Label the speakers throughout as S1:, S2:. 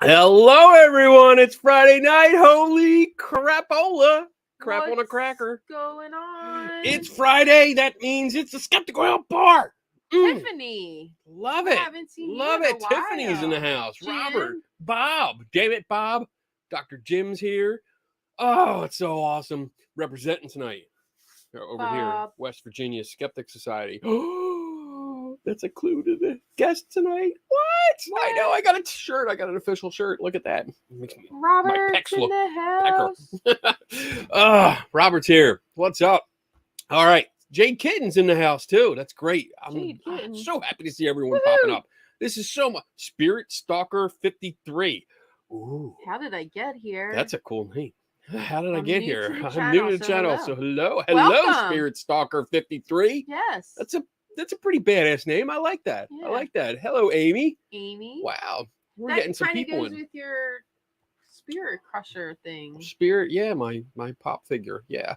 S1: Hello, everyone. It's Friday night. Holy crapola. Crap on a cracker.
S2: What's going on?
S1: It's Friday. That means it's the Skeptical Out Bar.
S2: Tiffany.
S1: Love
S2: I
S1: it.
S2: haven't seen
S1: Love
S2: you in
S1: it.
S2: a
S1: Tiffany's in the
S2: while.
S1: house.
S2: Jim.
S1: Robert. Bob. Damn it, Bob. Dr. Jim's here. Oh, it's so awesome. Representing tonight. Over here,
S2: Bob.
S1: West Virginia Skeptics Society. Oh, that's a clue to the guest tonight. What? I know. I got a shirt. I got an official shirt. Look at that. Makes me,
S2: Robert's in the house.
S1: Robert's here. What's up? All right. Jade Kitten's in the house too. That's great. I'm so happy to see everyone popping up. This is so much. Spirit Stalker 53. Ooh.
S2: How did I get here?
S1: That's a cool name. How did I get here?
S2: I'm
S1: new to the channel. So hello,
S2: Welcome.
S1: Spirit Stalker 53.
S2: Yes.
S1: That's a pretty badass name. I like that.
S2: Yeah.
S1: I like that. Hello, Amy.
S2: Amy.
S1: Wow, we're
S2: that
S1: getting some people
S2: goes
S1: in.
S2: with your spirit crusher thing.
S1: Spirit, yeah, my pop figure, yeah.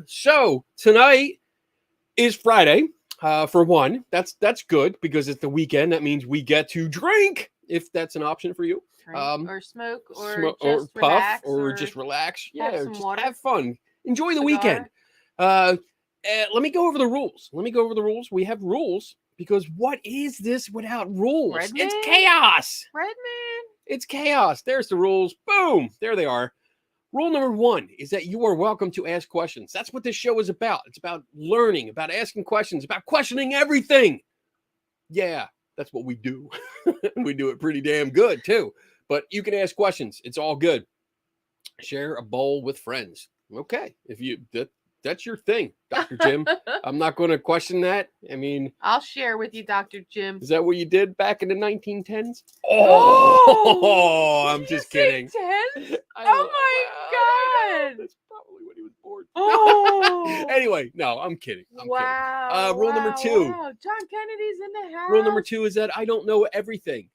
S1: So tonight is Friday. For one, that's good because it's the weekend. That means we get to drink if that's an option for you.
S2: Or smoke, or
S1: smoke,
S2: just
S1: or puff,
S2: relax,
S1: or just relax.
S2: have
S1: Yeah,
S2: some
S1: just
S2: water.
S1: have fun. Enjoy the
S2: Cigar.
S1: weekend. Let me go over the rules. We have rules because what is this without rules?
S2: Redman?
S1: It's chaos.
S2: Redman.
S1: It's chaos. There's the rules. Boom. There they are. Rule number 1 is that you are welcome to ask questions. That's what this show is about. It's about learning, about asking questions, about questioning everything. Yeah, that's what we do. We do it pretty damn good too. But you can ask questions. It's all good. Share a bowl with friends. Okay. If you that's your thing, Dr. Jim. I'm not going to question that. I mean,
S2: I'll share with you, Dr. Jim.
S1: is that what you did back in the 1910s?
S2: Oh,
S1: I'm just kidding.
S2: 10? Oh my God.
S1: That's probably when he was born.
S2: Oh.
S1: Anyway, no, I'm kidding. I'm
S2: wow.
S1: kidding. Rule number 2.
S2: Wow. John Kennedy's in the house.
S1: Rule number 2 is that I don't know everything.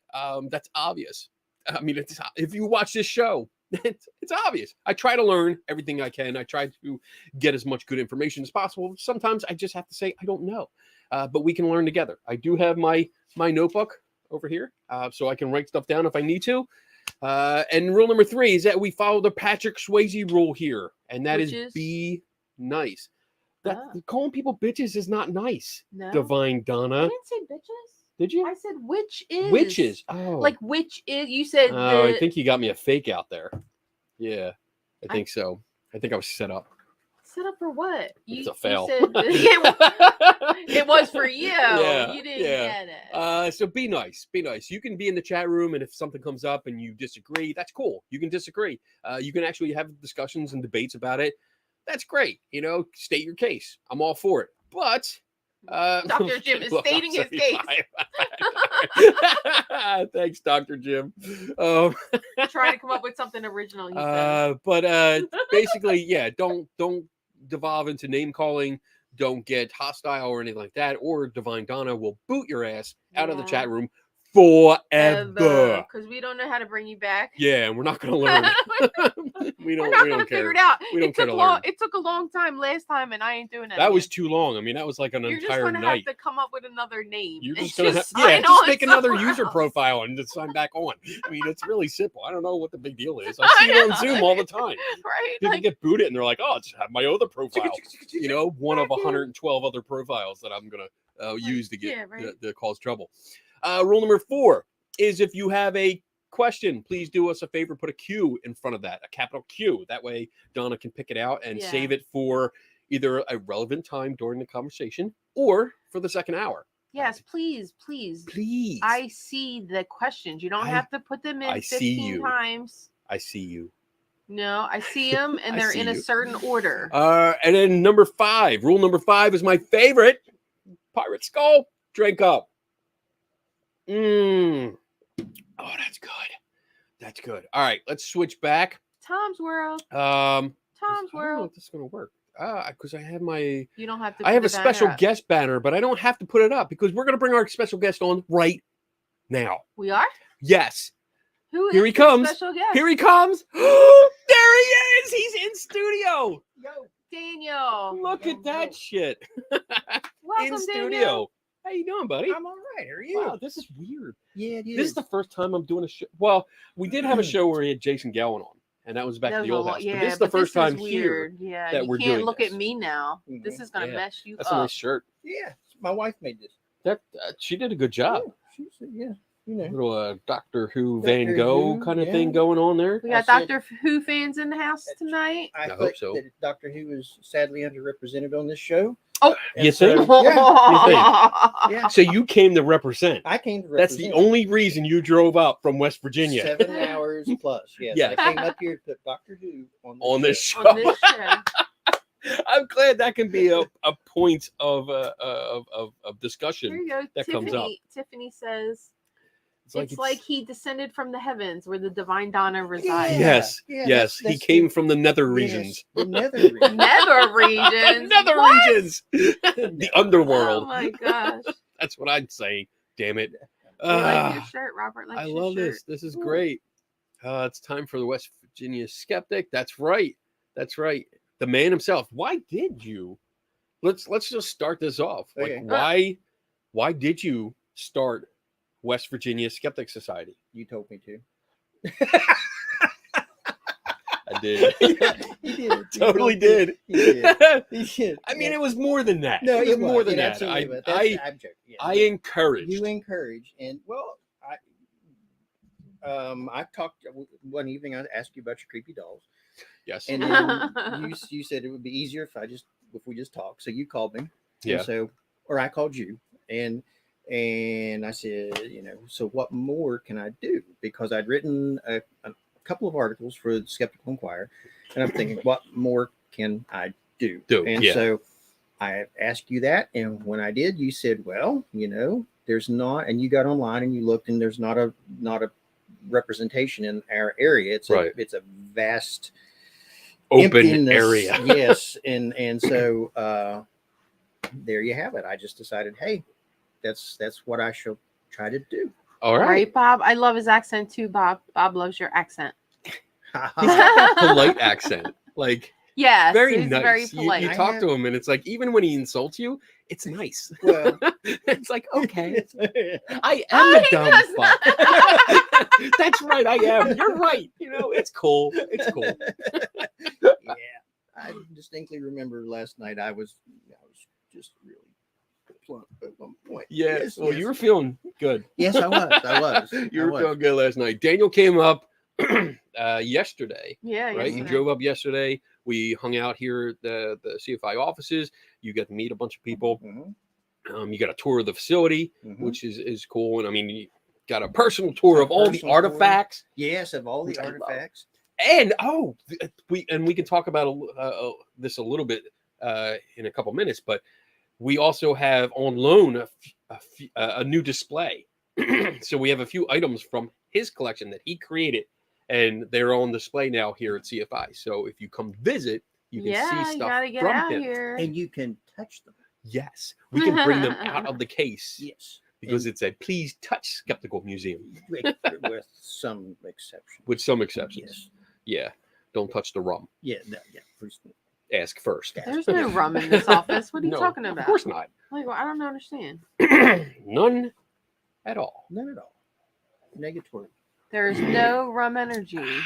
S1: That's obvious. I mean, if you watch this show, it's obvious. I try to learn everything I can. I try to get as much good information as possible. Sometimes I just have to say I don't know, but we can learn together. I do have my notebook over here, so I can write stuff down if I need to. And rule number 3 is that we follow the Patrick Swayze rule here, and that is be nice. That calling people bitches is not nice.
S2: No.
S1: Divine Donna.
S2: I didn't say bitches.
S1: Did you?
S2: I said which is.
S1: Witches. Oh.
S2: Like which is. You said.
S1: Oh, I think you got me a fake out there. Yeah, I think so. I think I was set up.
S2: Set up for what?
S1: It's a fail.
S2: You said, it was for you.
S1: Yeah,
S2: you didn't get it.
S1: So be nice. Be nice. You can be in the chat room, and if something comes up and you disagree, that's cool. You can disagree. You can actually have discussions and debates about it. That's great. You know, state your case. I'm all for it. But
S2: Dr. Jim is stating his case.
S1: Thanks, Dr. Jim.
S2: Trying to come up with something original. He said.
S1: But basically, yeah, don't devolve into name calling. Don't get hostile or anything like that. Or Divine Donna will boot your ass out of the chat room forever.
S2: Because we don't know how to bring you back.
S1: Yeah, and we're not going to learn. we don't care.
S2: Figure it out.
S1: We don't care to learn.
S2: It took a long time last time, and I ain't doing that.
S1: That was too long. I mean, that was like an entire night.
S2: You're just gonna have to come up with another name.
S1: You're just gonna just make another user profile and just sign back on. I mean, it's really simple. I don't know what the big deal is. I see it on Zoom all the time.
S2: Right?
S1: People get booted and they're like, "Oh, I just have my other profile." You know, one of 112 other profiles that I'm gonna use to get to cause trouble. Rule number 4 is if you have a question, please do us a favor, put a Q in front of that, a capital Q. That way Donna can pick it out and save it for either a relevant time during the conversation or for the second hour.
S2: Yes, please. I see the questions. You don't have to put them in 15 times.
S1: I see you.
S2: No, I see them, and they're in a certain order.
S1: And then number 5, rule number 5 is my favorite. Pirate Skull, drink up. Oh, that's good. That's good. All right, let's switch back.
S2: Tom's World.
S1: Tom's
S2: World.
S1: I don't know if this is going to work. Because I have my...
S2: You don't have to
S1: I have a special guest banner, but I don't have to put it up because we're going to bring our special guest on right now.
S2: We are?
S1: Yes.
S2: Who is
S1: Here he comes.
S2: Special guest?
S1: Here he comes. There he is. He's in studio.
S2: Yo, Daniel.
S1: Look at that shit.
S2: Welcome,
S1: in studio.
S2: Daniel.
S1: How you doing, buddy?
S3: I'm all right. How are you?
S1: Wow, this is weird.
S3: Yeah, it is.
S1: This is the first time I'm doing a show. Well, we did have a show where we had Jason Gowan on, and that was back at the old house.
S2: Yeah,
S1: but this is the first time
S2: here that we're doing. You can't look at me now.
S3: Mm-hmm.
S2: This is gonna mess you
S1: That's
S2: up.
S1: a nice shirt.
S3: Yeah, my wife made this.
S1: That she did a good job.
S3: Yeah, you know,
S1: little Doctor Who
S3: Doctor
S1: Van Gogh
S3: Who,
S1: kind of thing going on there.
S2: We got Doctor Who fans in the house tonight.
S3: I
S1: hope so.
S3: That Doctor Who is sadly underrepresented on this show.
S2: Oh,
S1: you think?
S3: Yeah.
S1: So you came to represent.
S3: I came to represent.
S1: That's the only reason you drove up from West Virginia.
S3: 7 hours plus. Yes.
S1: Yeah.
S3: I came up here to put Doctor Who
S1: on this show.
S2: On this show.
S1: I'm glad that can be a point of discussion.
S2: Here you go.
S1: That comes up.
S2: Tiffany says it's like he descended from the heavens where the divine Donna resides.
S1: Yes. That's he came from the nether regions.
S3: The nether regions.
S2: Nether regions.
S1: Nether regions. The underworld.
S2: Oh my gosh.
S1: That's what I'd say. Damn it.
S2: I like your shirt, Robert.
S1: I love this. This is great. It's time for the West Virginia Skeptic. That's right. The man himself. Why did you? Let's just start this off.
S3: Okay.
S1: Like why did you start West Virginia Skeptics Society?
S3: You told me to.
S1: I did.
S3: You did.
S1: Totally did.
S3: You did.
S1: I mean, it was more than that.
S3: No,
S1: it was more than that. I encouraged.
S3: You encouraged, and well, I talked one evening. I asked you about your creepy dolls.
S1: Yes.
S3: And then you said it would be easier if we just talk. So you called me.
S1: Yeah.
S3: Or I called you, and I said, so what more can I do? Because I'd written a couple of articles for the Skeptical Inquirer, and I'm thinking, what more can I do? So I asked you that, and when I did, you said, well, there's not, and you got online and you looked, and there's not a representation in our area. It's a vast
S1: open area.
S3: Yes, and so there you have it. I just decided, hey, that's what I shall try to do.
S1: All right,
S2: Bob. I love his accent too, Bob. Bob loves your accent.
S1: Polite accent, like
S2: very
S1: nice.
S2: Very polite.
S1: You talk to him, and it's like even when he insults you, it's nice.
S3: Well,
S1: it's like okay, I am a dumb fuck. That's right, I am. You're right. It's cool. It's cool.
S3: Yeah, I distinctly remember last night. I was just really plump at one point.
S1: Yes. Well, you were feeling good.
S3: Yes, I was.
S1: You were feeling good last night. Daniel came up yesterday.
S2: Yeah.
S1: Right.
S2: Yesterday.
S1: You drove up yesterday. We hung out here at the CFI offices. You got to meet a bunch of people.
S3: Mm-hmm.
S1: You got a tour of the facility, which is cool. And I mean, you got a personal tour of all the artifacts.
S3: Yes, of all the artifacts.
S1: And we can talk about this a little bit in a couple minutes, but we also have on loan a new display. So we have a few items from his collection that he created, and they're on display now here at CFI. So if you come visit, you can see stuff from him,
S3: and you can touch them.
S1: Yes, we can bring them out of the case.
S3: Yes,
S1: because it said, "Please touch Skeptical Museum,"
S3: with some exceptions.
S1: With some exceptions.
S3: Yes.
S1: Yeah, don't touch the rum.
S3: Yeah.
S1: Ask first.
S2: There's no rum in this office. What are you talking about?
S1: Of course not.
S2: Like, well, I don't understand.
S1: None at all.
S3: None at all. Negatory.
S2: There's no rum energy.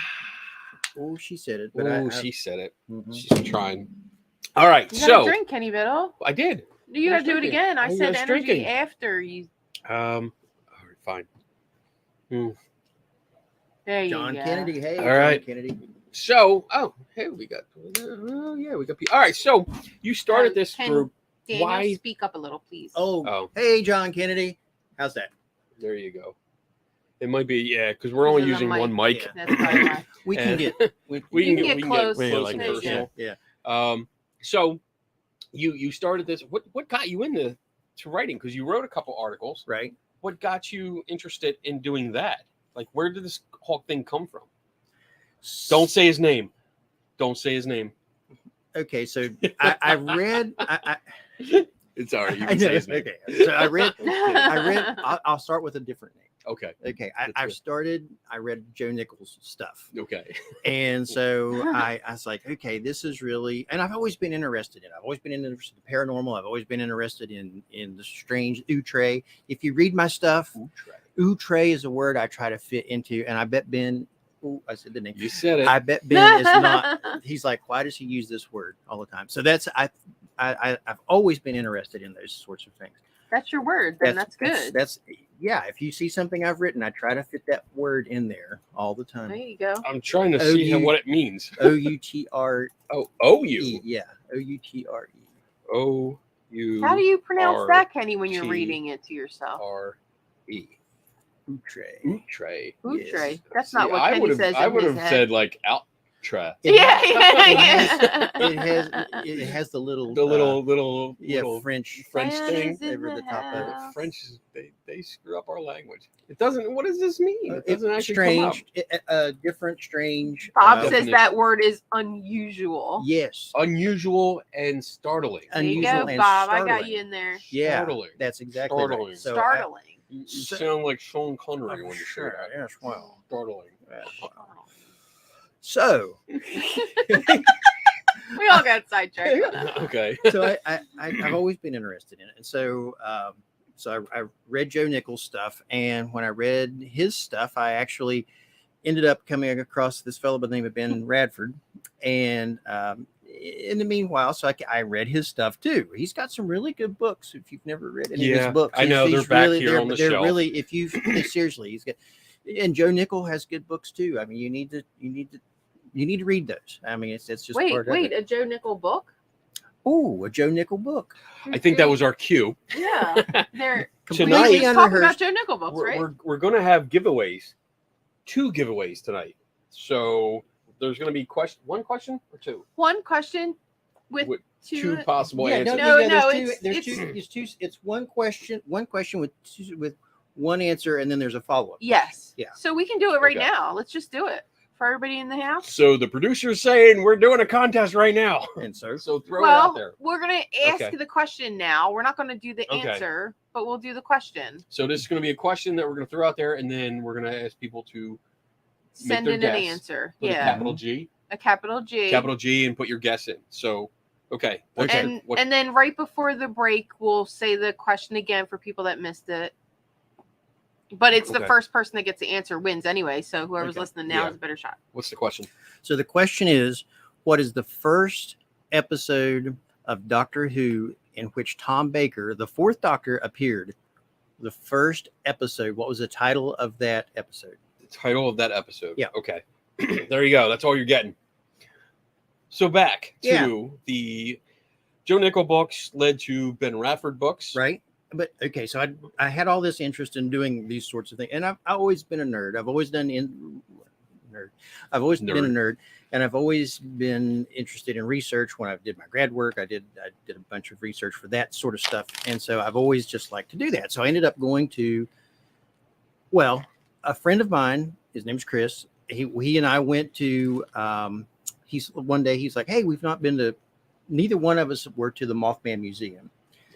S3: Oh, she said it.
S1: But she said it.
S3: Mm-hmm.
S1: She's trying. All right,
S2: you gotta drink, Kenny Biddle.
S1: I did.
S2: You gotta do it again. I said energy drinking. After you.
S1: All right, fine.
S2: There you
S3: John
S2: go.
S3: Kennedy. Hey,
S1: all right.
S3: John Kennedy.
S1: So, we got. We got. All right, so you started this group.
S2: Daniel,
S1: why?
S2: Speak up a little, please.
S3: Oh, hey, John Kennedy. How's that?
S1: There you go. It might be because we're only using one mic.
S2: Yeah. That's probably why.
S3: We can get
S2: close.
S1: Like personal.
S3: Yeah.
S1: So you started this. What got you into writing? Because you wrote a couple articles,
S3: right?
S1: What got you interested in doing that? Like, where did this whole thing come from? Don't say his name. Don't say his name.
S3: Okay, so I read.
S1: It's all right. You can say his name.
S3: Okay, so I read. I'll start with a different name.
S1: Okay.
S3: Okay. I read Joe Nichols stuff.
S1: Okay.
S3: And so I was like, okay, this is really, and I've always been interested in it. I've always been interested in paranormal. I've always been interested in the strange, outre. If you read my stuff, outre is a word I try to fit into. And I bet Ben, I said the name.
S1: You said it.
S3: I bet Ben is not, he's like, why does he use this word all the time? So I've always been interested in those sorts of things.
S2: That's your word. Then that's good.
S3: That's yeah. If you see something I've written, I try to fit that word in there all the time.
S2: There you go.
S1: I'm trying to see what it means.
S3: O-U-T-R.
S1: Oh, O-U.
S3: Yeah. O-U-T-R-E.
S1: O-U.
S2: How do you pronounce that, Kenny, when you're reading it to yourself?
S1: R-E.
S3: Outre.
S1: Outre.
S2: Outre.
S3: Yes.
S2: That's not what Kenny says.
S1: I would have said like outre.
S2: Yeah.
S3: It has the little French
S1: thing
S3: over the top of it.
S1: French, they screw up our language. It doesn't. What does this mean? It doesn't actually
S3: strange,
S1: come up.
S3: Different, strange.
S2: Bob says that word is unusual.
S3: Yes,
S1: unusual and startling.
S2: There you go, Bob. I got you in there.
S3: Yeah,
S1: startling.
S3: That's exactly right.
S2: So startling.
S1: You sound like Sean Connery when you say that.
S3: Yes, wow,
S1: startling.
S3: So
S2: we all got sidetracked on that.
S1: Okay.
S3: So I've always been interested in it, and so I read Joe Nichols' stuff, and when I read his stuff, I actually ended up coming across this fellow by the name of Ben Radford, and in the meanwhile, so I read his stuff too. He's got some really good books. If you've never read any of his books,
S1: I know they're back here on the shelf.
S3: They're really, if you seriously, he's got, and Joe Nichols has good books too. I mean, you need to read those. I mean, it's just part of it.
S2: A Joe Nichols book?
S3: Oh, a Joe Nichols book.
S1: I think that was our cue.
S2: Yeah, they're
S1: tonight.
S2: Talking about Joe Nichols books, right?
S1: We're going to have giveaways, 2 giveaways tonight. So there's going to be one question or 2.
S2: One question with
S1: 2 possible answers.
S3: There's two. It's one question with one answer, and then there's a follow-up.
S2: Yes.
S3: Yeah.
S2: So we can do it right now. Let's just do it for everybody in the house.
S1: So the producer's saying we're doing a contest right now.
S3: And so
S1: throw it out there.
S2: We're going to ask the question now. We're not going to do the answer, but we'll do the question.
S1: So this is going to be a question that we're going to throw out there, and then we're going to ask people to
S2: send in an answer.
S1: Put a capital G.
S2: A capital G.
S1: Capital G, and put your guess in. So, okay.
S2: And then right before the break, we'll say the question again for people that missed it. But it's the first person that gets the answer wins anyway. So whoever's listening now has a better shot.
S1: What's the question?
S3: So the question is, what is the first episode of Doctor Who in which Tom Baker, the 4th Doctor, appeared? The first episode. What was the title of that episode?
S1: The title of that episode.
S3: Yeah.
S1: Okay. There you go. That's all you're getting. So back to the Joe Nichols books led to Ben Radford books.
S3: Right. But okay, so I had all this interest in doing these sorts of things, and I've always been a nerd. I've always been a nerd, and I've always been interested in research. When I did my grad work, I did a bunch of research for that sort of stuff, and so I've always just liked to do that. So I ended up going to, a friend of mine. His name's Chris. He and I went to. One day he's like, "Hey, we've not been to. Neither one of us were to the Mothman Museum."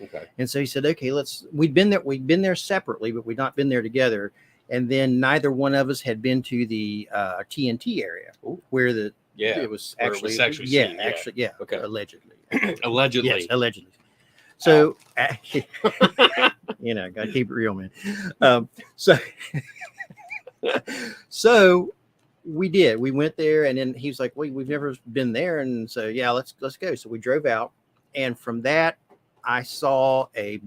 S1: Okay.
S3: And so he said, "Okay, we'd been there separately, but we'd not been there together. And then neither one of us had been to the TNT area where it was actually seen,
S1: okay,
S3: allegedly.
S1: Allegedly.
S3: Allegedly. So gotta keep it real, man. So we did. We went there, and then he was like, "Well, we've never been there," and so let's go. So we drove out, and from that, I saw a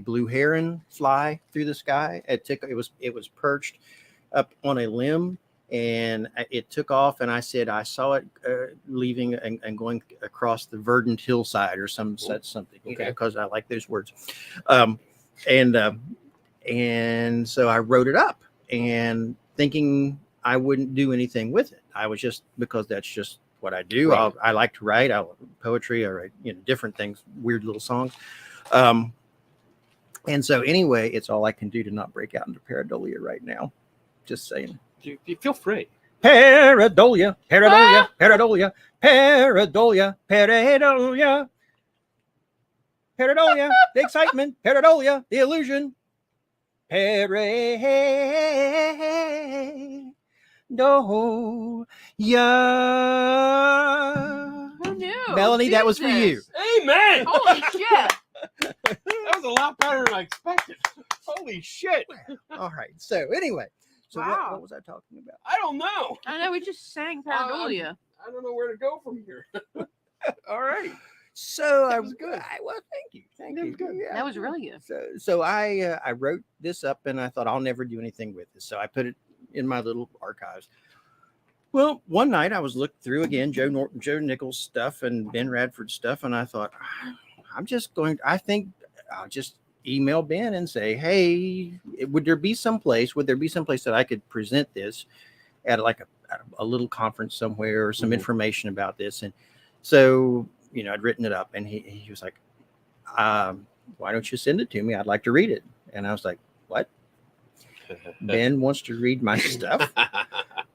S3: blue heron fly through the sky. It was perched up on a limb, and it took off. And I said I saw it leaving and going across the verdant hillside or something, because I like those words. And so I wrote it up, and thinking I wouldn't do anything with it. I was just, because that's just what I do. Right. I like to write. I poetry. I write, different things, weird little songs. And so anyway, it's all I can do to not break out into pareidolia right now. Just saying.
S1: You feel free.
S3: Pareidolia, pareidolia, pareidolia, pareidolia, pareidolia, pareidolia, the excitement, pareidolia, the illusion. Perry, no, yeah.
S2: Who knew?
S3: Melanie, that was for you.
S2: Jesus.
S1: Amen.
S2: Holy shit.
S1: That was a lot better than I expected. Holy shit.
S3: All right. So anyway, so
S2: Wow.
S3: what was I talking about?
S1: I don't know.
S2: I know we just sang Pareidolia.
S1: I don't know where to go from here. All right.
S3: So
S1: That was good.
S3: well, thank you. Thank
S1: That
S3: you.
S1: was good.
S3: Yeah.
S2: That was really good.
S3: So I wrote this up and I thought I'll never do anything with this. So I put it in my little archives. Well, one night I was looking through again Joe Nichols stuff and Ben Radford stuff, and I thought I think I'll just email Ben and say, hey, would there be some place that I could present this at like a little conference somewhere or some information about this? And so, I'd written it up, and he was like, why don't you send it to me? I'd like to read it. And I was like, what? Ben wants to read my stuff.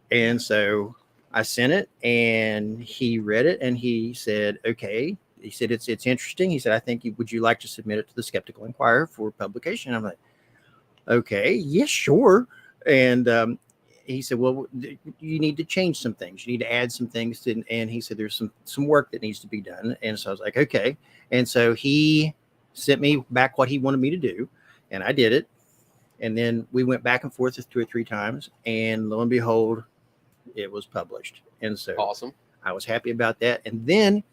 S3: And so I sent it, and he read it, and he said, okay. He said, it's interesting. He said, would you like to submit it to the Skeptical Inquirer for publication? I'm like, okay, yes, sure. And he said, well, you need to change some things. You need to add some things. And he said, there's some work that needs to be done. And so I was like, okay. And so he sent me back what he wanted me to do, and I did it. And then we went back and forth 2 or 3 times, and lo and behold, it was published. And so
S1: awesome.
S3: I was happy about that. And then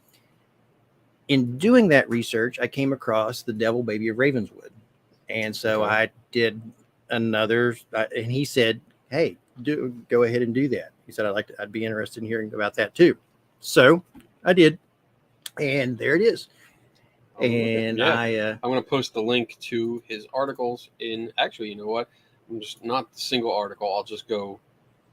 S3: in doing that research, I came across The Devil Baby of Ravenswood. And so I did another, and he said, hey, go ahead and do that. He said, I'd be interested in hearing about that too. So I did. And there it is. And I'm
S1: going to post the link to his articles in, actually, you know what? I'm just not the single article. I'll just go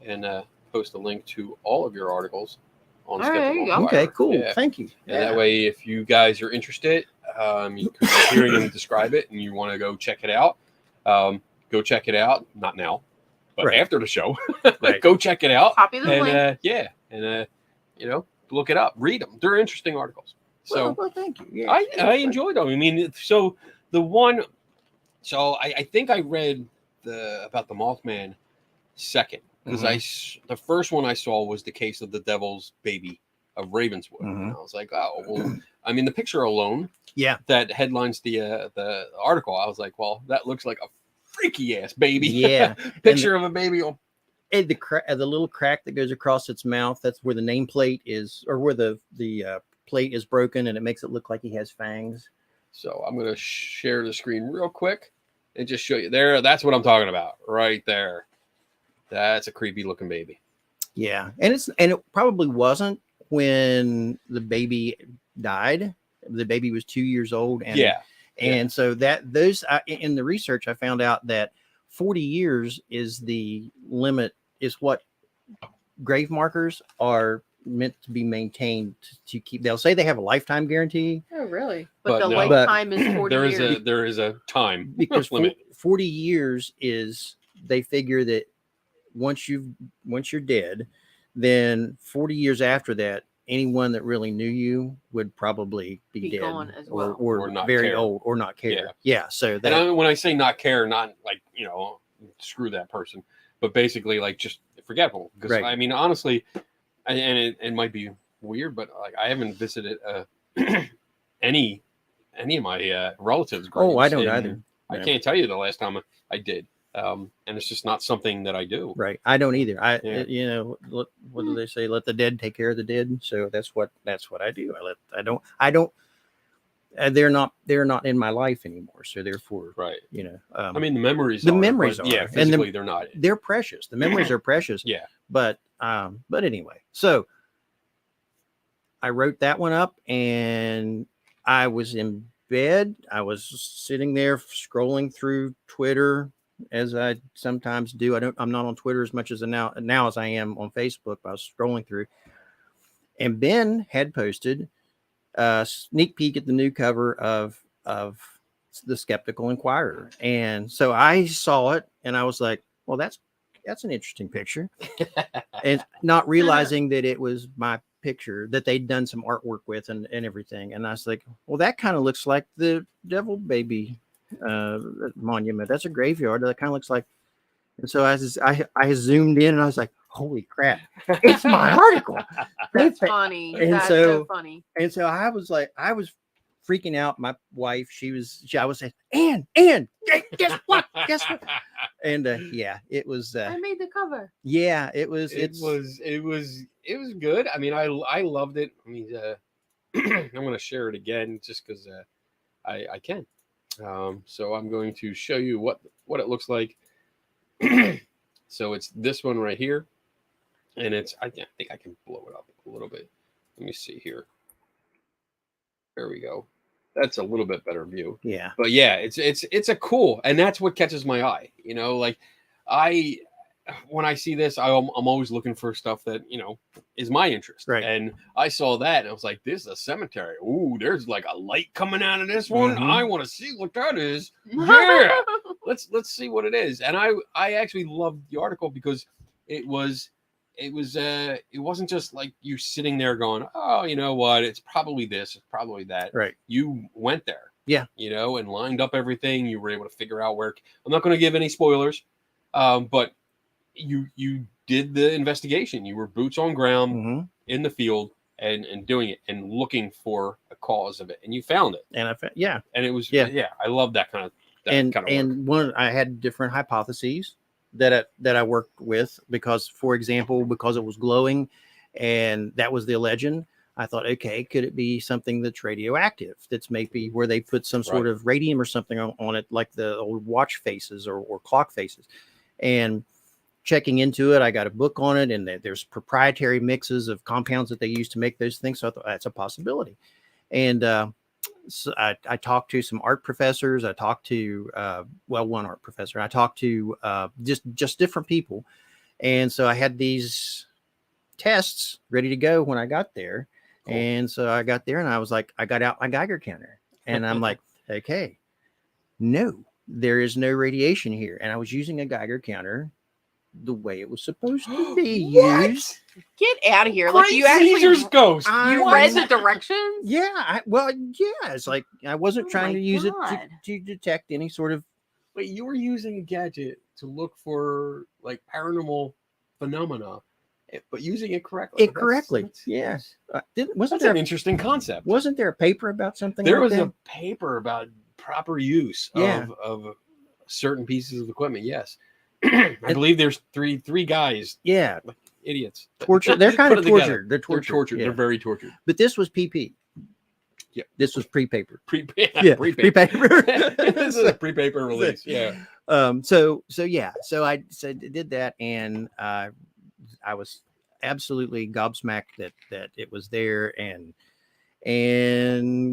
S1: and post a link to all of your articles on Skeptical Inquirer.
S3: Okay, cool.
S1: Yeah.
S3: Thank you.
S1: And that way, if you guys are interested, you're hearing him describe it and you want to go check it out, go check it out. Not now, but after the show. Go check it out.
S2: Copy the link.
S1: And look it up. Read them. They're interesting articles. So
S3: well, thank you. Yeah,
S1: I enjoyed them. I mean, so the one, I think I read about the Mothman second, because the first one I saw was the case of the Devil's Baby of Ravenswood. And I was like, oh, well, I mean, the picture alone, that headlines the article. I was like, well, that looks like a freaky ass baby.
S3: Yeah,
S1: picture of a baby.
S3: And the little crack that goes across its mouth, that's where the nameplate is, or where the plate is broken, and it makes it look like he has fangs.
S1: So I'm going to share the screen real quick and just show you there. That's what I'm talking about right there. That's a creepy looking baby.
S3: Yeah. And it probably wasn't when the baby died. The baby was 2 years old. And so in the research, I found out that 40 years is the limit, is what grave markers are meant to be maintained to keep. They'll say they have a lifetime guarantee.
S2: Oh, really? But the
S1: no.
S2: lifetime is 40 years.
S1: There is a time
S3: because
S1: limit.
S3: 40 years is, they figure that once you're dead, then 40 years after that, anyone that really knew you would probably be dead,
S2: gone as well,
S3: or
S1: not
S3: very
S1: care.
S3: old, or not care. So that,
S1: and when I say not care, not like screw that person, but basically like just forgetful. Because I mean, honestly, and it might be weird, but like I haven't visited any of my relatives' graves.
S3: I don't either.
S1: I can't tell you the last time I did. And it's just not something that I do.
S3: Right. I don't either. What do they say? Let the dead take care of the dead. So that's what I do. They're not in my life anymore. So therefore,
S1: I mean, the memories are. Yeah. Physically, they're not.
S3: They're precious. The memories are precious.
S1: Yeah.
S3: But anyway, so I wrote that one up, and I was in bed. I was sitting there scrolling through Twitter, as I sometimes do. I'm not on Twitter as much as now as I am on Facebook. I was scrolling through, and Ben had posted a sneak peek at the new cover of the Skeptical Inquirer. And so I saw it, and I was like, well, that's an interesting picture. And not realizing that it was my picture that they'd done some artwork with and everything. And I was like, well, that kind of looks like the Devil Baby monument. That's a graveyard. That kind of looks like. And so I zoomed in and I was like, holy crap, it's my article.
S2: That's funny.
S3: And
S2: That's
S3: so
S2: funny.
S3: And so I was freaking out. My wife, I was saying, Ann, guess what? Guess what? And yeah, it was.
S2: I made the cover.
S3: Yeah, it was
S1: good. I mean, I loved it. I mean, I'm going to share it again just because I can. So I'm going to show you what it looks like. So it's this one right here, and I think I can blow it up a little bit. Let me see here. There we go. That's a little bit better view.
S3: Yeah.
S1: But yeah, it's a cool, and that's what catches my eye. You know, like when I see this, I'm always looking for stuff that, you know, is my interest.
S3: Right.
S1: And I saw that and I was like, this is a cemetery. Ooh, there's like a light coming out of this one.
S3: Mm-hmm.
S1: I want to see what that is. Yeah. Let's see what it is. And I actually loved the article because it wasn't just like you sitting there going, oh, you know what? It's probably this, it's probably that.
S3: Right.
S1: You went there.
S3: Yeah.
S1: You know, and lined up everything. You were able to figure out where. I'm not going to give any spoilers, but you did the investigation. You were boots on ground
S3: mm-hmm.
S1: in the field and doing it and looking for a cause of it, and you found it.
S3: And
S1: and it was I love that kind of
S3: work. I had different hypotheses that I worked with because it was glowing, and that was the legend. I thought, okay, could it be something that's radioactive? That's maybe where they put some sort of radium or something on it, like the old watch faces or clock faces. And checking into it, I got a book on it, and there's proprietary mixes of compounds that they use to make those things. So I thought that's a possibility. And so I talked to some art professors. I talked to one art professor. I talked to just different people. And so I had these tests ready to go when I got there. Cool. And so I got there and I was like, I got out my Geiger counter and I'm like, okay, no, there is no radiation here. And I was using a Geiger counter the way it was supposed to be used.
S2: Get out of here.
S1: Great
S2: like you actually
S1: Caesar's ghost.
S2: You read the directions?
S3: Yeah. It's like I wasn't trying to use it to detect any sort of.
S1: Wait, you were using a gadget to look for like paranormal phenomena, but using it correctly.
S3: Yes.
S1: That's an interesting concept.
S3: Wasn't there a paper about something?
S1: There
S3: like
S1: was
S3: that?
S1: a paper about proper use of certain pieces of equipment. Yes. I believe there's three guys.
S3: Yeah.
S1: Like idiots.
S3: Tortured. They're kind of tortured.
S1: They're tortured. Yeah. They're very tortured.
S3: But this was PP.
S1: Yeah.
S3: This was pre-paper.
S1: Pre-paper. This is a pre-paper release. Yeah.
S3: So I did that, and I was absolutely gobsmacked that it was there, and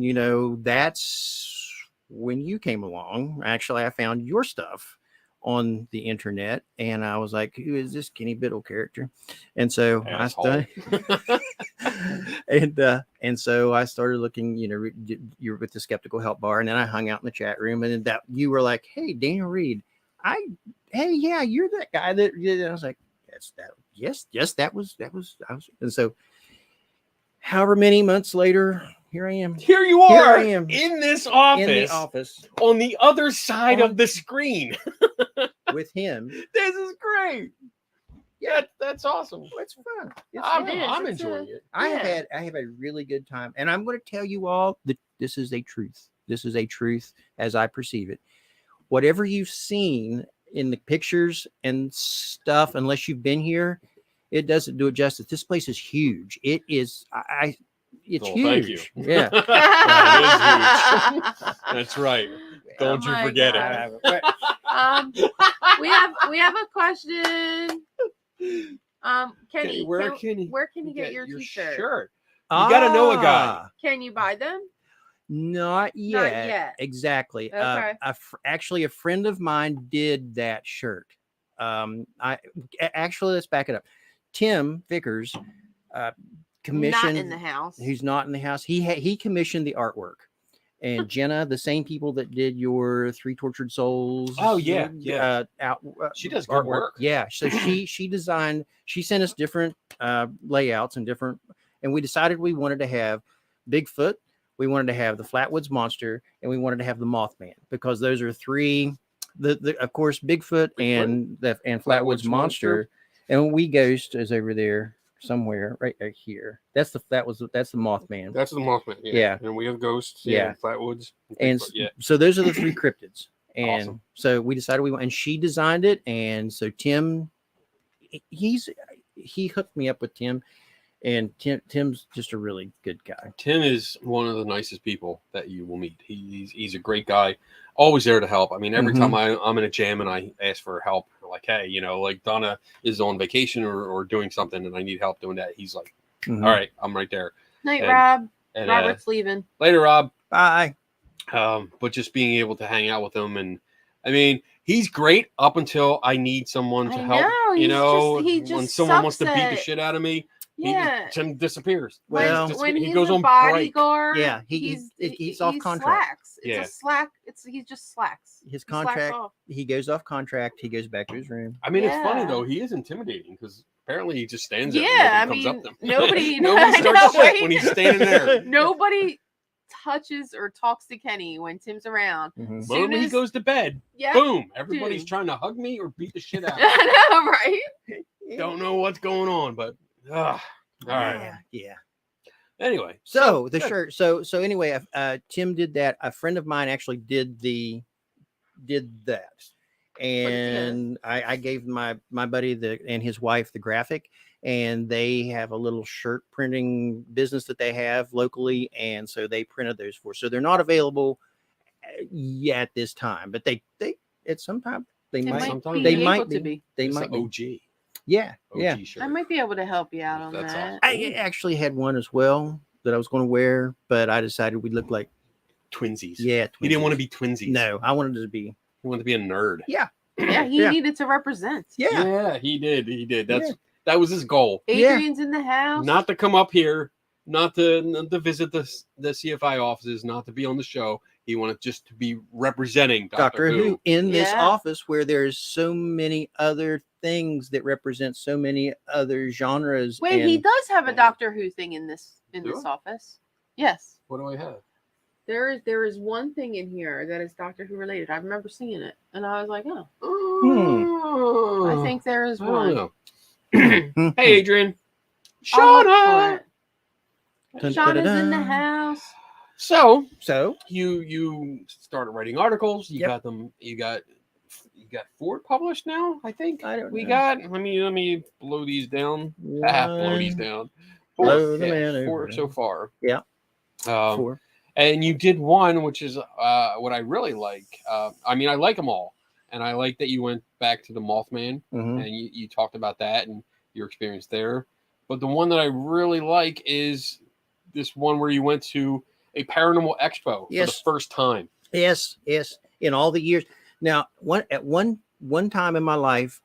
S3: you know, that's when you came along. Actually, I found your stuff on the internet, and I was like, who is this Kenny Biddle character? And so I started and so I started looking, you know, you're with the Skeptical Help Bar, and then I hung out in the chat room, and that you were like, hey, Daniel Reed, yeah, you're that guy that, and I was like, that's that. Yes, that was, and so however many months later, here I am.
S1: Here you are.
S3: Here I am
S1: in this office.
S3: In the office.
S1: On the other side of the screen.
S3: With him.
S1: This is great. Yeah, that's awesome.
S3: It's fun.
S1: I'm enjoying it.
S3: I have a really good time. And I'm going to tell you all that this is a truth. This is a truth as I perceive it. Whatever you've seen in the pictures and stuff, unless you've been here, it doesn't do it justice. This place is huge. It is it's huge.
S1: Thank you.
S3: Yeah.
S1: It is huge. That's right. Don't you forget it.
S2: We have a question. Kenny, where can you get your t-shirt?
S1: Shirt. You got to know a guy.
S2: Can you buy them?
S3: Not yet. Exactly.
S2: Okay.
S3: Actually, a friend of mine did that shirt. Let's back it up. Tim Vickers commissioned.
S2: Not in the house.
S3: He's not in the house. He commissioned the artwork. And Jenna, the same people that did your Three Tortured Souls.
S1: Oh yeah. She does good
S3: artwork. Yeah. So she designed. She sent us different layouts and we decided we wanted to have Bigfoot. we wanted to have the Flatwoods monster, and we wanted to have the Mothman, because those are three. The of course Bigfoot and Flatwoods monster, and We Ghost is over there somewhere right here. That's the Mothman.
S1: That's the Mothman.
S3: Yeah.
S1: And we have ghosts.
S3: Yeah.
S1: And Flatwoods.
S3: And
S1: yeah.
S3: So those are the three cryptids. And
S1: Awesome.
S3: so we decided and she designed it. And so Tim, he hooked me up with Tim, and Tim's just a really good guy.
S1: Tim is one of the nicest people that you will meet. He's a great guy, always there to help. I mean, every time I'm in a jam and I ask for help, like, hey, like Donna is on vacation or doing something and I need help doing that, he's like, all right, I'm right there.
S2: Night, Rob.
S1: And,
S2: Robert's leaving.
S1: Later, Rob.
S3: Bye.
S1: But just being able to hang out with him, and I mean, he's great up until I need someone to help. When someone wants to beat the shit out of me, Tim disappears.
S2: Well, when
S1: he
S2: he's
S1: goes
S2: a
S1: on
S2: bodyguard,
S3: he's off contract.
S2: He's slacks. He just slacks.
S3: His contract. He goes off contract. He goes back to his room.
S1: I mean, it's funny though. He is intimidating because apparently he just stands there.
S2: Yeah,
S1: and comes up to him.
S2: Nobody
S1: starts shit when he's standing there.
S2: Nobody touches or talks to Kenny when Tim's around.
S1: When he goes to bed, boom! Everybody's trying to hug me or beat the shit out of me.
S2: I know, right?
S1: Don't know what's going on, but all right.
S3: Yeah.
S1: Anyway,
S3: so the shirt. So anyway, Tim did that. A friend of mine actually did that, and I gave my buddy and his wife the graphic, and they have a little shirt printing business that they have locally, and so they printed those for. So they're not available yet at this time, but they at some time they might be.
S1: OG.
S3: Yeah,
S1: shirt.
S2: I might be able to help you out on that.
S1: Awesome.
S3: I actually had one as well that I was going to wear, but I decided we looked like
S1: twinsies.
S3: Yeah,
S1: he didn't want to be twinsies.
S3: No, I wanted to be.
S1: He wanted to be a nerd.
S3: Yeah,
S2: he needed to represent.
S3: Yeah,
S1: he did. That was his goal.
S2: Adrian's in the house.
S1: Not to come up here, not to visit the CFI offices, not to be on the show. He wanted just to be representing Doctor Who
S3: in this office where there's so many other things that represent so many other genres.
S2: Wait, he does have a Doctor Who thing in this office. Yes.
S1: What do I have?
S2: There is one thing in here that is Doctor Who related. I remember seeing it, and I was like, I think there is one.
S1: Hey, Adrian. Shauna.
S2: Shauna's in the house.
S1: So you started writing articles. You got them. You got 4 published now. I think
S3: I don't.
S1: We
S3: know.
S1: got. Let me blow these down. Blow these down. 4 so far.
S3: Yeah. 4.
S1: And you did one, which is what I really like. I mean, I like them all, and I like that you went back to the Mothman and you talked about that and your experience there. But the one that I really like is this one where you went to a Paranormal Expo for the first time.
S3: Yes. In all the years. Now, one time in my life,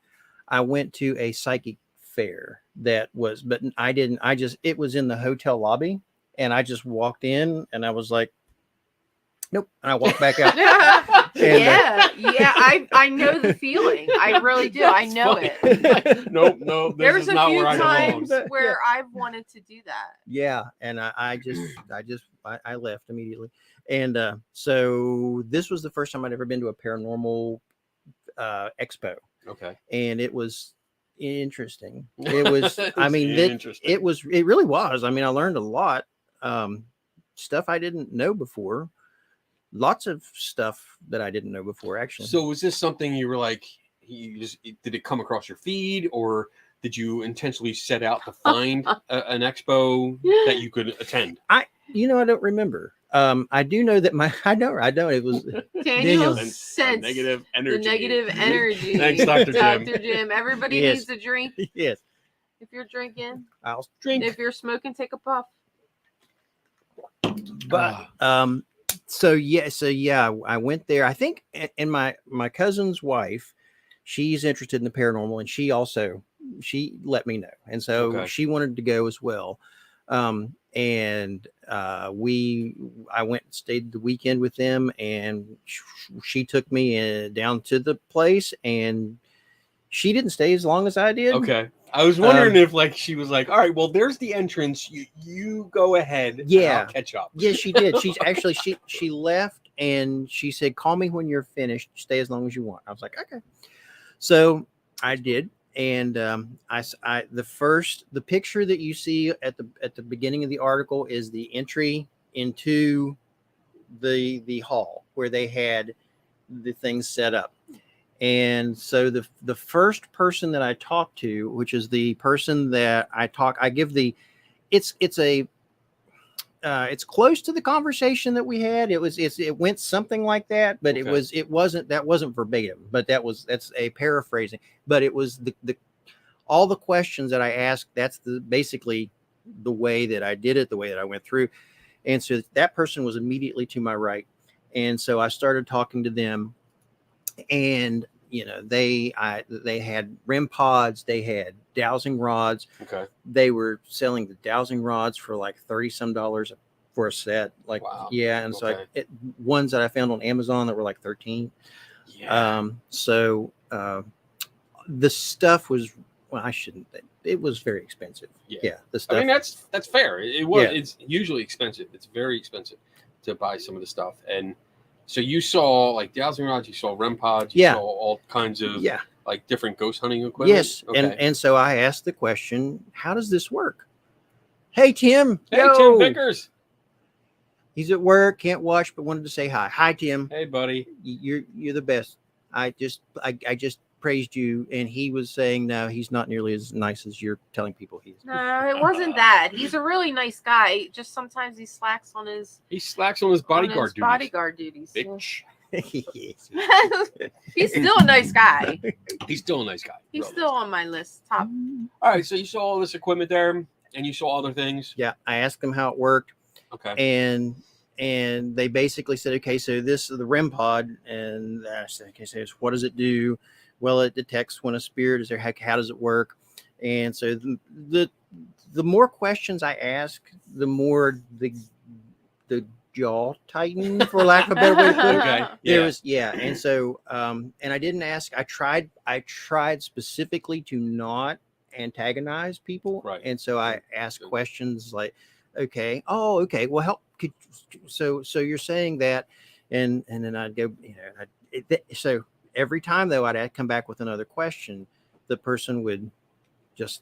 S3: I went to a psychic fair but it was in the hotel lobby, and I just walked in and I was like, nope. And I walked back out.
S2: I know the feeling. I really do. I know it.
S1: Nope.
S2: There's a few times where I've wanted to do that.
S3: Yeah, and I left immediately. And so this was the first time I'd ever been to a paranormal expo.
S1: Okay.
S3: And it was interesting. It was. I mean, it really was. I mean, I learned a lot. Stuff I didn't know before. Lots of stuff that I didn't know before, actually.
S1: So was this something you were like, did it come across your feed, or did you intentionally set out to find an expo that you could attend?
S3: I don't remember. I do know that I don't. It was
S2: Daniel sensed
S1: negative energy.
S2: The negative energy.
S1: Thanks, Dr. Jim.
S2: Dr. Jim. Everybody needs a drink.
S3: Yes.
S2: If you're drinking,
S3: I'll drink.
S2: If you're smoking, take a puff.
S3: But so I went there. I think, and my cousin's wife, she's interested in the paranormal, and she let me know, and so she wanted to go as well. And I went and stayed the weekend with them, and she took me down to the place, and she didn't stay as long as I did.
S1: Okay. I was wondering if like she was like, all right, well, there's the entrance. You go ahead.
S3: Yeah.
S1: And I'll catch up.
S3: Yeah, she did. She's actually she left and she said, "Call me when you're finished. Stay as long as you want." I was like, "Okay." So I did, and the picture that you see at the beginning of the article is the entry into the hall where they had the things set up. And so the first person that I talked to, which is the person that I give the, it's close to the conversation that we had. It went something like that, but
S1: Okay.
S3: that wasn't verbatim, but that's a paraphrasing, but it was the all the questions that I asked. That's basically the way that I did it, the way that I went through. And so that person was immediately to my right. And so I started talking to them, and they had REM pods, they had dowsing rods.
S1: Okay.
S3: They were selling the dowsing rods for like $30 some for a set. Like,
S1: wow.
S3: Yeah. And so ones that I found on Amazon that were like 13.
S1: Yeah.
S3: The stuff was, well, it was very expensive. Yeah. The stuff.
S1: I mean, that's fair. It was. Yeah. It's usually expensive. It's very expensive to buy some of the stuff. And so you saw like dowsing rods, you saw REM pods, you saw all kinds of like different ghost hunting equipment.
S3: Yes. Okay. And so I asked the question, how does this work? Hey, Tim.
S1: Hey, Tim Vickers.
S3: He's at work, can't watch, but wanted to say hi. Hi, Tim.
S1: Hey, buddy.
S3: You're the best. I just praised you, and he was saying, no, he's not nearly as nice as you're telling people he is.
S2: No, it wasn't that. He's a really nice guy. Just sometimes he slacks on his bodyguard duties.
S1: Bitch.
S2: He's still a nice guy.
S1: He's still a nice guy.
S2: He's still on my list. Top.
S1: All right, so you saw all this equipment there, and you saw other things.
S3: Yeah, I asked them how it worked.
S1: Okay.
S3: And they basically said, okay, so this is the REM pod, and I said, okay, so what does it do? Well, it detects when a spirit is there. How does it work? And so the more questions I ask, the more the jaw tightened, for lack of a better way to put it.
S1: Okay.
S3: And so and I didn't ask. I tried specifically to not antagonize people.
S1: Right.
S3: And so I asked questions like, okay, well, help. So you're saying that, and then I'd go, so every time though I'd come back with another question, the person would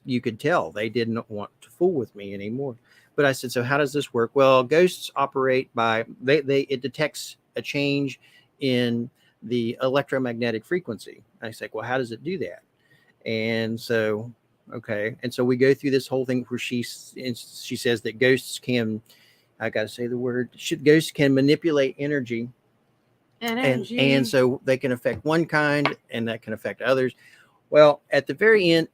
S3: you could tell they didn't want to fool with me anymore. But I said, so how does this work? Well, ghosts operate by it detects a change in the electromagnetic frequency. I say, well, how does it do that? And so, okay. And so we go through this whole thing where she says that ghosts can, I got to say the word, ghosts can manipulate energy. And so they can affect one kind and that can affect others. Well, at the very end,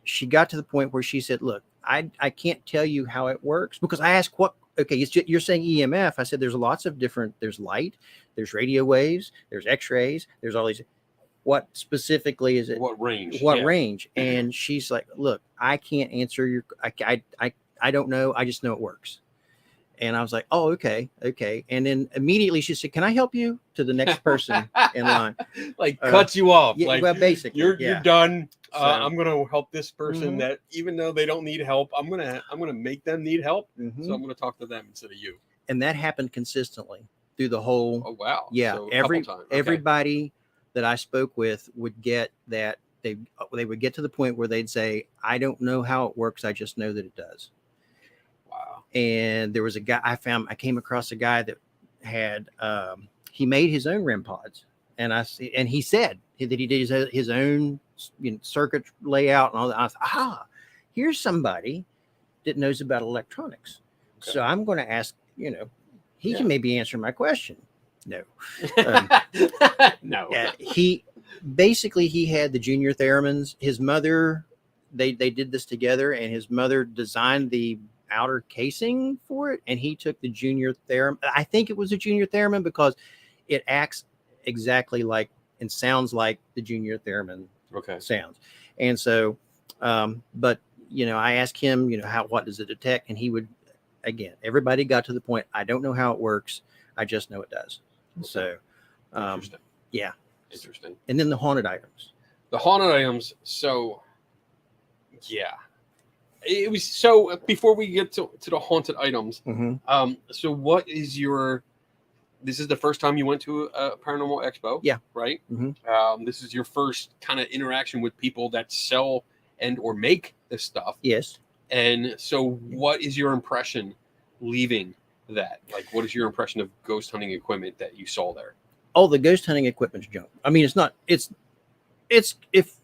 S3: she got to the point where she said, look, I can't tell you how it works, because I asked you're saying EMF. I said, there's lots of there's light, there's radio waves, there's x-rays, there's all these. What specifically is it?
S1: What range?
S3: Range? And she's like, look, I can't answer I don't know. I just know it works. And I was like, oh, okay. And then immediately she said, can I help you, to the next person in line?
S1: Like cuts you off.
S3: Yeah,
S1: like,
S3: well, basically.
S1: You're done.
S3: So,
S1: I'm gonna help this person that even though they don't need help, I'm gonna make them need help. So I'm gonna talk to them instead of you.
S3: And that happened consistently through the whole.
S1: Oh wow.
S3: Yeah.
S1: So
S3: everybody that I spoke with would get that. They would get to the point where they'd say, I don't know how it works, I just know that it does.
S1: Wow. And
S3: there was a guy I came across a guy that had he made his own REM pods, and he said that he did his own circuit layout and all that. I thought, here's somebody that knows about electronics. Okay. So I'm going to ask, he can maybe answer my question. No.
S1: No.
S3: He had the junior theremins. His mother, they did this together, and his mother designed the outer casing for it, and he took the junior theremin. I think it was a junior theremin because it acts exactly like and sounds like the junior theremin sounds. And so, but I asked him, what does it detect? And he would, again, everybody got to the point, I don't know how it works, I just know it does. Okay. So,
S1: interesting.
S3: Yeah.
S1: Interesting.
S3: And then the haunted items.
S1: So Yeah. It was so. Before we get to the haunted items, so what is your? This is the first time you went to a Paranormal Expo.
S3: Yeah.
S1: Right. This is your first kind of interaction with people that sell and or make this stuff.
S3: Yes.
S1: And so, what is your impression leaving that? Like, what is your impression of ghost hunting equipment that you saw there?
S3: Oh, the ghost hunting equipment's junk. I mean, it's not. It's if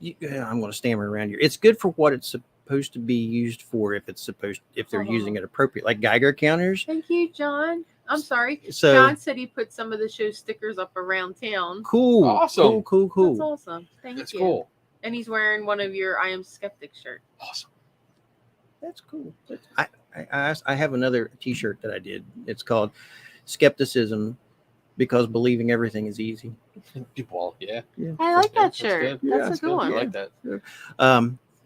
S3: you, I'm going to stammer around here. It's good for what it's supposed to be used for. If they're using it appropriate, like Geiger counters.
S2: Thank you, John. I'm sorry.
S3: So
S2: John said he put some of the show stickers up around town.
S3: Cool.
S1: Awesome.
S3: Cool.
S2: That's awesome. That's you.
S1: Cool.
S2: And he's wearing one of your I Am Skeptic shirt.
S1: Awesome.
S3: That's cool. I have another T-shirt that I did. It's called Skepticism because believing everything is easy.
S1: Well, yeah.
S2: I like that
S1: That's
S2: shirt.
S1: good.
S2: That's a good one.
S1: I like that.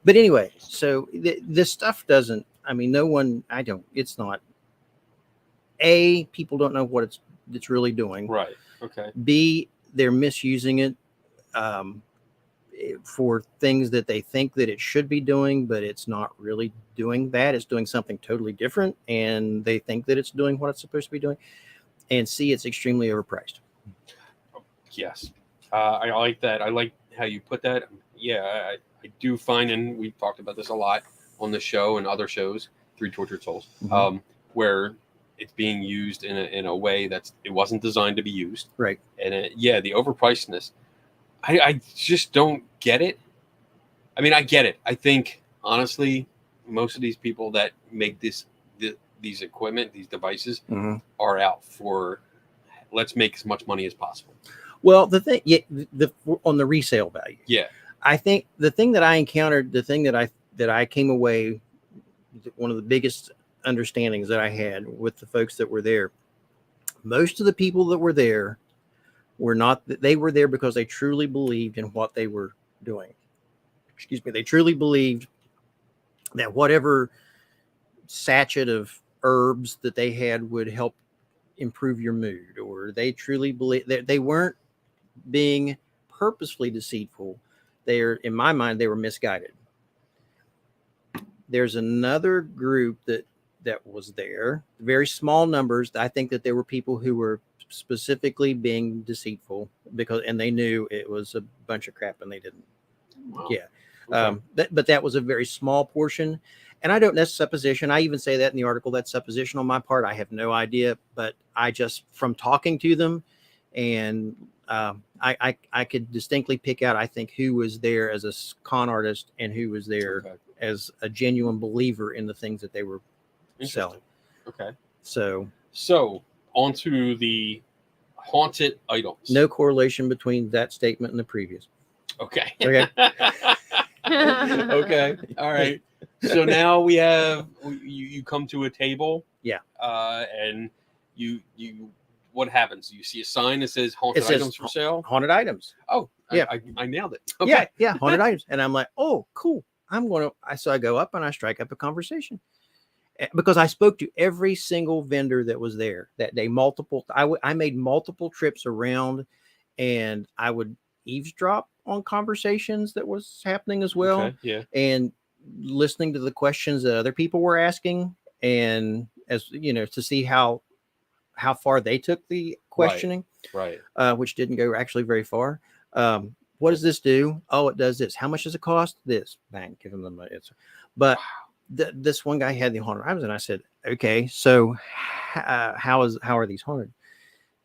S3: But anyway, so this stuff doesn't. I mean, no one. I don't. It's not. A, people don't know what it's really doing.
S1: Right. Okay.
S3: B, they're misusing it for things that they think that it should be doing, but it's not really doing that. It's doing something totally different, and they think that it's doing what it's supposed to be doing. And C, it's extremely overpriced.
S1: Yes. I like that. I like how you put that. Yeah, I do find, and we've talked about this a lot on the show and other shows, Three Tortured Souls, where it's being used in a way it wasn't designed to be used. Right. And the overpricedness, I just don't get it. I mean, I get it. I think, honestly, most of these people that make these equipment, these devices, are out for, let's make as much money as possible.
S3: Well, the thing, on the resale value.
S1: Yeah.
S3: I think the thing that I encountered, the thing that I came away, one of the biggest understandings that I had with the folks that were there, most of the people that were there were not, they were there because they truly believed in what they were doing. Excuse me. They truly believed that whatever sachet of herbs that they had would help improve your mood, or they truly believe that they weren't being purposefully deceitful. In my mind, they were misguided. There's another group that was there, very small numbers. I think that there were people who were specifically being deceitful and they knew it was a bunch of crap and they didn't. Wow. Yeah. Okay. But that was a very small portion. And I don't, that's supposition. I even say that in the article, that's supposition on my part. I have no idea, but I just, from talking to them, and I could distinctly pick out, I think, who was there as a con artist and who was there as a genuine believer in the things that they were selling. Okay. So
S1: onto the haunted items.
S3: No correlation between that statement and the previous.
S1: Okay. Okay. Okay. All right. So now we have you come to a table. Yeah. And you what happens? You see a sign that says haunted items for sale.
S3: Haunted items.
S1: Oh, yeah. I nailed it. Okay.
S3: Yeah. Yeah. Haunted items. And I'm like, oh, cool. So I go up and I strike up a conversation. Because I spoke to every single vendor that was there that day. I made multiple trips around, and I would eavesdrop on conversations that was happening as well. Okay, yeah. And listening to the questions that other people were asking, and as you know, to see how far they took the questioning. Right. Which didn't go actually very far. What does this do? Oh, it does this. How much does it cost? This. Bang, give them the answer. But this one guy had the haunted items, and I said, okay, so how are these haunted?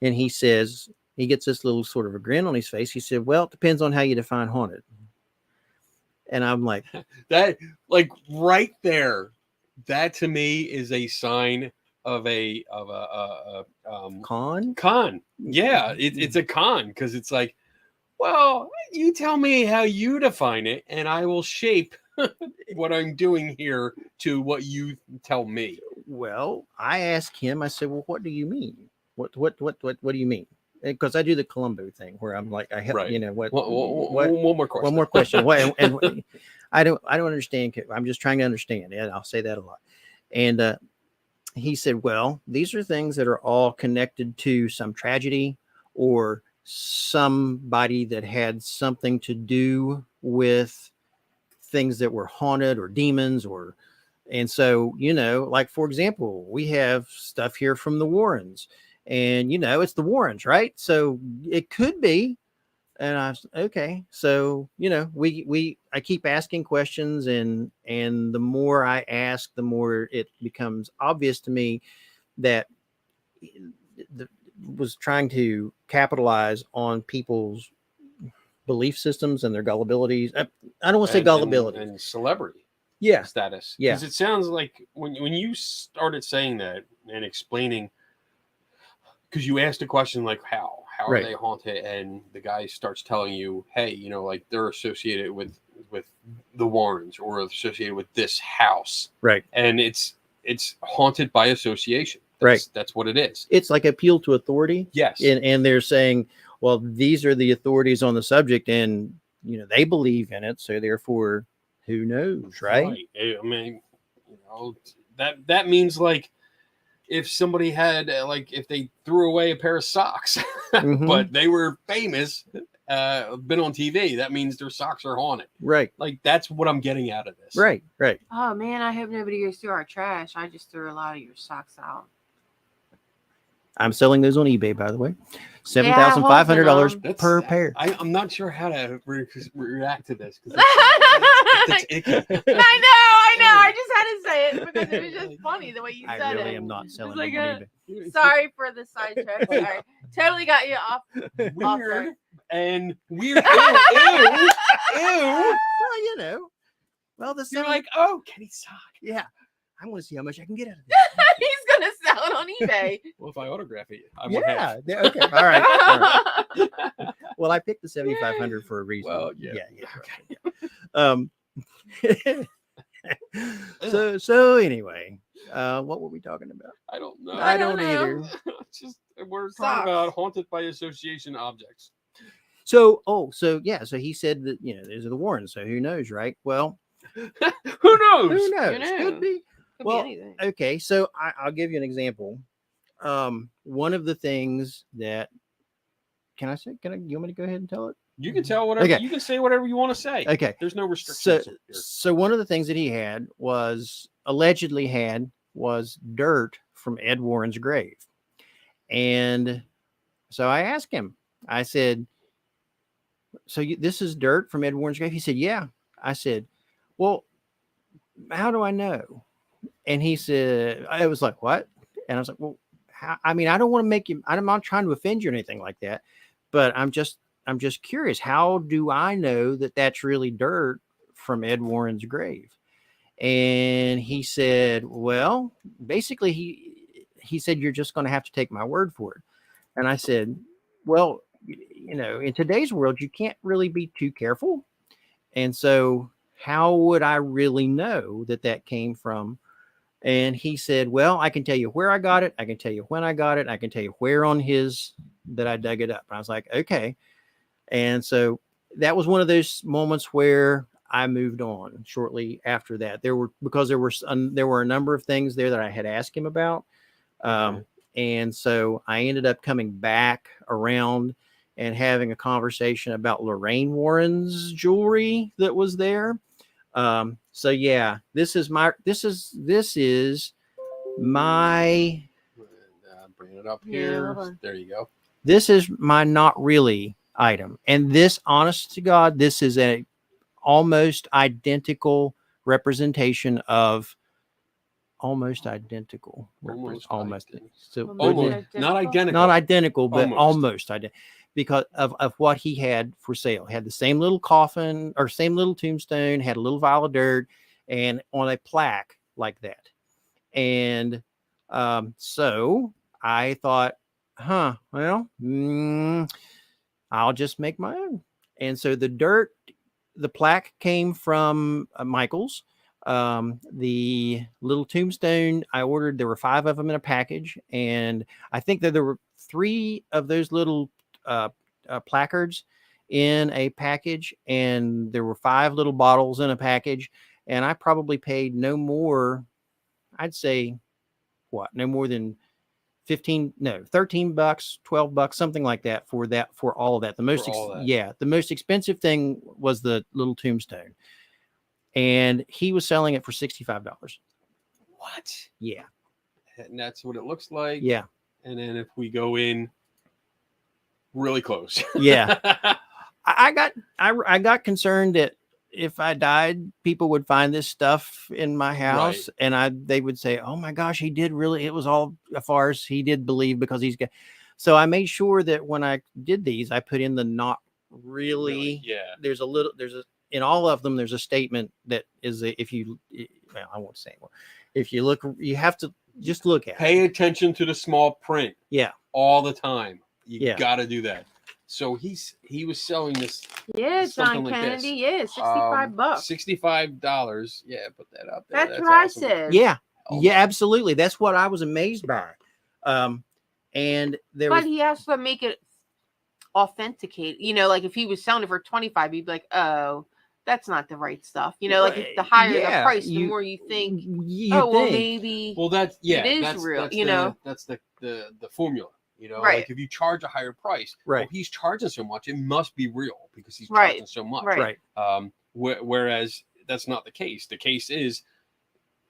S3: And he says, he gets this little sort of a grin on his face. He said, well, it depends on how you define haunted. And I'm like,
S1: that, like, right there, that to me is a sign of a con. Yeah, it's a con, because it's like, well, you tell me how you define it, and I will shape what I'm doing here to what you tell me.
S3: Well, I asked him, I said, well, what do you mean? What do you mean? Because I do the Columbo thing where I'm like, I have, right. You know, what,
S1: one more question.
S3: One more question. What, and I don't understand. I'm just trying to understand. And I'll say that a lot. And he said, well, these are things that are all connected to some tragedy or somebody that had something to do with things that were haunted or demons and so, like, for example, we have stuff here from the Warrens, and, it's the Warrens, right? So it could be. And I was okay. So, I keep asking questions, and the more I ask, the more it becomes obvious to me that was trying to capitalize on people's belief systems and their gullibilities. I don't want to say gullibility
S1: and celebrity status.
S3: Yeah.
S1: Because it sounds like when you started saying that and explaining, because you asked a question like how are they haunted, and the guy starts telling you, hey, like they're associated with the Warrens or associated with this house,
S3: right?
S1: And it's haunted by association. That's what it is.
S3: It's like appeal to authority.
S1: Yes.
S3: And they're saying, well, these are the authorities on the subject, and they believe in it, so therefore, who knows, right?
S1: I mean, that means, like, if somebody had if they threw away a pair of socks, but they were famous, been on TV, that means their socks are haunted.
S3: Right.
S1: Like, that's what I'm getting out of this.
S3: Right.
S2: Oh man, I hope nobody goes through our trash. I just threw a lot of your socks out.
S3: I'm selling those on eBay, by the way. $7,500 per pair.
S1: I'm not sure how to react to this.
S2: It's icky. I know. I just had to say it because it was just funny the way you said it.
S3: I really am not selling them on eBay.
S2: Sorry for the sidetrack. Sorry. Totally got you off.
S1: Weird. And weird. Ew.
S3: Well, Well,
S1: you're like, oh, Kenny sock.
S3: Yeah. I want to see how much I can get out of this.
S2: He's going to sell it on eBay.
S1: Well, if I autograph it,
S3: Okay. All right. Well, I picked the 7,500 for a reason.
S1: Well,
S3: Okay. So anyway, what were we talking about?
S1: I don't know.
S3: I don't either.
S1: We're talking about haunted by association objects.
S3: So he said that, these are the Warrens, so who knows, right? Well,
S1: who knows?
S3: Could be.
S2: Could be anything.
S3: Okay, so I'll give you an example. One of the things that you want me to go ahead and tell it?
S1: You can tell whatever. Okay. You can say whatever you want to say.
S3: Okay.
S1: There's no restrictions.
S3: So one of the things that he allegedly had was dirt from Ed Warren's grave. And so I asked him, I said, so this is dirt from Ed Warren's grave? He said, yeah. I said, well, how do I know? And he said, I was like, what? And I was like, well, I don't want to make you, I'm not trying to offend you or anything like that, but I'm just curious. How do I know that that's really dirt from Ed Warren's grave? And he said, well, basically he said, you're just going to have to take my word for it. And I said, well, in today's world, you can't really be too careful. And so how would I really know that came from? And he said, well, I can tell you where I got it. I can tell you when I got it. I can tell you where on his that I dug it up. And I was like, okay. And so that was one of those moments where I moved on shortly after that. There were a number of things there that I had asked him about. And so I ended up coming back around and having a conversation about Lorraine Warren's jewelry that was there. So yeah, this is my
S1: bring it up here. Yeah, there you go.
S3: This is my not really item. And this, honest to God, this is a almost identical representation of almost identical.
S1: So almost not identical,
S3: but almost identical. Because of what he had for sale. Had the same little coffin or same little tombstone, had a little vial of dirt, and on a plaque like that. And so I thought, well, I'll just make my own. And so the plaque came from Michael's. The little tombstone I ordered, there were 5 of them in a package. And I think that there were 3 of those little placards in a package, and there were 5 little bottles in a package, and I probably paid no more, I'd say no more than $13, $12, something like that for all of that. The most expensive thing was the little tombstone. and he was selling it for $65.
S1: What?
S3: Yeah.
S1: And that's what it looks like.
S3: Yeah.
S1: And then if we go in really close.
S3: Yeah. I got concerned that if I died, people would find this stuff in my house,
S1: Right.
S3: and they would say, "Oh my gosh, he did really. It was all a farce. He did believe because he's got." So I made sure that when I did these, I put in the not really.
S1: Yeah.
S3: There's in all of them. There's a statement that is if you. Well, I won't say more. If you look, you have to just look at.
S1: Pay attention to the small print.
S3: Yeah.
S1: All the time. You got to do that. So he was selling this.
S2: Yeah, John
S1: like
S2: Kennedy.
S1: This.
S2: Yeah, $65.
S1: $65. Yeah, put that up there.
S2: That's what awesome. I said.
S3: Yeah, yeah, absolutely. That's what I was amazed by. And
S2: but he has to make it authenticate. You know, like if he was selling it for $25, he'd be like, "Oh, that's not the right stuff." You know, like if the higher the price, the more you think. Well, maybe.
S1: Well, that's
S2: it is real.
S1: That's the formula. You know,
S2: right.
S1: Like if you charge a higher price,
S3: right?
S1: Well, he's charging so much, it must be real because he's charging so much,
S2: right?
S1: Whereas that's not the case. The case is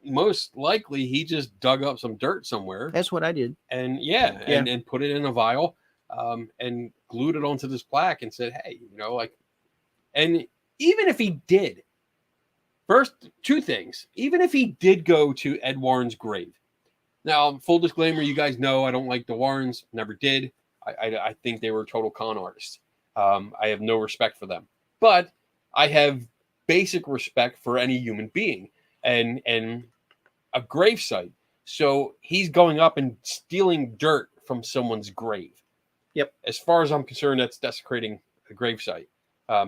S1: most likely he just dug up some dirt somewhere.
S3: That's what I did,
S1: and and put it in a vial, and glued it onto this plaque and said, "Hey, you know, like," and even if he did, first two things, even if he did go to Ed Warren's grave. Now, full disclaimer, you guys know I don't like the Warrens, never did. I think they were total con artists. I have no respect for them. But I have basic respect for any human being and a gravesite. So he's going up and stealing dirt from someone's grave.
S3: Yep.
S1: As far as I'm concerned, that's desecrating a gravesite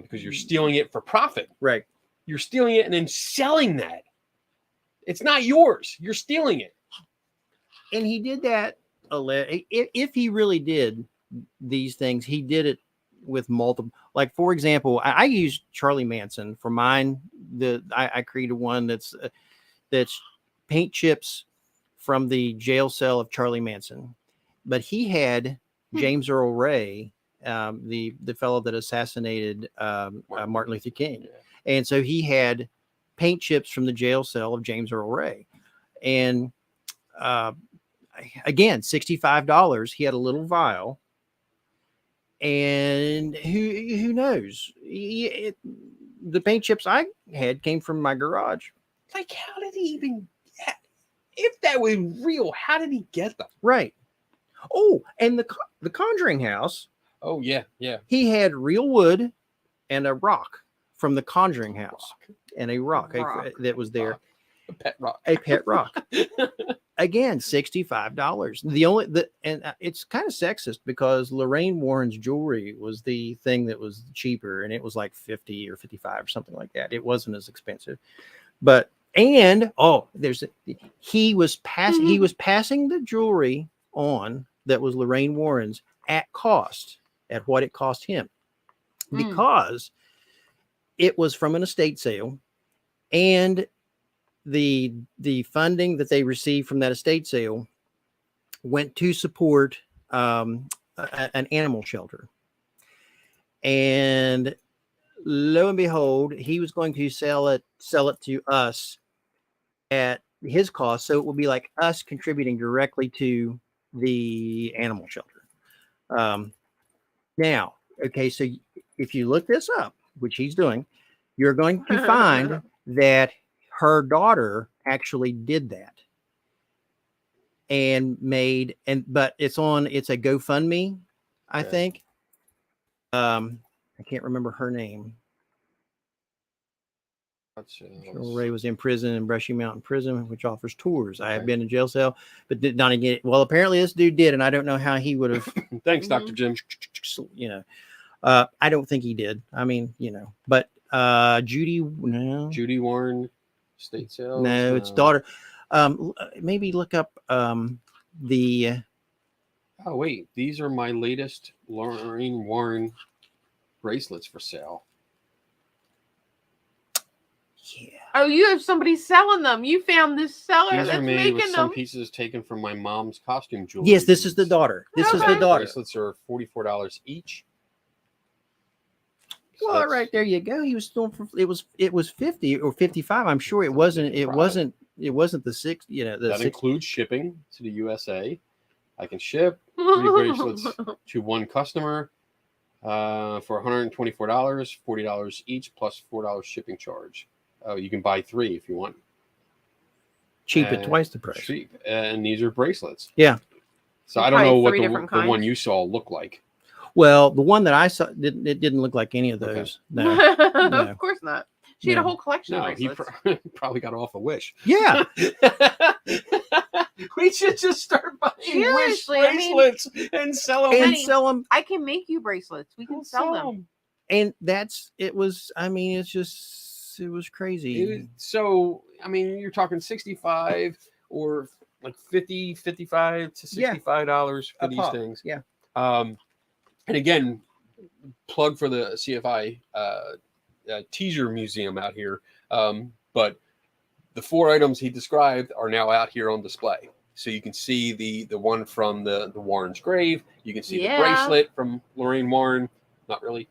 S1: because you're stealing it for profit.
S3: Right.
S1: You're stealing it and then selling that. It's not yours. You're stealing it.
S3: And he did that. If he really did these things, he did it with multiple. Like, for example, I used Charlie Manson for mine. I created one that's paint chips from the jail cell of Charlie Manson. But he had James Earl Ray, the fellow that assassinated Martin Luther King. Yeah. And so he had paint chips from the jail cell of James Earl Ray. And again, $65. He had a little vial, and who knows? The paint chips I had came from my garage.
S1: Like, how did he even? If that was real, how did he get them?
S3: Right. Oh, and the Conjuring house.
S1: Oh yeah.
S3: He had real wood and a rock from the Conjuring house, and a rock. That was there.
S1: A pet rock.
S3: A pet rock. Again, $65. And it's kind of sexist because Lorraine Warren's jewelry was the thing that was cheaper, and it was like $50 or $55 or something like that. It wasn't as expensive, but he was passing the jewelry on that was Lorraine Warren's at what it cost him, because it was from an estate sale, and the funding that they received from that estate sale went to support an animal shelter. And lo and behold, he was going to sell it to us at his cost. So it will be like us contributing directly to the animal shelter. Now, okay, so if you look this up, which he's doing, you're going to find that her daughter actually did that but it's a GoFundMe, I think. I can't remember her name. Ray was in prison in Brushy Mountain Prison, which offers tours. Okay. I have been in jail cell, but did not get it. Well, apparently this dude did, and I don't know how he would have.
S1: Thanks, Dr. Jim.
S3: You know, I don't think he did. I mean, you know, but Judy
S1: Warren. State sales?
S3: No, it's daughter. Maybe look up the.
S1: Oh wait, these are my latest Lorraine Warren bracelets for sale.
S3: Yeah.
S2: Oh, you have somebody selling them. You found this seller
S1: These
S2: that's
S1: are made
S2: making
S1: with
S2: them.
S1: some pieces taken from my mom's costume jewelry.
S3: Yes, this is the daughter. This is the daughter.
S1: Bracelets are $44 each. So
S3: Well, right there you go. He was still for it was 50 or 55. I'm sure it wasn't the six. You know,
S1: that includes shipping to the USA. I can ship 3 bracelets to one customer for $124, $40 each plus $4 shipping charge. You can buy 3 if you want.
S3: Cheap at twice the price.
S1: Cheap, and these are bracelets.
S3: Yeah.
S1: So I don't know what the one you saw looked like.
S3: Well, the one that I saw didn't look like any of those. Okay.
S2: No, of course not. She had a whole collection of bracelets.
S1: He probably got off a Wish.
S3: Yeah.
S1: We should just start buying Wish bracelets and sell them.
S2: I can make you bracelets. We can sell them.
S3: And it was crazy.
S1: So, I mean, you're talking 65 or like 50, 55 to $65 for these things.
S3: Yeah.
S1: And again, plug for the CFI teaser museum out here. But the 4 items he described are now out here on display. So you can see the one from the Warren's grave. You can see the bracelet from Lorraine Warren. Not really.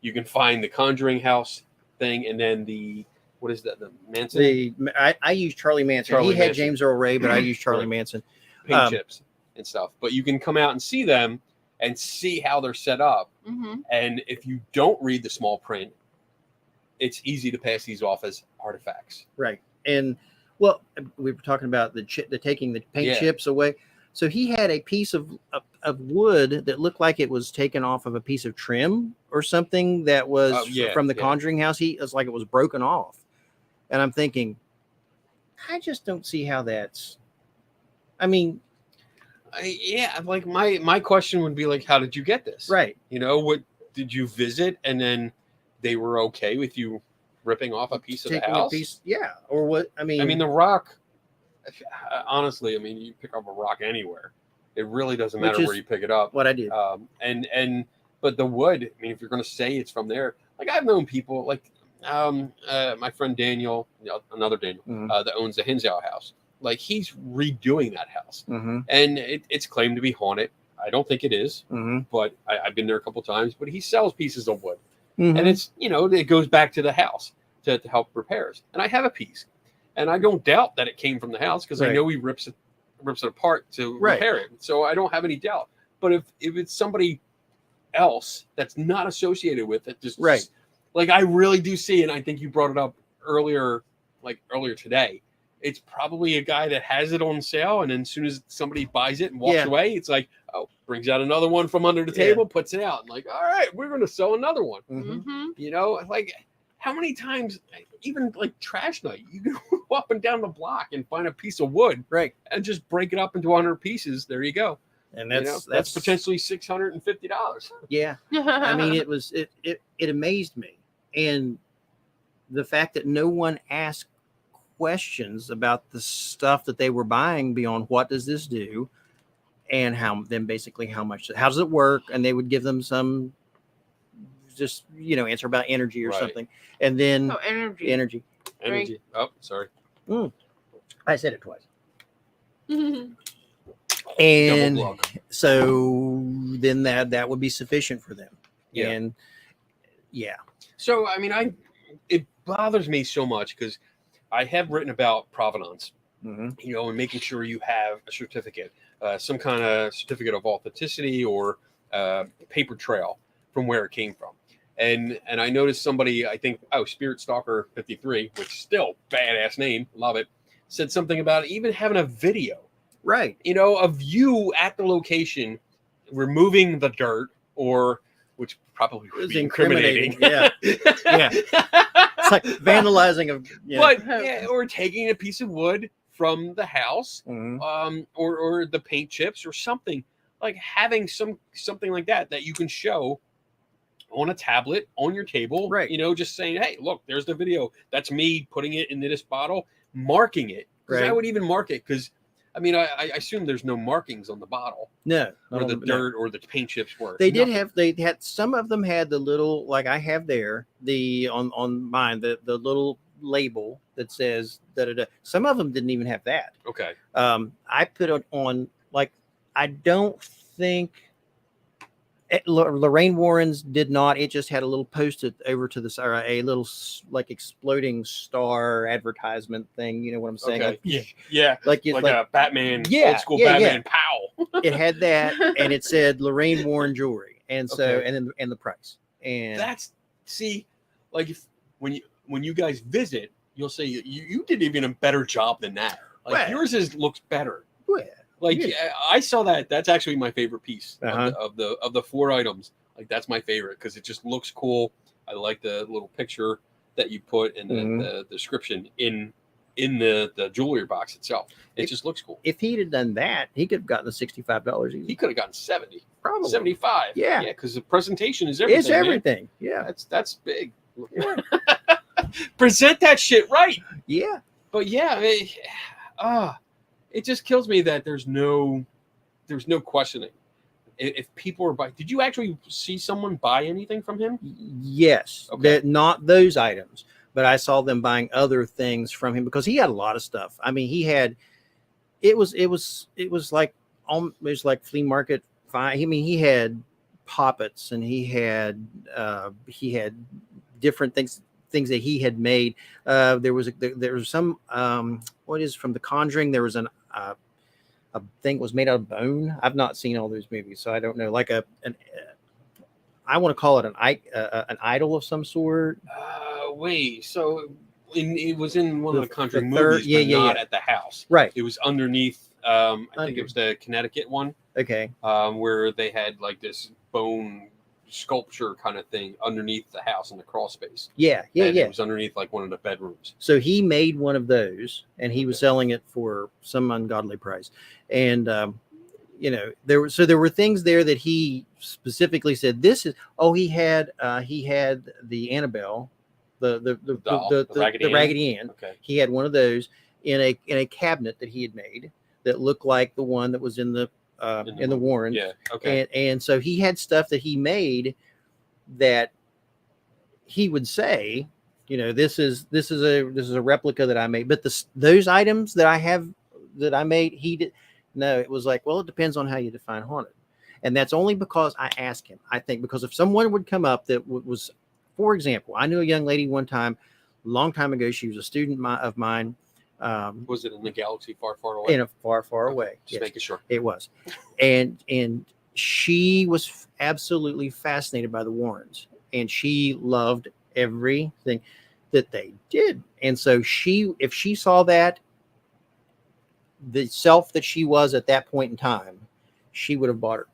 S1: You can find the Conjuring House thing, and then what is that? The Manson.
S3: I use Charlie Manson. He had James Earl Ray, but I use Charlie Manson.
S1: Paint chips and stuff. But you can come out and see them and see how they're set up.
S2: Mm-hmm.
S1: And if you don't read the small print, it's easy to pass these off as artifacts.
S3: Right. And well, we were talking about the taking the paint chips away. So he had a piece of wood that looked like it was taken off of a piece of trim or something that was from the Conjuring House. It was like it was broken off. And I'm thinking, I just don't see how that's. I mean,
S1: like my question would be like, how did you get this?
S3: Right.
S1: You know, what did you visit and then they were okay with you ripping off a piece of the house?
S3: Or what? I mean,
S1: the rock. Honestly, I mean, you pick up a rock anywhere. It really doesn't matter where you pick it up.
S3: What I did.
S1: But the wood. I mean, if you're going to say it's from there, like I've known people like my friend Daniel, another Daniel, that owns the Hinsdale house. Like he's redoing that house, and it's claimed to be haunted. I don't think it is, but I've been there a couple times. But he sells pieces of wood, and it's it goes back to the house to help repairs. And I have a piece, and I don't doubt that it came from the house because I know he rips it apart to repair it. So I don't have any doubt. But if it's somebody else that's not associated with it, just like I really do see, and I think you brought it up earlier today. It's probably a guy that has it on sale, and then as soon as somebody buys it and walks away, it's like, brings out another one from under the table, puts it out, and like, all right, we're going to sell another one. You know, like how many times, even like trash night, you can go up and down the block and find a piece of wood, and just break it up into 100 pieces. There you go.
S3: And
S1: that's potentially $650.
S3: Yeah, I mean, it amazed me, and the fact that no one asked questions about the stuff that they were buying beyond what does this do, and how much, how does it work, and they would give them some just answer about energy or something, and then energy.
S1: Oh, sorry.
S3: I said it twice. And so then that would be sufficient for them. And
S1: so I mean, it bothers me so much because I have written about provenance, and making sure you have a certificate, some kind of certificate of authenticity or paper trail from where it came from. And I noticed somebody, I think, Spirit Stalker 53, which still badass name, love it, said something about even having a video, of you at the location removing the dirt, which probably would be incriminating.
S3: It's like vandalizing
S1: or taking a piece of wood from the house, or the paint chips or something, like having something like that you can show on a tablet on your table, just saying, hey, look, there's the video. That's me putting it into this bottle, marking it. Because I would even mark it because, I mean, I assume there's no markings on the bottle.
S3: No.
S1: Or the dirt or the paint chips were.
S3: They had, some of them had the little, like I have there, on mine, the little label that says da-da-da. Some of them didn't even have that.
S1: Okay.
S3: I put it on, like, I don't think Lorraine Warren's did not. It just had a little posted over to the side, a little like exploding star advertisement thing. You know what I'm saying?
S1: Okay.
S3: Like,
S1: Yeah.
S3: like
S1: a Batman,
S3: Yeah,
S1: old school
S3: yeah,
S1: Batman. Pow.
S3: it had that, and it said Lorraine Warren jewelry, and so
S1: Okay.
S3: and the price. And
S1: That's like when you guys visit, you'll say you did even a better job than that. Like
S3: Well,
S1: yours looks better.
S3: well,
S1: Like
S3: yeah.
S1: I saw that. That's actually my favorite piece
S3: Uh-huh.
S1: of the 4 items. Like that's my favorite because it just looks cool. I like the little picture that you put and the description in the jewelry box itself. It just looks cool.
S3: If he'd have done that, he could have gotten the $65 easy.
S1: He could have gotten 70,
S3: Probably
S1: 75.
S3: Yeah.
S1: Because the presentation is everything.
S3: It's everything.
S1: Man.
S3: Yeah.
S1: That's big.
S3: Yeah.
S1: Present that shit right.
S3: Yeah.
S1: But yeah, it just kills me that there's no questioning. If people are buying, did you actually see someone buy anything from him?
S3: Yes.
S1: Okay.
S3: Not those items, but I saw them buying other things from him because he had a lot of stuff. I mean, he had. It was like flea market. I mean, he had poppets and he had different things that he had made. There was some what is from The Conjuring. There was a thing that was made out of bone. I've not seen all those movies, so I don't know. Like I want to call it an idol of some sort.
S1: Wait, so it was in one of the Conjuring
S3: third,
S1: movies, but not at the house.
S3: Right.
S1: It was underneath. I think it was the Connecticut one.
S3: Okay.
S1: Where they had like this bone sculpture kind of thing underneath the house in the crawl space.
S3: Yeah.
S1: It was underneath like one of the bedrooms.
S3: So he made one of those, and he was selling it for some ungodly price. And there were things there that he specifically said, "This is." Oh, he had the Annabelle, the Raggedy Ann.
S1: Okay.
S3: He had one of those in a cabinet that he had made that looked like the one that was in the Warrens.
S1: Yeah. Okay.
S3: And so he had stuff that he made that he would say, this is a replica that I made. But those items that I made, he did. No, it was like, well, it depends on how you define haunted. And that's only because I asked him. I think because if someone would come up that was, for example, I knew a young lady one time, a long time ago. She was a student of mine.
S1: Was it in the galaxy far, far away?
S3: In a far, far away.
S1: Just making sure.
S3: It was. And she was absolutely fascinated by the Warrens, and she loved everything that they did. And so if she saw that, the self that she was at that point in time, she would have bought her.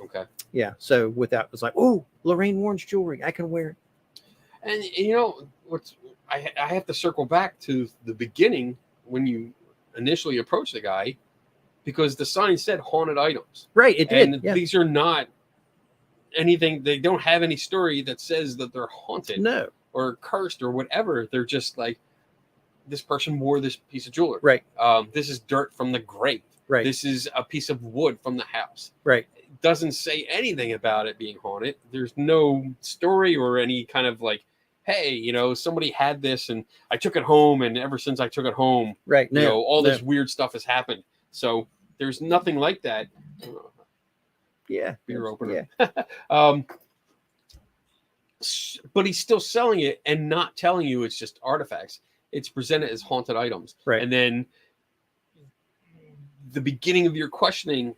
S1: Okay.
S3: Yeah. So with that, it was like, oh, Lorraine Warren's jewelry, I can wear it.
S1: And I have to circle back to the beginning when you initially approached the guy, because the sign said haunted items.
S3: Right. It did.
S1: And these are not anything. They don't have any story that says that they're haunted.
S3: No.
S1: Or cursed or whatever. They're just like, this person wore this piece of jewelry.
S3: Right.
S1: This is dirt from the grave.
S3: Right.
S1: This is a piece of wood from the house.
S3: Right.
S1: It doesn't say anything about it being haunted. There's no story or any kind of like, hey, somebody had this and I took it home, and ever since I took it home,
S3: right,
S1: all this weird stuff has happened. So there's nothing like that.
S3: Yeah.
S1: Beer opener.
S3: Yeah.
S1: But he's still selling it and not telling you it's just artifacts. It's presented as haunted items.
S3: Right.
S1: And then the beginning of your questioning,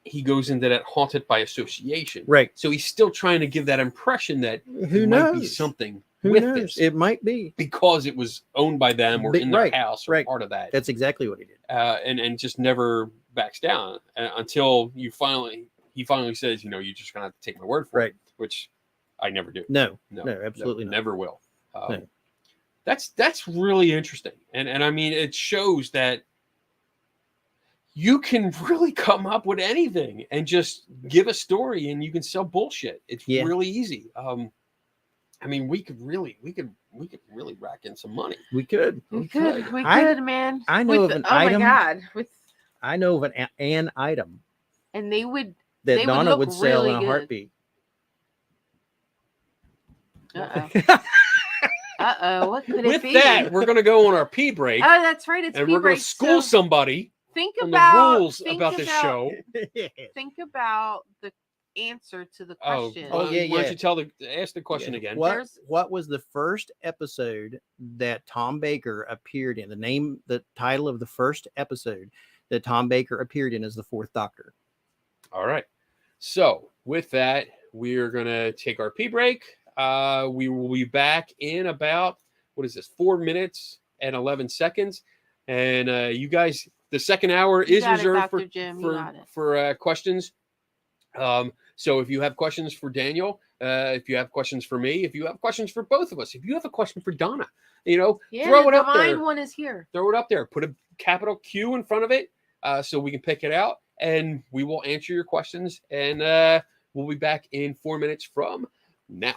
S1: he goes into that haunted by association.
S3: Right.
S1: So he's still trying to give that impression that
S3: Who
S1: might
S3: knows?
S1: be something
S3: Who
S1: with
S3: knows?
S1: this.
S3: It might be.
S1: Because it was owned by them or in their house or part of that.
S3: That's exactly what he did.
S1: And just never backs down until he finally says, you're just going to have to take my word for it, which I never do.
S3: No, absolutely not.
S1: Never will.
S3: No.
S1: That's really interesting. And I mean, it shows that you can really come up with anything and just give a story, and you can sell bullshit. It's really easy. I mean, we could really rack in some money.
S3: We could,
S2: man.
S3: I know of an item.
S2: Oh my God!
S3: I know of an item,
S2: and
S3: that Donna would sell in a heartbeat.
S2: What could it be?
S1: With that, we're going to go on our pee break.
S2: Oh, that's right. It's
S1: and
S2: pee
S1: we're going to
S2: break,
S1: school somebody
S2: think
S1: on
S2: about
S1: the rules about this show.
S2: Think about the answer to the question.
S3: Oh, yeah,
S1: Why
S3: yeah.
S1: don't you ask the question again?
S3: What was the first episode that Tom Baker appeared in? The title of the first episode that Tom Baker appeared in as the Fourth Doctor.
S1: All right. So with that, we're gonna take our pee break. We will be back in about 4 minutes and 11 seconds. And you guys, the second hour is reserved for questions. So if you have questions for Daniel, if you have questions for me, if you have questions for both of us, if you have a question for Donna, throw it up there.
S2: The one is here.
S1: Throw it up there. Put a capital Q in front of it so we can pick it out, and we will answer your questions. And we'll be back in 4 minutes from now.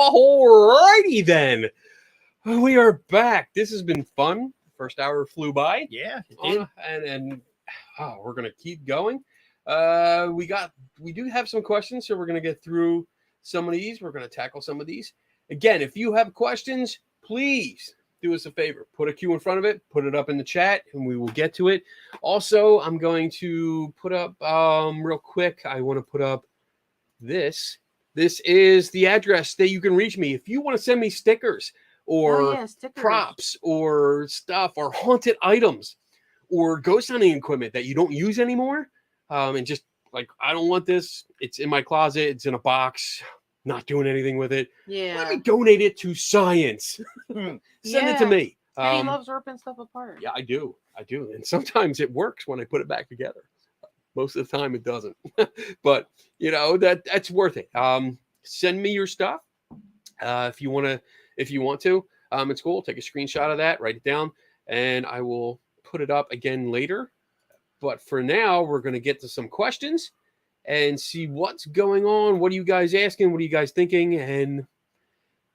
S1: Alrighty then. We are back. This has been fun. First hour flew by.
S3: Yeah.
S1: And we're gonna keep going. We do have some questions, so we're gonna get through some of these. We're gonna tackle some of these. Again, if you have questions, please do us a favor. Put a Q in front of it, put it up in the chat, and we will get to it. Also, I'm going to put up real quick. I want to put up this. This is the address that you can reach me if you want to send me stickers or props or stuff or haunted items or ghost hunting equipment that you don't use anymore. And just like, I don't want this. It's in my closet. It's in a box. Not doing anything with it.
S2: Yeah.
S1: Let me donate it to science. Send it to me.
S2: And he loves ripping stuff apart.
S1: Yeah, I do. And sometimes it works when I put it back together. Most of the time it doesn't. But that's worth it. Send me your stuff. If you want to. It's cool. Take a screenshot of that, write it down, and I will put it up again later. But for now, we're going to get to some questions and see what's going on. What are you guys asking? What are you guys thinking? And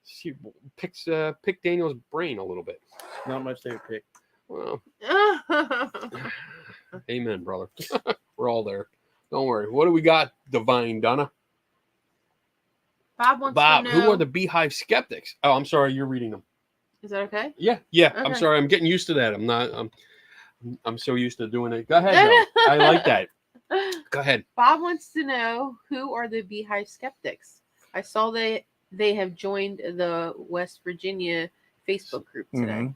S1: see, pick Daniel's brain a little bit.
S3: Not much there to pick.
S1: Well, amen, brother. We're all there. Don't worry. What do we got, Divine Donna?
S2: Bob wants to know.
S1: Who are the Beehive Skeptics? Oh, I'm sorry. You're reading them.
S2: Is that okay?
S1: Yeah. Okay. I'm sorry. I'm getting used to that. I'm so used to doing it. Go ahead. I like that. Go ahead.
S2: Bob wants to know, who are the Beehive Skeptics? I saw they have joined the West Virginia Facebook group today. Mm-hmm.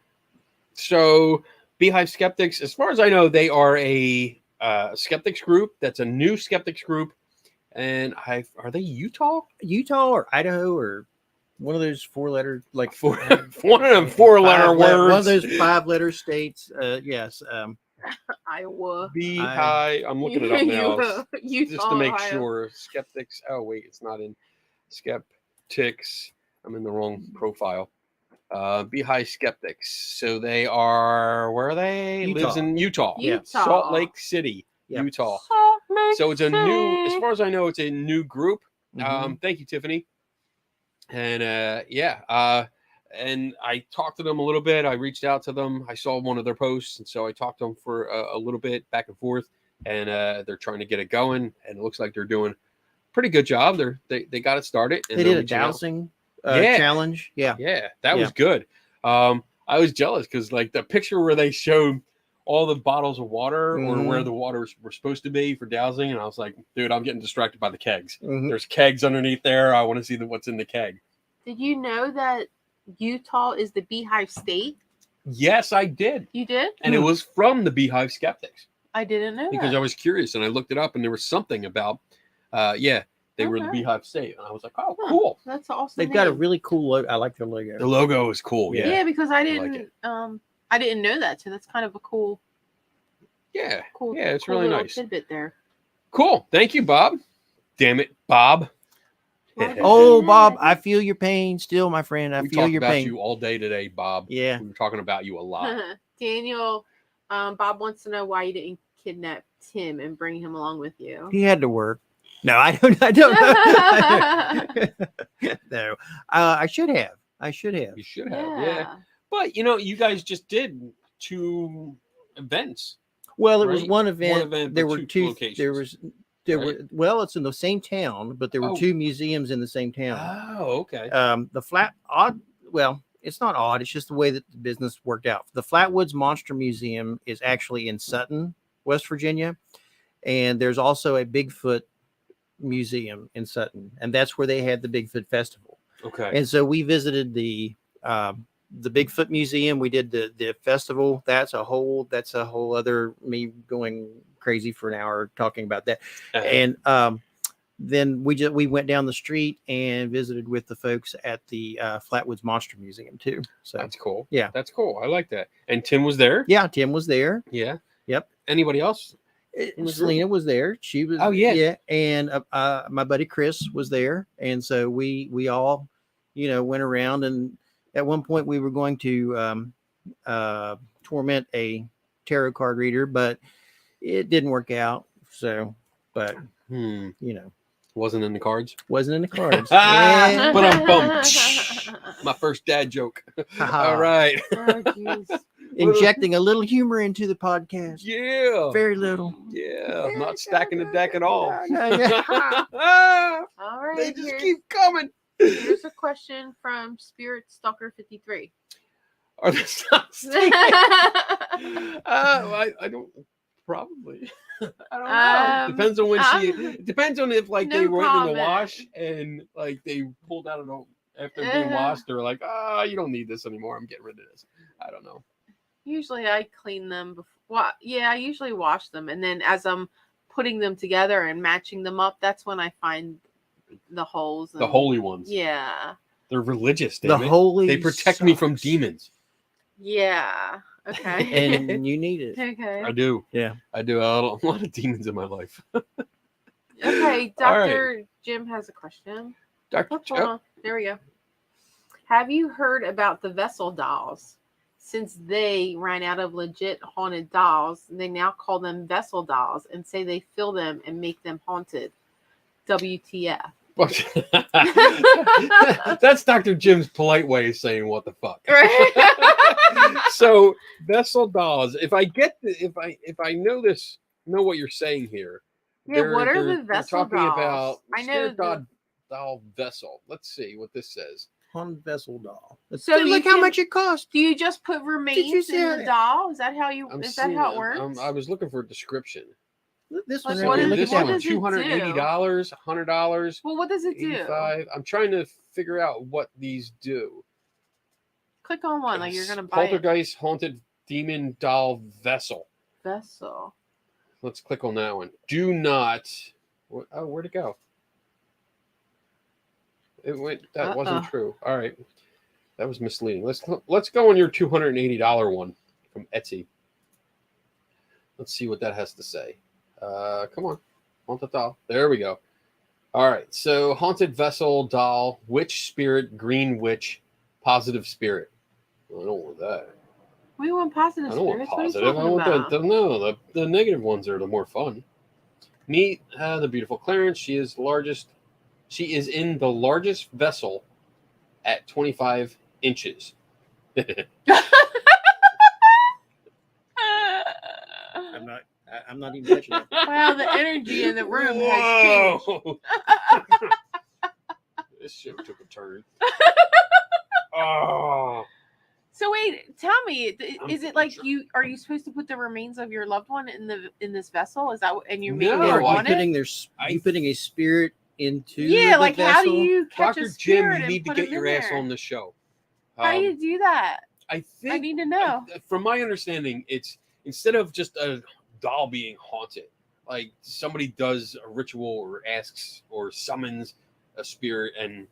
S1: So Beehive Skeptics, as far as I know, they are a skeptics group. That's a new skeptics group. And are they Utah
S3: or Idaho or one of those 4-letter, like
S1: one of them 4-letter words?
S3: One of those 5-letter states. Yes.
S2: Iowa.
S1: Beehive. I'm looking it up now.
S2: Utah,
S1: just to make
S2: Ohio.
S1: sure. Skeptics. Oh wait, it's not in skeptics. I'm in the wrong profile. Beehive Skeptics. So they are, where are they?
S3: Utah.
S1: Lives in Utah.
S2: Utah.
S1: Salt Lake City, Utah. So it's a new, as far as I know, it's a new group.
S3: Mm-hmm.
S1: Thank you, Tiffany. And and I talked to them a little bit. I reached out to them. I saw one of their posts, and so I talked to them for a little bit, back and forth. And they're trying to get it going, and it looks like they're doing a pretty good job. They got it started. And
S3: they did a dowsing challenge. Yeah,
S1: that was good. I was jealous because like the picture where they showed all the bottles of water or where the waters were supposed to be for dowsing, and I was like, dude, I'm getting distracted by the kegs. There's kegs underneath there. I want to see what's in the keg.
S2: Did you know that Utah is the Beehive state?
S1: Yes, I did.
S2: You did?
S1: And it was from the Beehive Skeptics.
S2: I didn't know
S1: because
S2: that.
S1: I was curious and I looked it up, and there was something about they were the Beehive State, and I was like, oh, cool.
S2: That's awesome.
S3: They've got a really cool logo. I like their logo.
S1: The logo is cool.
S2: Yeah, because I didn't I didn't know that, so that's kind of a cool.
S1: Yeah,
S2: cool.
S1: Yeah, it's
S2: cool
S1: really nice.
S2: Tidbit there.
S1: Cool. Thank you, Bob. Damn it, Bob.
S3: Oh, Bob, I feel your pain still, my friend. I feel your pain.
S1: We talked about you all day today, Bob.
S3: Yeah.
S1: We were talking about you a lot.
S2: Daniel, Bob wants to know why you didn't kidnap Tim and bring him along with you.
S3: He had to work. No, I don't know. No. I should have. You
S1: should have. Yeah. But, you guys just did 2 events.
S3: Well, it was one event. There were 2
S1: locations.
S3: Well, it's in the same town, but there were 2 museums in the same town.
S1: Oh, okay.
S3: It's not odd. It's just the way that the business worked out. The Flatwoods Monster Museum is actually in Sutton, West Virginia. And there's also a Bigfoot museum in Sutton. And that's where they had the Bigfoot Festival.
S1: Okay.
S3: And so we visited the Bigfoot Museum. We did the festival. That's a whole other me going crazy for an hour talking about that. And then we went down the street and visited with the folks at the Flatwoods Monster Museum too. So
S1: that's cool.
S3: Yeah,
S1: that's cool. I like that. And Tim was there.
S3: Yeah, Tim was there.
S1: Yeah.
S3: Yep.
S1: Anybody else?
S3: Selena was there. She was.
S1: Oh yeah.
S3: Yeah. And my buddy Chris was there, and so we all, went around. And at one point we were going to torment a tarot card reader, but it didn't work out. So, but
S1: Wasn't in the cards.
S3: Wasn't in the cards.
S1: Ah, but I'm bummed. My first dad joke. All right.
S2: Oh, jeez.
S3: Injecting a little humor into the podcast.
S1: Yeah.
S3: Very little.
S1: Yeah. Not stacking the deck at all.
S2: All right.
S1: They just keep coming.
S2: Here's a question from Spirit Stalker 53.
S1: Are they not stinking? I don't. Probably. I don't know. Depends on when it depends on if like they went in the wash and like they pulled out of the after being washed. They're like, you don't need this anymore. I'm getting rid of this. I don't know.
S2: Usually I clean them before. Yeah, I usually wash them, and then as I'm putting them together and matching them up, that's when I find the holes.
S1: The holy ones.
S2: Yeah.
S1: They're religious.
S3: The holy.
S1: They protect me from demons.
S2: Yeah. Okay.
S3: And you need it.
S2: Okay.
S1: I do.
S3: Yeah.
S1: I do. A lot of demons in my life.
S2: Okay. Dr. Jim has a question.
S1: Dr.
S2: Hold on. There we go. Have you heard about the vessel dolls? Since they ran out of legit haunted dolls, they now call them vessel dolls and say they fill them and make them haunted. WTF.
S1: That's Dr. Jim's polite way of saying what the fuck.
S2: Right?
S1: So vessel dolls. If I know what you're saying here.
S2: Yeah, what are the vessel
S1: talking
S2: dolls?
S1: about
S2: I know
S1: doll vessel. Let's see what this says.
S3: Haunted vessel doll.
S2: So
S3: look how much it costs.
S2: Do you just put remains in the doll? Is that how you? Is that how it works?
S1: I was looking for a description.
S3: This
S2: Like,
S3: one.
S2: what
S3: Look
S1: This
S3: at that
S1: one,
S3: one.
S1: $280, $100.
S2: Well, what does it do?
S1: $85. I'm trying to figure out what these do.
S2: Click on one, like you're gonna buy it.
S1: Poltergeist haunted demon doll vessel.
S2: Vessel.
S1: Let's click on that one. Do not. Oh, where'd it go? It went. That wasn't true. All right, that was misleading. Let's go on your $280 one from Etsy. Let's see what that has to say. Come on, haunted doll. There we go. All right, so haunted vessel doll, witch spirit, green witch, positive spirit. Well, I don't want that.
S2: We want positive
S1: I don't want
S2: spirits.
S1: positive. I want the negative ones are the more fun. Meet the beautiful Clarence. She is in the largest vessel at 25 inches.
S3: I'm not even touching it.
S2: Wow, the energy in the room has changed.
S1: This shit took a turn. Oh.
S2: So wait, tell me, is it like are you supposed to put the remains of your loved one in this vessel? Is that and you're making it on it?
S3: You putting a spirit into
S2: the
S3: like
S2: vessel? How do you catch
S1: Dr.
S2: a spirit?
S1: Jim, you need to get your ass on the show.
S2: How do you do that?
S1: I
S2: need to know.
S1: From my understanding, it's instead of just a doll being haunted, like somebody does a ritual or asks or summons a spirit and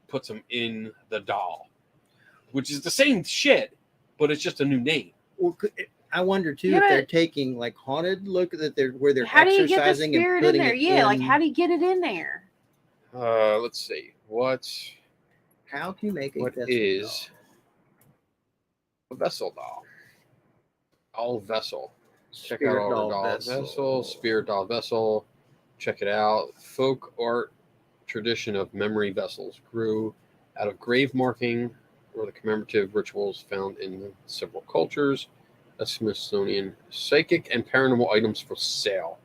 S1: puts them in the doll, which is the same shit, but it's just a new name.
S3: Well, I wonder too if they're taking like haunted look that they're
S2: how
S3: exercising
S2: do you get the spirit
S3: and putting
S2: in there?
S3: it
S2: Like how do you get it in there?
S1: Let's see.
S3: How can you make a vessel
S1: is doll? A vessel doll? All vessel. Check out all doll vessel, spirit doll vessel. Check it out. Folk art tradition of memory vessels grew out of grave marking or the commemorative rituals found in several cultures. A Smithsonian psychic and paranormal items for sale.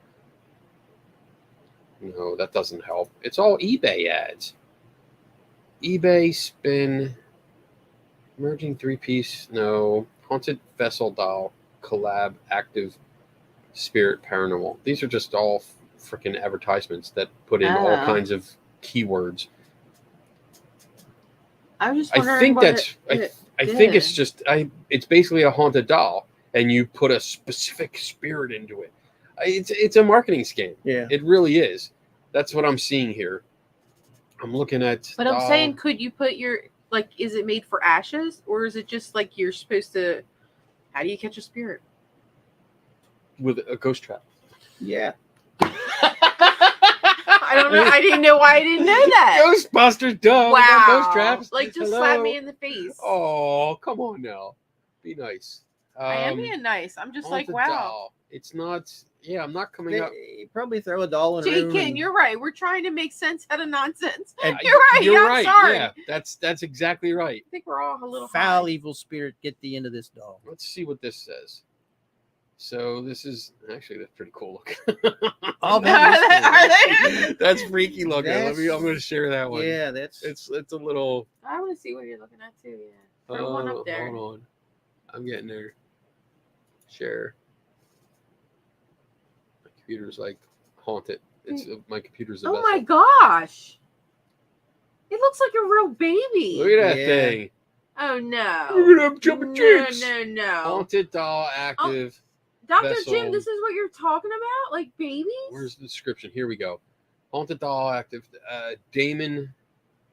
S1: No, that doesn't help. It's all eBay ads. eBay spin. Emerging 3-piece. No. Haunted vessel doll. Collab. Active. Spirit paranormal. These are just all freaking advertisements that put in all kinds of keywords.
S2: I was just
S1: I think it's just it's basically a haunted doll and you put a specific spirit into it. It's a marketing scheme.
S3: Yeah.
S1: It really is. That's what I'm seeing here. I'm looking at
S2: But I'm saying, could you put is it made for ashes or is it just like you're supposed to how do you catch a spirit?
S1: With a ghost trap.
S3: Yeah.
S2: I don't know. I didn't know why I didn't know that.
S1: Ghostbusters, duh.
S2: Wow.
S1: Ghost traps.
S2: Like just slap me in the face.
S1: Oh, come on now. Be nice.
S2: I am being nice. I'm just like, wow.
S1: Doll. It's not. Yeah, I'm not coming up.
S3: They probably throw a doll in a room.
S2: Ken, you're right. We're trying to make sense out of nonsense.
S3: And
S2: You're right.
S1: You're
S2: I'm
S1: right.
S2: sorry.
S1: Yeah, that's exactly right.
S2: I think we're all a little
S3: foul
S2: high.
S3: evil spirit, get thee into this doll.
S1: Let's see what this says. So this is actually that's pretty cool looking.
S3: Oh,
S2: Are they?
S1: That's freaky looking. I'm
S3: That's-
S1: going to share that one.
S3: Yeah, that's
S1: It's a little.
S2: I want to see what you're looking at too. Yeah. Throw one up there.
S1: Hold on. I'm getting there. Share. My computer's like haunted. It's my computer's.
S2: Oh my gosh! It looks like a real baby.
S1: Look at that
S3: Yeah.
S1: thing.
S2: Oh no!
S1: Look at them jumping jacks.
S2: No!
S1: Haunted doll active.
S2: Dr.
S1: vessel.
S2: Jim, this is what you're talking about? Like babies?
S1: Where's the description? Here we go. Haunted doll active. Damon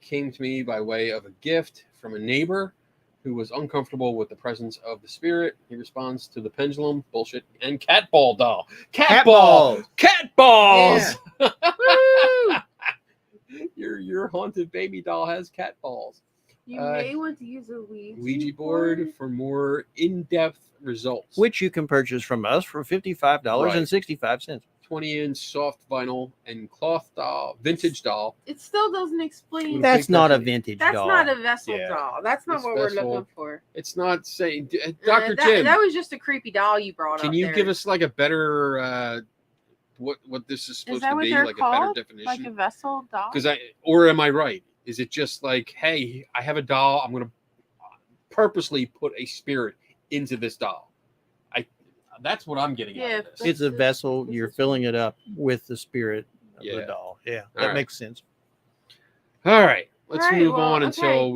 S1: came to me by way of a gift from a neighbor who was uncomfortable with the presence of the spirit. He responds to the pendulum, bullshit, and cat ball doll. Cat ball! Cat balls!
S2: Woo!
S1: Your haunted baby doll has cat balls.
S2: You may want to use a
S1: Ouija board for more in-depth results.
S3: which you can purchase from us for $55.65.
S1: 20-inch soft vinyl and cloth doll, vintage doll.
S2: It still doesn't explain.
S1: That-
S3: That's not a vintage
S2: That's
S3: doll.
S2: not a vessel
S1: Yeah.
S2: doll. That's not
S1: It's
S2: what we're
S1: vessel.
S2: looking for.
S1: It's not saying, Dr.
S2: that,
S1: Jim.
S2: That was just a creepy doll you brought up.
S1: Can you
S2: there.
S1: give us like a better what this is supposed
S2: Is that
S1: to
S2: what
S1: be,
S2: they're
S1: like
S2: called?
S1: a better
S2: Like a
S1: definition?
S2: vessel doll?
S1: Because or am I right? Is it just like, hey, I have a doll, I'm gonna purposely put a spirit into this doll? That's what I'm getting
S2: Yeah,
S1: out of this.
S3: It's a vessel. You're filling it up with the spirit of
S1: Yeah.
S3: the doll. Yeah,
S1: All
S3: that
S1: right.
S3: makes sense.
S1: All right, let's
S2: All right,
S1: move
S2: well,
S1: on until
S2: okay.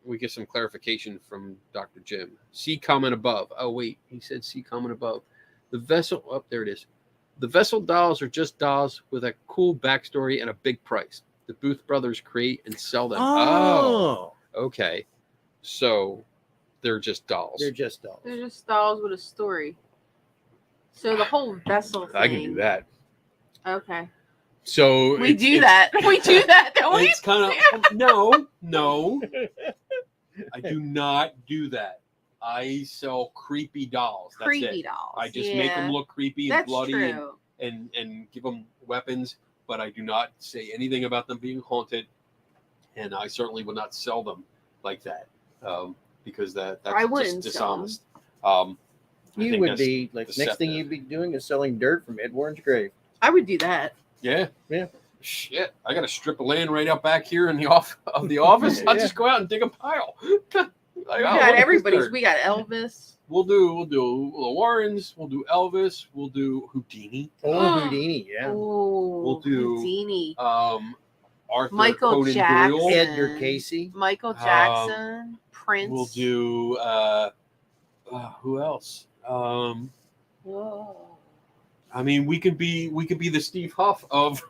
S1: we get some clarification from Dr. Jim. See comment above. Oh wait, he said see comment above. The vessel. Oh, there it is. The vessel dolls are just dolls with a cool backstory and a big price. The Booth brothers create and sell them.
S3: Oh,
S1: Okay. So they're just dolls.
S3: they're just dolls.
S2: They're just dolls with a story. So the whole vessel thing.
S1: I can do that.
S2: Okay.
S1: So
S2: We do that. We do that, don't we?
S1: It's kind of no. I do not do that. I sell creepy dolls. That's
S2: Creepy
S1: it.
S2: dolls.
S1: I just make them look creepy and
S2: That's
S1: bloody
S2: true.
S1: and give them weapons, but I do not say anything about them being haunted, and I certainly would not sell them like that because that's
S2: I wouldn't
S1: just
S2: sell 'em.
S1: dishonest. I
S3: You
S1: think
S3: would
S1: that's
S3: be like next thing
S1: deceptive.
S3: you'd be doing is selling dirt from Ed Warren's grave.
S2: I would do that.
S1: Yeah.
S3: Yeah.
S1: Shit, I got a strip of land right out back here in the office. I'll
S3: Yeah.
S1: just go out and dig a pile. Like,
S2: We
S1: oh, look
S2: got
S1: at this
S2: everybody's.
S1: dirt.
S2: We got Elvis.
S1: We'll do the Warrens. We'll do Elvis. We'll do Houdini.
S3: Oh, Houdini, yeah.
S2: Oh,
S1: We'll do-
S2: Houdini.
S1: Arthur
S2: Michael
S1: Conan
S2: Jackson.
S1: Doyle.
S3: Edgar Casey.
S2: Michael Jackson. Prince.
S1: We'll do who else?
S2: Whoa.
S1: I mean, we could be the Steve Huff of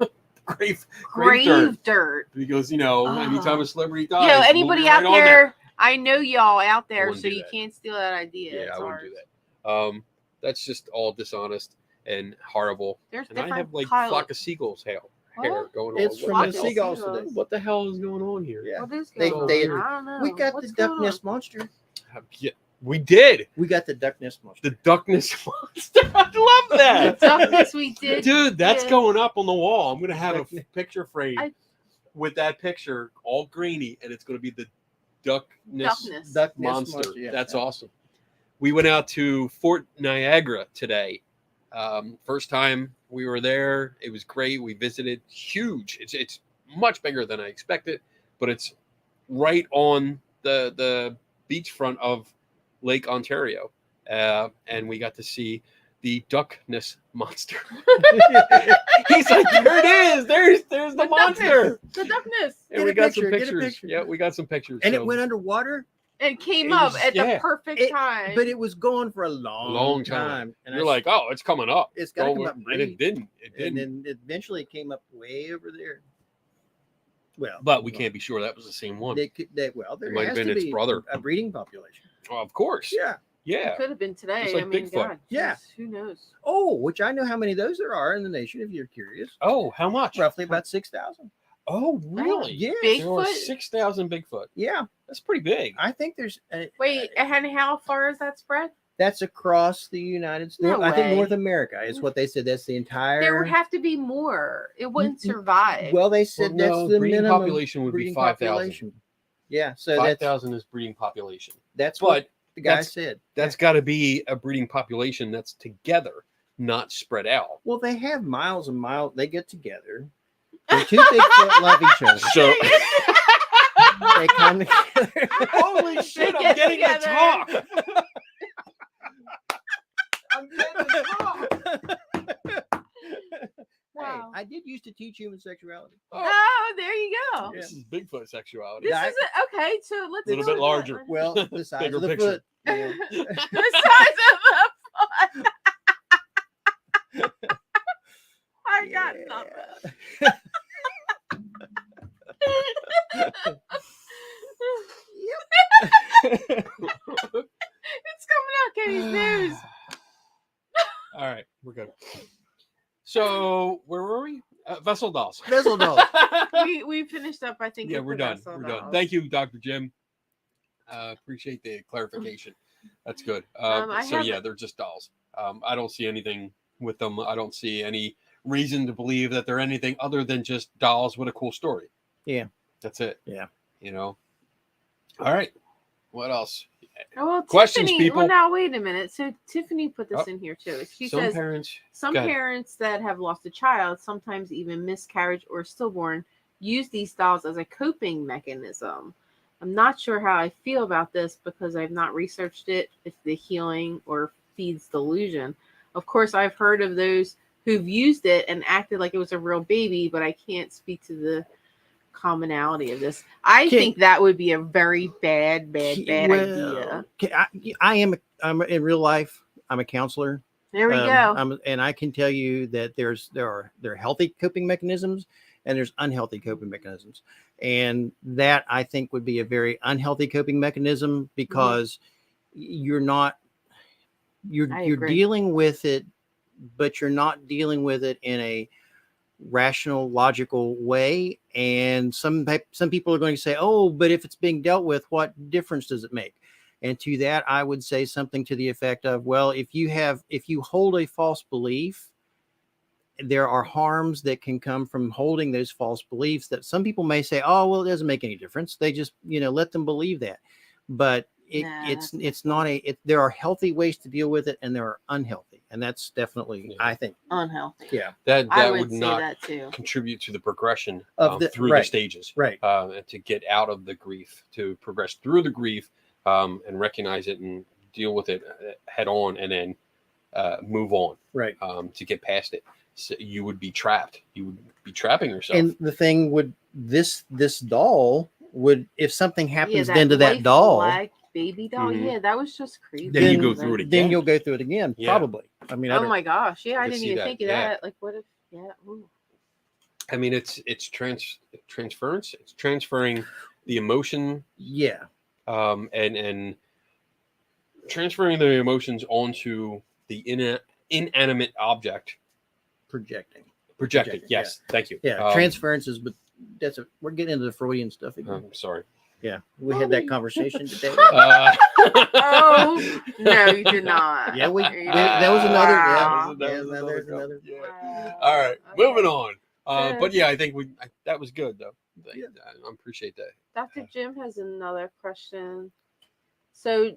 S1: grave
S2: Grave dirt.
S1: because anytime a celebrity dies,
S2: You know,
S1: we'll
S2: anybody
S1: be
S2: out
S1: right on
S2: there? I know y'all out there,
S1: wouldn't
S2: so
S1: do
S2: you
S1: that.
S2: can't steal that idea.
S1: Yeah,
S2: It's
S1: I wouldn't
S2: ours.
S1: do that. That's just all dishonest and horrible.
S2: There's
S1: And I
S2: different
S1: have like
S2: Kyle-
S1: flock of seagulls hair
S2: What?
S1: going
S3: It's
S1: on.
S3: from
S2: Flock
S3: the
S2: of
S3: seagulls
S2: seagulls.
S3: today.
S1: What the hell is going on here?
S3: Yeah.
S2: What is
S3: They-
S2: going
S3: they-
S2: on? I don't know.
S3: We got
S2: What's
S3: the
S2: going
S3: duck
S2: on?
S3: nest monster.
S1: Yeah, we did
S3: We got the duck nest monster.
S1: the duckness monster. I love that.
S2: Duckness we did.
S1: Dude, that's
S2: Yeah.
S1: going up on the wall. I'm gonna have a picture frame
S2: I-
S1: with that picture all grainy, and it's gonna be the duckness
S2: Duckness.
S3: Duck nest
S1: monster.
S3: yeah.
S1: That's awesome. We went out to Fort Niagara today. First time we were there. It was great. We visited. Huge. It's much bigger than I expected, but it's right on the beachfront of Lake Ontario, and we got to see the duckness monster. He's like, there it is. There's the monster.
S2: The duckness.
S1: And
S3: Get
S1: we
S3: a
S1: got
S3: picture,
S1: some
S3: get a
S1: pictures.
S3: picture.
S1: Yeah, we got some pictures.
S3: And
S1: So-
S3: it went underwater,
S2: It came
S1: It
S2: up
S1: was-
S2: at
S1: yeah.
S2: the perfect
S3: It-
S2: time.
S3: but it was going for a long time. And
S1: You're like, oh, it's coming up.
S3: it's got to
S1: Oh,
S3: come up
S1: and
S3: right.
S1: it didn't. It
S3: And
S1: didn't.
S3: then eventually it came up way over there. Well,
S1: But we can't be sure that was the same one.
S3: There
S1: might have
S3: has
S1: been
S3: to
S1: its
S3: be
S1: brother.
S3: a breeding population.
S1: Oh, of course.
S3: Yeah.
S1: Yeah.
S2: It could have been today.
S1: Just like
S2: I mean,
S1: Bigfoot.
S2: God,
S3: Yeah.
S2: geez, who knows?
S3: Oh, which I know how many of those there are in the nation. If you're curious,
S1: Oh, how much?
S3: roughly about 6,000.
S1: Oh, really?
S3: Yeah,
S1: There are
S2: Bigfoot?
S1: 6,000 Bigfoot.
S3: yeah.
S1: That's pretty big.
S3: I think there's.
S2: Wait, and how far is that spread?
S3: That's across the United States.
S2: No
S3: I think
S2: way.
S3: North America is what they said. That's the entire.
S2: There would have to be more. It wouldn't survive.
S3: Well, they said that's
S1: no,
S3: the
S1: breeding
S3: minimum
S1: population would be
S3: breeding
S1: 5,000.
S3: population. Yeah, so
S1: 5,000 is breeding population.
S3: that's
S1: But
S3: what the guy
S1: that's-
S3: said.
S1: That's got to be a breeding population that's together, not spread out.
S3: Well, they have miles and miles. They get together. The two Bigfoot love each other.
S1: So,
S3: They come together.
S1: holy shit,
S2: They
S1: I'm
S2: get
S1: getting to
S2: together.
S1: talk. I'm getting to talk.
S2: Wow.
S3: Hey, I did used to teach human sexuality.
S2: Oh, there you go.
S1: This is Bigfoot sexuality.
S2: This
S3: Yeah,
S2: is okay. So let's
S1: A little
S2: go
S1: bit
S2: with
S1: larger.
S2: that.
S3: Well, the size
S1: Bigger
S3: of the
S1: picture.
S3: foot. Yeah.
S2: The size of the foot. I got nothing. It's coming out Kenny's news.
S1: All right, we're good. So, where were we? Vessel dolls.
S3: Vessel dolls.
S2: We finished up. I think.
S1: Yeah,
S2: with
S1: we're
S2: the
S1: done.
S2: vessel
S1: We're done.
S2: dolls.
S1: Thank you, Dr. Jim. Appreciate the clarification. That's good. So yeah, they're just dolls. I don't see anything with them. I don't see any reason to believe that they're anything other than just dolls with a cool story.
S3: Yeah.
S1: That's it.
S3: Yeah.
S1: You know. All right. What else?
S2: Oh, well,
S1: Questions,
S2: Tiffany,
S1: people?
S2: Well, now wait a minute. So Tiffany put this
S1: Oh,
S2: in here too. She
S1: Some
S2: says
S1: parents.
S2: some
S1: go ahead.
S2: parents that have lost a child, sometimes even miscarriage or stillborn, use these dolls as a coping mechanism. I'm not sure how I feel about this because I've not researched it, if the healing or feeds delusion. Of course, I've heard of those who've used it and acted like it was a real baby, but I can't speak to the commonality of this. I think that would be a very bad idea.
S3: I'm in real life. I'm a counselor.
S2: There we go.
S3: And I can tell you that there are healthy coping mechanisms and there's unhealthy coping mechanisms. And that I think would be a very unhealthy coping mechanism because you're dealing with it, but you're not dealing with it in a rational, logical way. And some people are going to say, oh, but if it's being dealt with, what difference does it make? And to that, I would say something to the effect of, well, if you hold a false belief, there are harms that can come from holding those false beliefs that some people may say, oh, well, it doesn't make any difference. They just, let them believe that. But there are healthy ways to deal with it and there are unhealthy. And that's definitely, I think,
S2: unhealthy.
S3: Yeah.
S1: That would
S2: say
S1: not
S2: that too.
S1: contribute to the progression through
S3: right.
S1: the stages.
S3: Right.
S1: To get out of the grief, to progress through the grief and recognize it and deal with it head on and then move on.
S3: Right.
S1: To get past it. So you would be trapped. You would be trapping yourself.
S3: And the thing would, this doll would, if something happens then to that doll,
S2: black baby doll, yeah, that was just creepy.
S1: Then you go through it again.
S3: Then you'll go through it again, probably. I mean,
S2: oh my gosh, yeah, I
S1: could
S2: didn't
S1: see
S2: even
S1: that,
S2: think of that. Like, what if, ooh.
S1: I mean, it's transference. It's transferring the emotion.
S3: Yeah.
S1: And transferring the emotions onto the inanimate object. Projecting. Yes.
S3: Yeah.
S1: Thank you.
S3: Yeah. Transferences, but we're getting into the Freudian stuff again.
S1: I'm sorry.
S3: Yeah. We had that conversation today.
S2: Oh, no, you did not.
S3: Yeah,
S2: that
S3: was another.
S2: Wow.
S3: There's another.
S1: Yeah.
S2: Wow.
S1: All right.
S2: Okay.
S1: Moving on. But yeah, I think that was good though. I appreciate that.
S2: Dr. Jim has another question. So,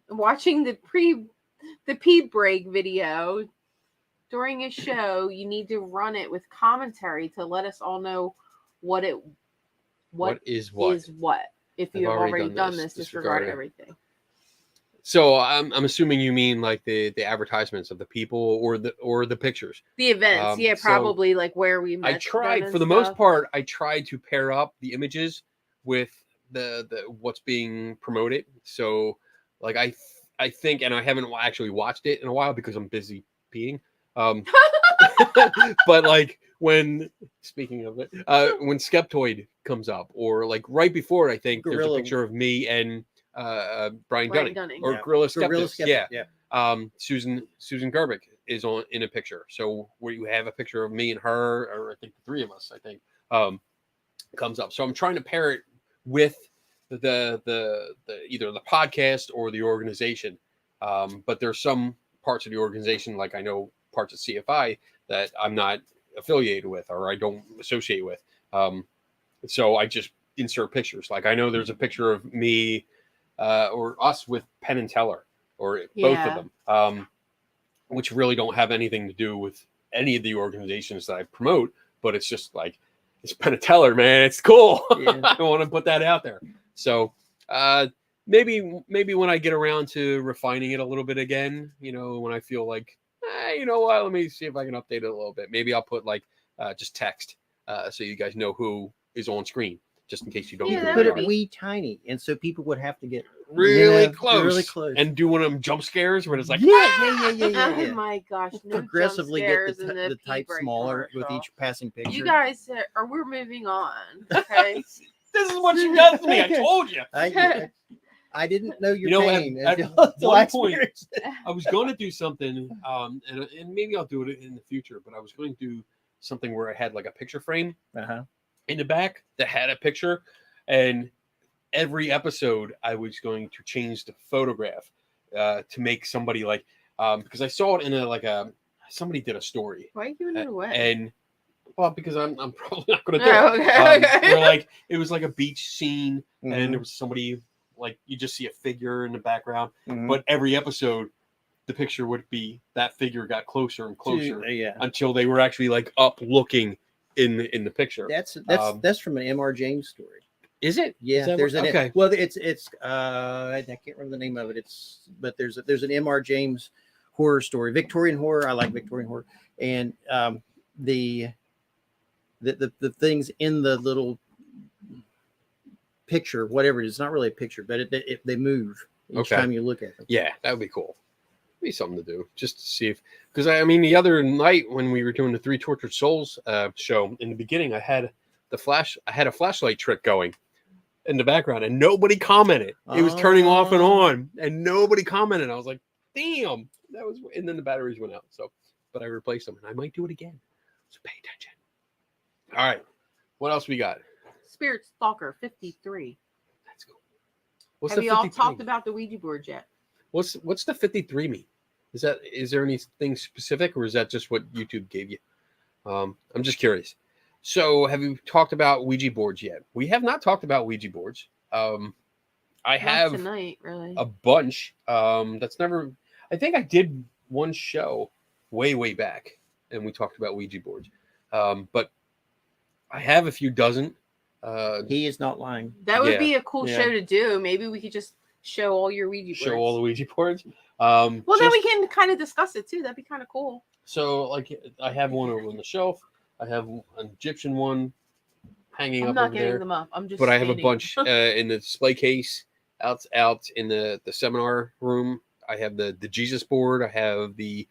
S2: watching the pee break video during a show, you need to run it with commentary to let us all know what is what. If you have already done this, disregard everything.
S1: So I'm assuming you mean like the advertisements of the people or the pictures.
S2: The events, probably like where we met.
S1: I tried for the most part. I tried to pair up the images with the what's being promoted. So like I think, and I haven't actually watched it in a while because I'm busy peeing. But like speaking of it, when Skeptoid comes up, or like right before it, I think there's a picture of me and Brian Gunning. Or Gorilla Skeptics. Yeah. Susan Gerbic is in a picture. So where you have a picture of me and her, or I think the three of us, comes up. So I'm trying to pair it with the either the podcast or the organization. But there's some parts of the organization, like I know parts of CFI that I'm not affiliated with or I don't associate with. So I just insert pictures. Like I know there's a picture of me or us with Penn and Teller or both of them, which really don't have anything to do with any of the organizations that I promote, but it's just like, it's Penn and Teller, man. It's cool. Yeah. I want to put that out there. So maybe when I get around to refining it a little bit again, when I feel like, you know what, let me see if I can update it a little bit. Maybe I'll put like just text so you guys know who is on screen, just in case you don't.
S3: Put it wee tiny, and so people would have to get
S1: really close, and do one of them jump scares where it's like,
S3: yeah.
S2: Oh my gosh! No
S3: progressively get the type smaller with each passing picture.
S2: You guys we're moving on. Okay.
S1: This is what you got to me. I told you.
S3: I didn't know your pain.
S1: At one point, I was going to do something, and maybe I'll do it in the future. But I was going to do something where I had like a picture frame in the back that had a picture, and every episode I was going to change the photograph to make somebody like because I saw it in somebody did a story.
S2: Why are you giving it away?
S1: And well, because I'm probably not going to do it.
S2: Okay.
S1: Where like it was like a beach scene, and there was somebody. Like you just see a figure in the background, but every episode, the picture would be that figure got closer and closer until they were actually like up looking in the picture.
S3: That's from an M.R. James story.
S1: Is it?
S3: Yeah.
S1: There's an
S3: okay. Well, it's I can't remember the name of it. But there's an M.R. James horror story, Victorian horror. I like Victorian horror, and the things in the little picture, whatever it is, it's not really a picture, but they move each time you look at them.
S1: Yeah, that would be cool. Be something to do just to see if, because I mean the other night when we were doing the Three Tortured Souls show in the beginning, I had a flashlight trick going in the background and nobody commented. It was turning off and on and nobody commented. I was like, damn, and then the batteries went out. So, but I replaced them and I might do it again. So pay attention. All right, what else we got?
S2: Spirit Stalker 53.
S1: That's cool.
S2: Have you all talked about the Ouija board yet?
S1: What's the 53 mean? Is there anything specific, or is that just what YouTube gave you? I'm just curious. So, have you talked about Ouija boards yet? We have not talked about Ouija boards. I have
S2: tonight, really.
S1: A bunch. That's never. I think I did one show way back, and we talked about Ouija boards. But I have a few dozen.
S3: He is not lying.
S2: That would be a cool show to do. Maybe we could just show all your Ouija boards.
S1: Show all the Ouija boards.
S2: Well, then we can kind of discuss it too. That'd be kind of cool.
S1: So, like, I have one over on the shelf. I have an Egyptian one hanging up over there. I'm not getting them up. I'm just. But I have a bunch in the display case out in the seminar room. I have the Jesus board. I have the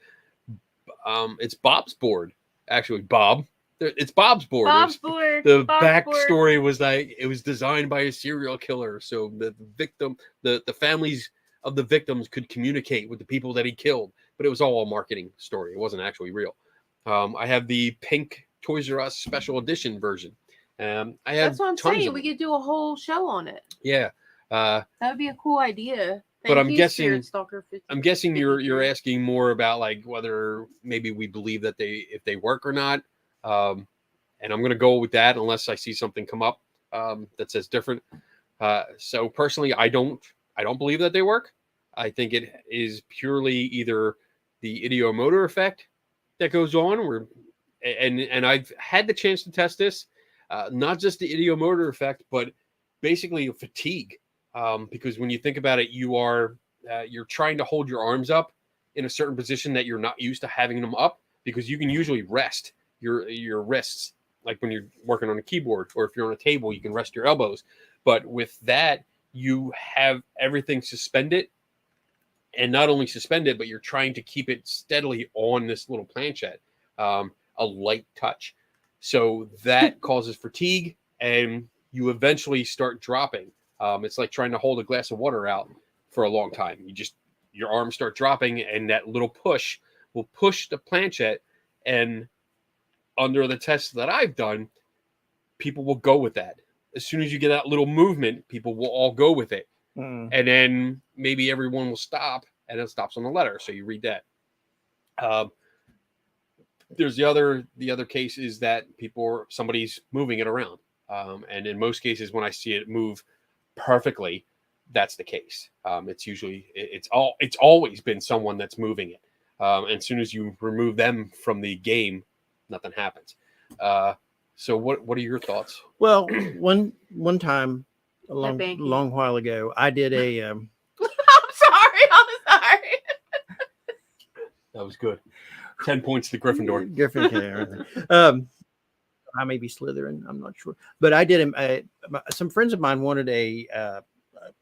S1: it's Bob's board. Actually, Bob. It's Bob's board. The backstory was that it was designed by a serial killer, so the victim, the families of the victims could communicate with the people that he killed. But it was all a marketing story. It wasn't actually real. I have the pink Toys R Us special edition version. That's
S2: what I'm saying. We could do a whole show on it.
S1: Yeah,
S2: that would be a cool idea.
S1: I'm guessing you're asking more about like whether maybe we believe that if they work or not. And I'm going to go with that unless I see something come up that says different. So personally, I don't believe that they work. I think it is purely either the ideomotor effect that goes on, and I've had the chance to test this, not just the ideomotor effect, but basically fatigue. Because when you think about it, you're trying to hold your arms up in a certain position that you're not used to having them up, because you can usually rest your wrists, like when you're working on a keyboard, or if you're on a table, you can rest your elbows. But with that, you have everything suspended, and not only suspended, but you're trying to keep it steadily on this little planchette, a light touch. So that causes fatigue, and you eventually start dropping. It's like trying to hold a glass of water out for a long time. Your arms start dropping, and that little push will push the planchette. And under the tests that I've done, people will go with that. As soon as you get that little movement, people will all go with it. And then maybe everyone will stop and it stops on the letter. So you read that. There's the other case is that somebody's moving it around. And in most cases, when I see it move perfectly, that's the case. It's always been someone that's moving it. And as soon as you remove them from the game, nothing happens. So what are your thoughts?
S3: Well, one time a long while ago, I did a.
S2: I'm sorry.
S1: That was good. 10 points to Gryffindor.
S3: Gryffindor. I may be Slytherin. I'm not sure, but I did. Some friends of mine wanted a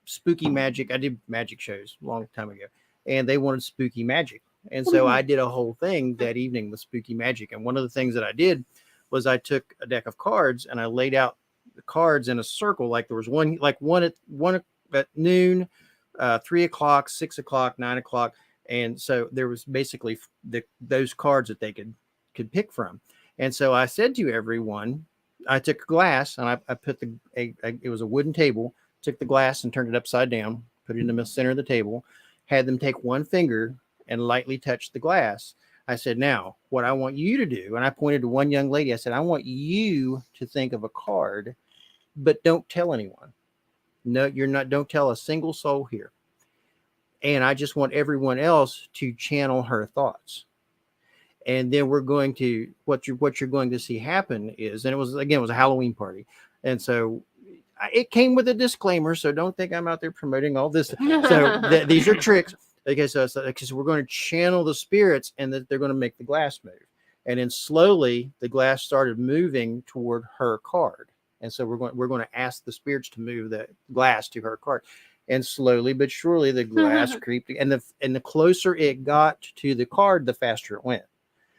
S3: spooky magic. I did magic shows a long time ago, and they wanted spooky magic. And so I did a whole thing that evening with spooky magic. And one of the things that I did was I took a deck of cards and I laid out the cards in a circle. Like there was one at noon, 3 o'clock, 6 o'clock, 9 o'clock. And so there was basically those cards that they could pick from. And so I said to everyone, I took a glass and I put it was a wooden table, took the glass and turned it upside down, put it in the center of the table, had them take one finger and lightly touch the glass. I said, now what I want you to do, and I pointed to one young lady, I said, I want you to think of a card, but don't tell anyone. No, don't tell a single soul here. And I just want everyone else to channel her thoughts. And then we're going to, what you're going to see happen is, and it was a Halloween party. And so it came with a disclaimer. So don't think I'm out there promoting all this. So these are tricks. Okay, so we're going to channel the spirits, and that they're going to make the glass move. And then slowly the glass started moving toward her card. And so we're going to ask the spirits to move the glass to her card. And slowly but surely the glass creeped, and the closer it got to the card, the faster it went.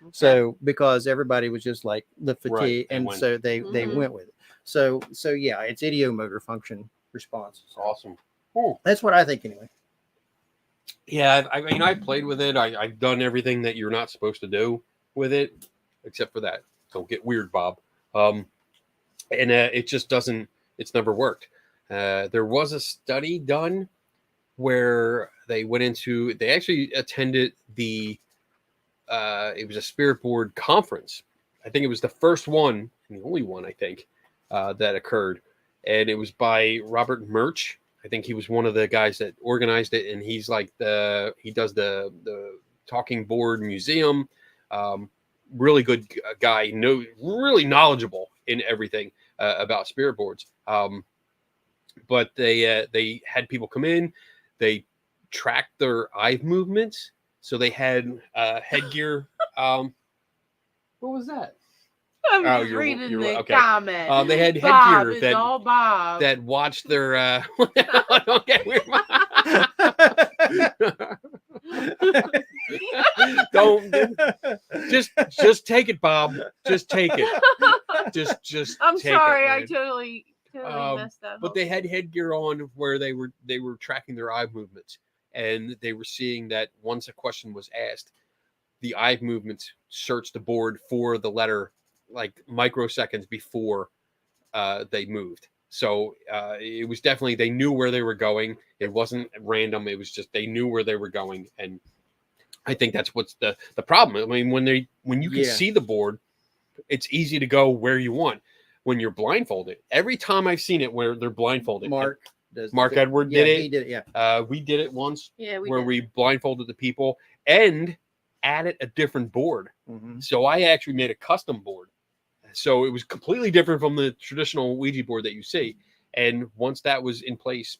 S3: Okay. So because everybody was just like the fatigue, right, and so they went with it. So yeah, it's idiomotor function response. So
S1: awesome.
S3: Cool. That's what I think anyway.
S1: Yeah, I mean, I played with it. I've done everything that you're not supposed to do with it, except for that. Don't get weird, Bob. And it just doesn't. It's never worked. There was a study done where they actually attended it was a spirit board conference. I think it was the first one and the only one, I think, that occurred. And it was by Robert Murch. I think he was one of the guys that organized it. And he's like he does the talking board museum. Really good guy, really knowledgeable in everything about spirit boards. But they had people come in, they tracked their eye movements. So they had headgear. What was that?
S2: I'm just reading the comment.
S1: They had headgear that watched their. Don't get weird. Don't just take it, Bob. Just take it. Just.
S2: I'm
S1: take
S2: sorry.
S1: It,
S2: I totally messed up.
S1: But they had headgear on where they were tracking their eye movements, and they were seeing that once a question was asked, the eye movements searched the board for the letter like microseconds before they moved. So it was definitely, they knew where they were going. It wasn't random. It was just, they knew where they were going. And I think that's what's the problem. I mean, when you can see the board, it's easy to go where you want. When you're blindfolded, every time I've seen it where they're blindfolded, Mark Edward did it.
S3: He did it. Yeah.
S1: We did it once where we blindfolded the people and added a different board. Mm-hmm. So I actually made a custom board. So it was completely different from the traditional Ouija board that you see. And once that was in place,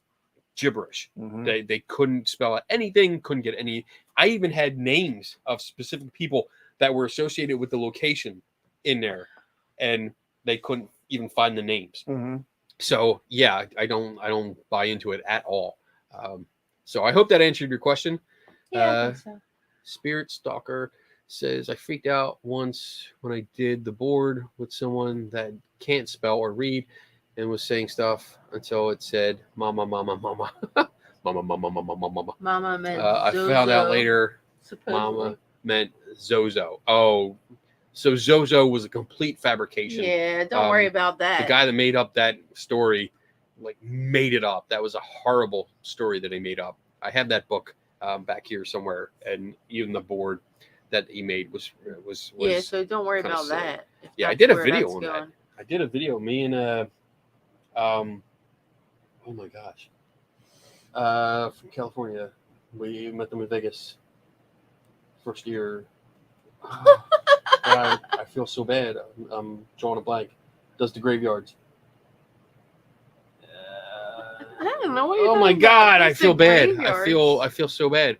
S1: gibberish. Mm-hmm. They couldn't spell out anything, couldn't get any. I even had names of specific people that were associated with the location in there, and they couldn't even find the names. Mm-hmm. So yeah, I don't buy into it at all. So I hope that answered your question.
S2: Yeah, I think so.
S1: Spirit Stalker says, I freaked out once when I did the board with someone that can't spell or read and was saying stuff until it said mama, mama, mama. Mama, mama, mama, mama, mama.
S2: Mama meant
S1: I found out later mama meant Zozo. Oh, so Zozo was a complete fabrication.
S2: Yeah, don't worry about that.
S1: The guy that made up that story, made it up. That was a horrible story that he made up. I have that book back here somewhere, and even the board that he made was
S2: yeah. So don't worry about
S1: silly.
S2: that.
S1: Yeah, I did a video on that. I did a video. Me and oh my gosh, from California. We met them in Vegas. First year. Oh, God, I feel so bad. I'm drawing a blank. Does the graveyards?
S2: I don't know what you're
S1: Oh my
S2: talking
S1: God,
S2: about.
S1: I feel bad.
S2: Graveyards.
S1: I feel so bad.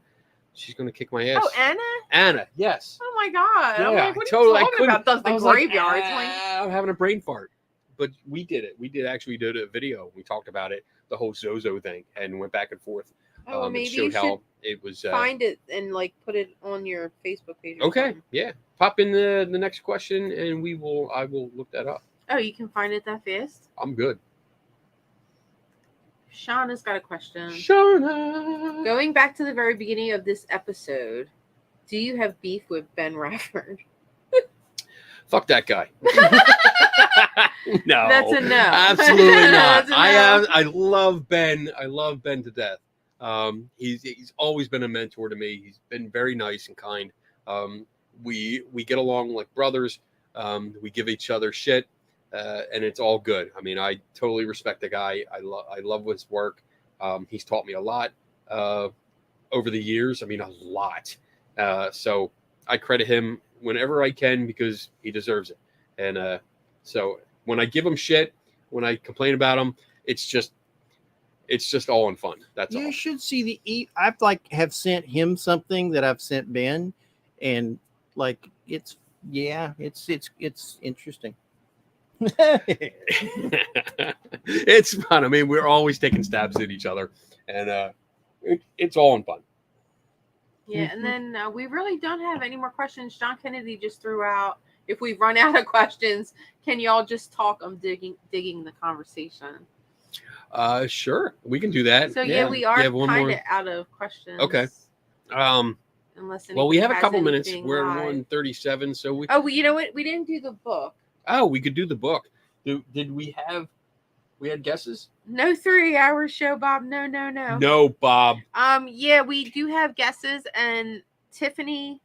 S1: She's gonna kick my ass.
S2: Oh, Anna.
S1: Anna, yes.
S2: Oh my God.
S1: Yeah,
S2: I'm like, what
S1: totally.
S2: are you talking about? Does the graveyards?
S1: I'm having a brain fart. But we did it. We did a video. We talked about it, the whole Zozo thing, and went back and forth.
S2: Oh, well, maybe
S1: it showed
S2: you
S1: how it was.
S2: Find it and like put it on your Facebook page.
S1: Okay, yeah. Pop in the next question, and I will look that up.
S2: Oh, you can find it that fast?
S1: I'm good.
S2: Shauna's got a question.
S1: Shauna.
S2: Going back to the very beginning of this episode, do you have beef with Ben Rafford?
S1: Fuck that guy. No,
S2: that's a no.
S1: Absolutely not.
S2: That's a no.
S1: I love Ben. I love Ben to death. He's always been a mentor to me. He's been very nice and kind. We get along like brothers. We give each other shit, and it's all good. I mean, I totally respect the guy. I love his work. He's taught me a lot over the years. I mean, a lot. So I credit him whenever I can because he deserves it. And so when I give him shit, when I complain about him, it's just all in fun. That's all.
S3: You should see I've have sent him something that I've sent Ben, and like it's interesting.
S1: It's fun. I mean, we're always taking stabs at each other, and it's all in fun.
S2: Yeah, and then we really don't have any more questions. John Kennedy just threw out, if we run out of questions, can y'all just talk? I'm digging the conversation.
S1: Sure, we can do that.
S2: So yeah, we are kind of out of questions.
S1: Okay.
S2: Unless
S1: well, we have a couple minutes. We're at 1:37, so we.
S2: Oh, you know what? We didn't do the book.
S1: Oh, we could do the book. Did we have? We had guesses.
S2: No 3-hour show, Bob. No.
S1: No, Bob.
S2: Yeah, we do have guesses, and Tiffany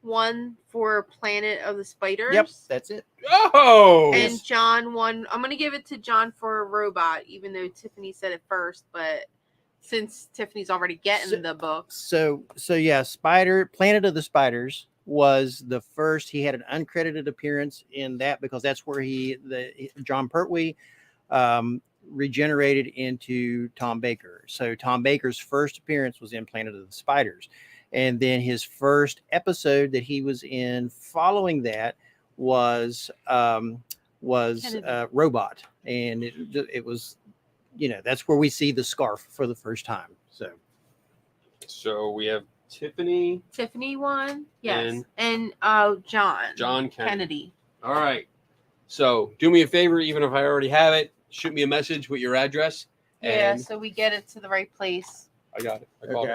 S2: won for Planet of the Spiders.
S3: Yep, that's it.
S1: Oh.
S2: And John won. I'm gonna give it to John for a robot, even though Tiffany said it first, but since Tiffany's already getting the book.
S3: So yeah, Planet of the Spiders was the first. He had an uncredited appearance in that because that's where John Pertwee regenerated into Tom Baker. So Tom Baker's first appearance was in Planet of the Spiders. And then his first episode that he was in following that was Robot. And it was, that's where we see the scarf for the first time. So
S1: we have Tiffany
S2: won. Yes. And John Kennedy.
S1: All right. So do me a favor, even if I already have it, shoot me a message with your address.
S2: Yeah, so we get it to the right place.
S1: I got it.
S3: I'm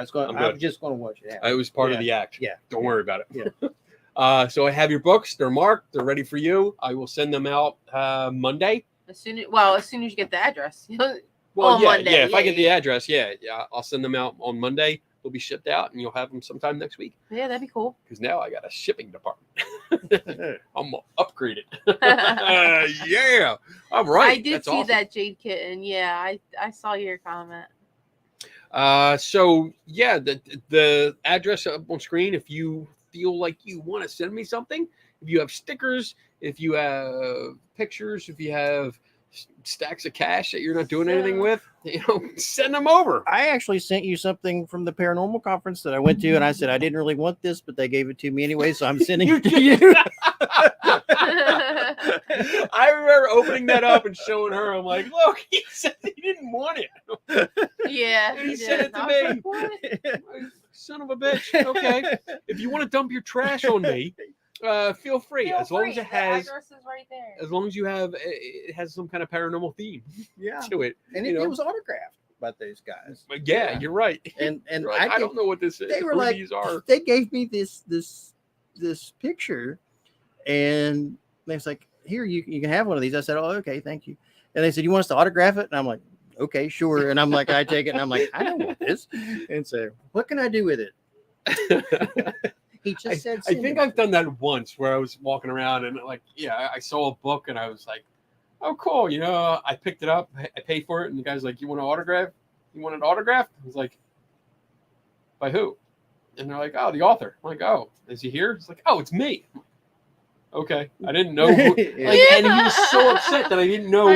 S3: just going to watch it out.
S1: It was part of the act.
S3: Yeah.
S1: Don't worry about it.
S3: Yeah.
S1: So I have your books. They're marked. They're ready for you. I will send them out Monday.
S2: As soon as you get the address.
S1: Well,
S2: Monday.
S1: Yeah. If I get the address, I'll send them out on Monday. They'll be shipped out, and you'll have them sometime next week.
S2: Yeah, that'd be cool.
S1: Because now I got a shipping department. I'm upgraded. Yeah. All right.
S2: I did see that Jade Kitten. Yeah, I saw your comment.
S1: So yeah, the address up on screen. If you feel like you want to send me something, if you have stickers, if you have pictures, if you have stacks of cash that you're not doing anything with, send them over.
S3: I actually sent you something from the paranormal conference that I went to, and I said I didn't really want this, but they gave it to me anyway, so I'm sending it to you.
S1: I remember opening that up and showing her. I'm like, look, he said he didn't want it.
S2: Yeah,
S1: he sent it to me. Like, son of a bitch. Okay, if you want to dump your trash on me, feel free. As long as it has,
S2: address is right there.
S1: As long as it has some kind of paranormal theme to it.
S3: And it was autographed by those guys.
S1: But yeah, you're right.
S3: And
S1: like, I don't know what this is.
S3: They were like, they gave me this picture, and they was like, here, you can have one of these. I said, oh, okay, thank you. And they said, you want us to autograph it? And I'm like, okay, sure. And I'm like, I take it and I'm like, I don't want this. And so, what can I do with it? He just said,
S1: I think I've done that once where I was walking around and like, yeah, I saw a book and I was like, oh, cool. You know, I picked it up, I paid for it. And the guy's like, you want an autograph? You want an autograph? I was like, by who? And they're like, oh, the author. I'm like, oh, is he here? It's like, oh, it's me. Okay. I didn't know. Who, like, and he was so upset that I didn't know,
S2: that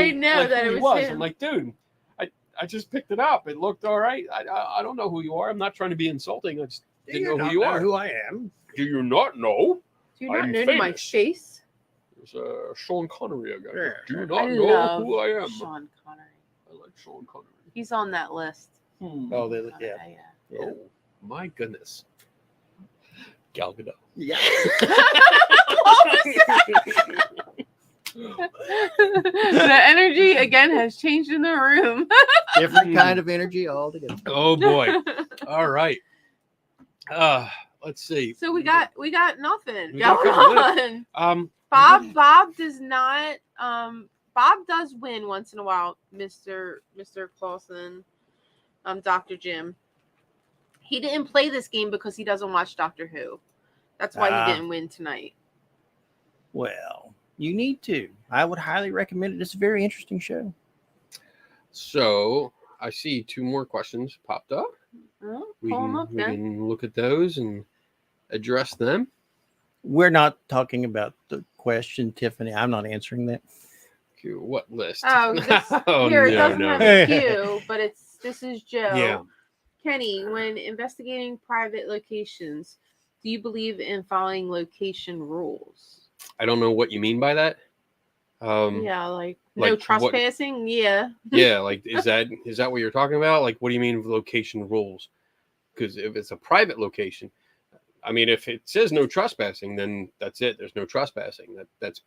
S1: who
S2: it
S1: he
S2: was
S1: was.
S2: him.
S1: I'm like, dude, I just picked it up. It looked all right. I don't know who you are. I'm not trying to be insulting. I just didn't know who you are.
S3: Who I am?
S1: Do you not know?
S2: Do you not
S1: I'm
S2: know
S1: famous.
S2: my face?
S1: There's Sean Connery again.
S3: Yeah.
S1: Do you
S2: I
S1: not know
S2: love
S1: who I am?
S2: Sean Connery.
S1: I like Sean Connery.
S2: He's on that list.
S3: Oh, yeah.
S1: Oh my goodness. Gal Gadot.
S3: Yeah.
S2: The energy again has changed in the room.
S3: Different kind of energy altogether.
S1: Oh boy. All right. Let's see.
S2: So we got nothing
S1: We got
S2: going on.
S1: nothing.
S2: Bob does not. Bob does win once in a while, Mr. Clausen, Dr. Jim. He didn't play this game because he doesn't watch Doctor Who. That's why he didn't win tonight.
S3: Well, you need to. I would highly recommend it. It's a very interesting show.
S1: So I see 2 more questions popped up.
S2: Oh,
S1: We
S2: pull 'em up
S1: we
S2: then.
S1: can look at those and address them.
S3: We're not talking about the question, Tiffany. I'm not answering that.
S1: Okay, what list?
S2: Oh, this,
S1: Oh,
S2: here it
S1: no,
S2: doesn't
S1: no.
S2: have a queue, but this is Joe.
S1: Yeah.
S2: Kenny, when investigating private locations, do you believe in following location rules?
S1: I don't know what you mean by that.
S2: Yeah, like no
S1: like what-
S2: trespassing. Yeah.
S1: Yeah, like is that what you're talking about? Like, what do you mean location rules? Because if it's a private location, I mean, if it says no trespassing, then that's it. There's no trespassing. That's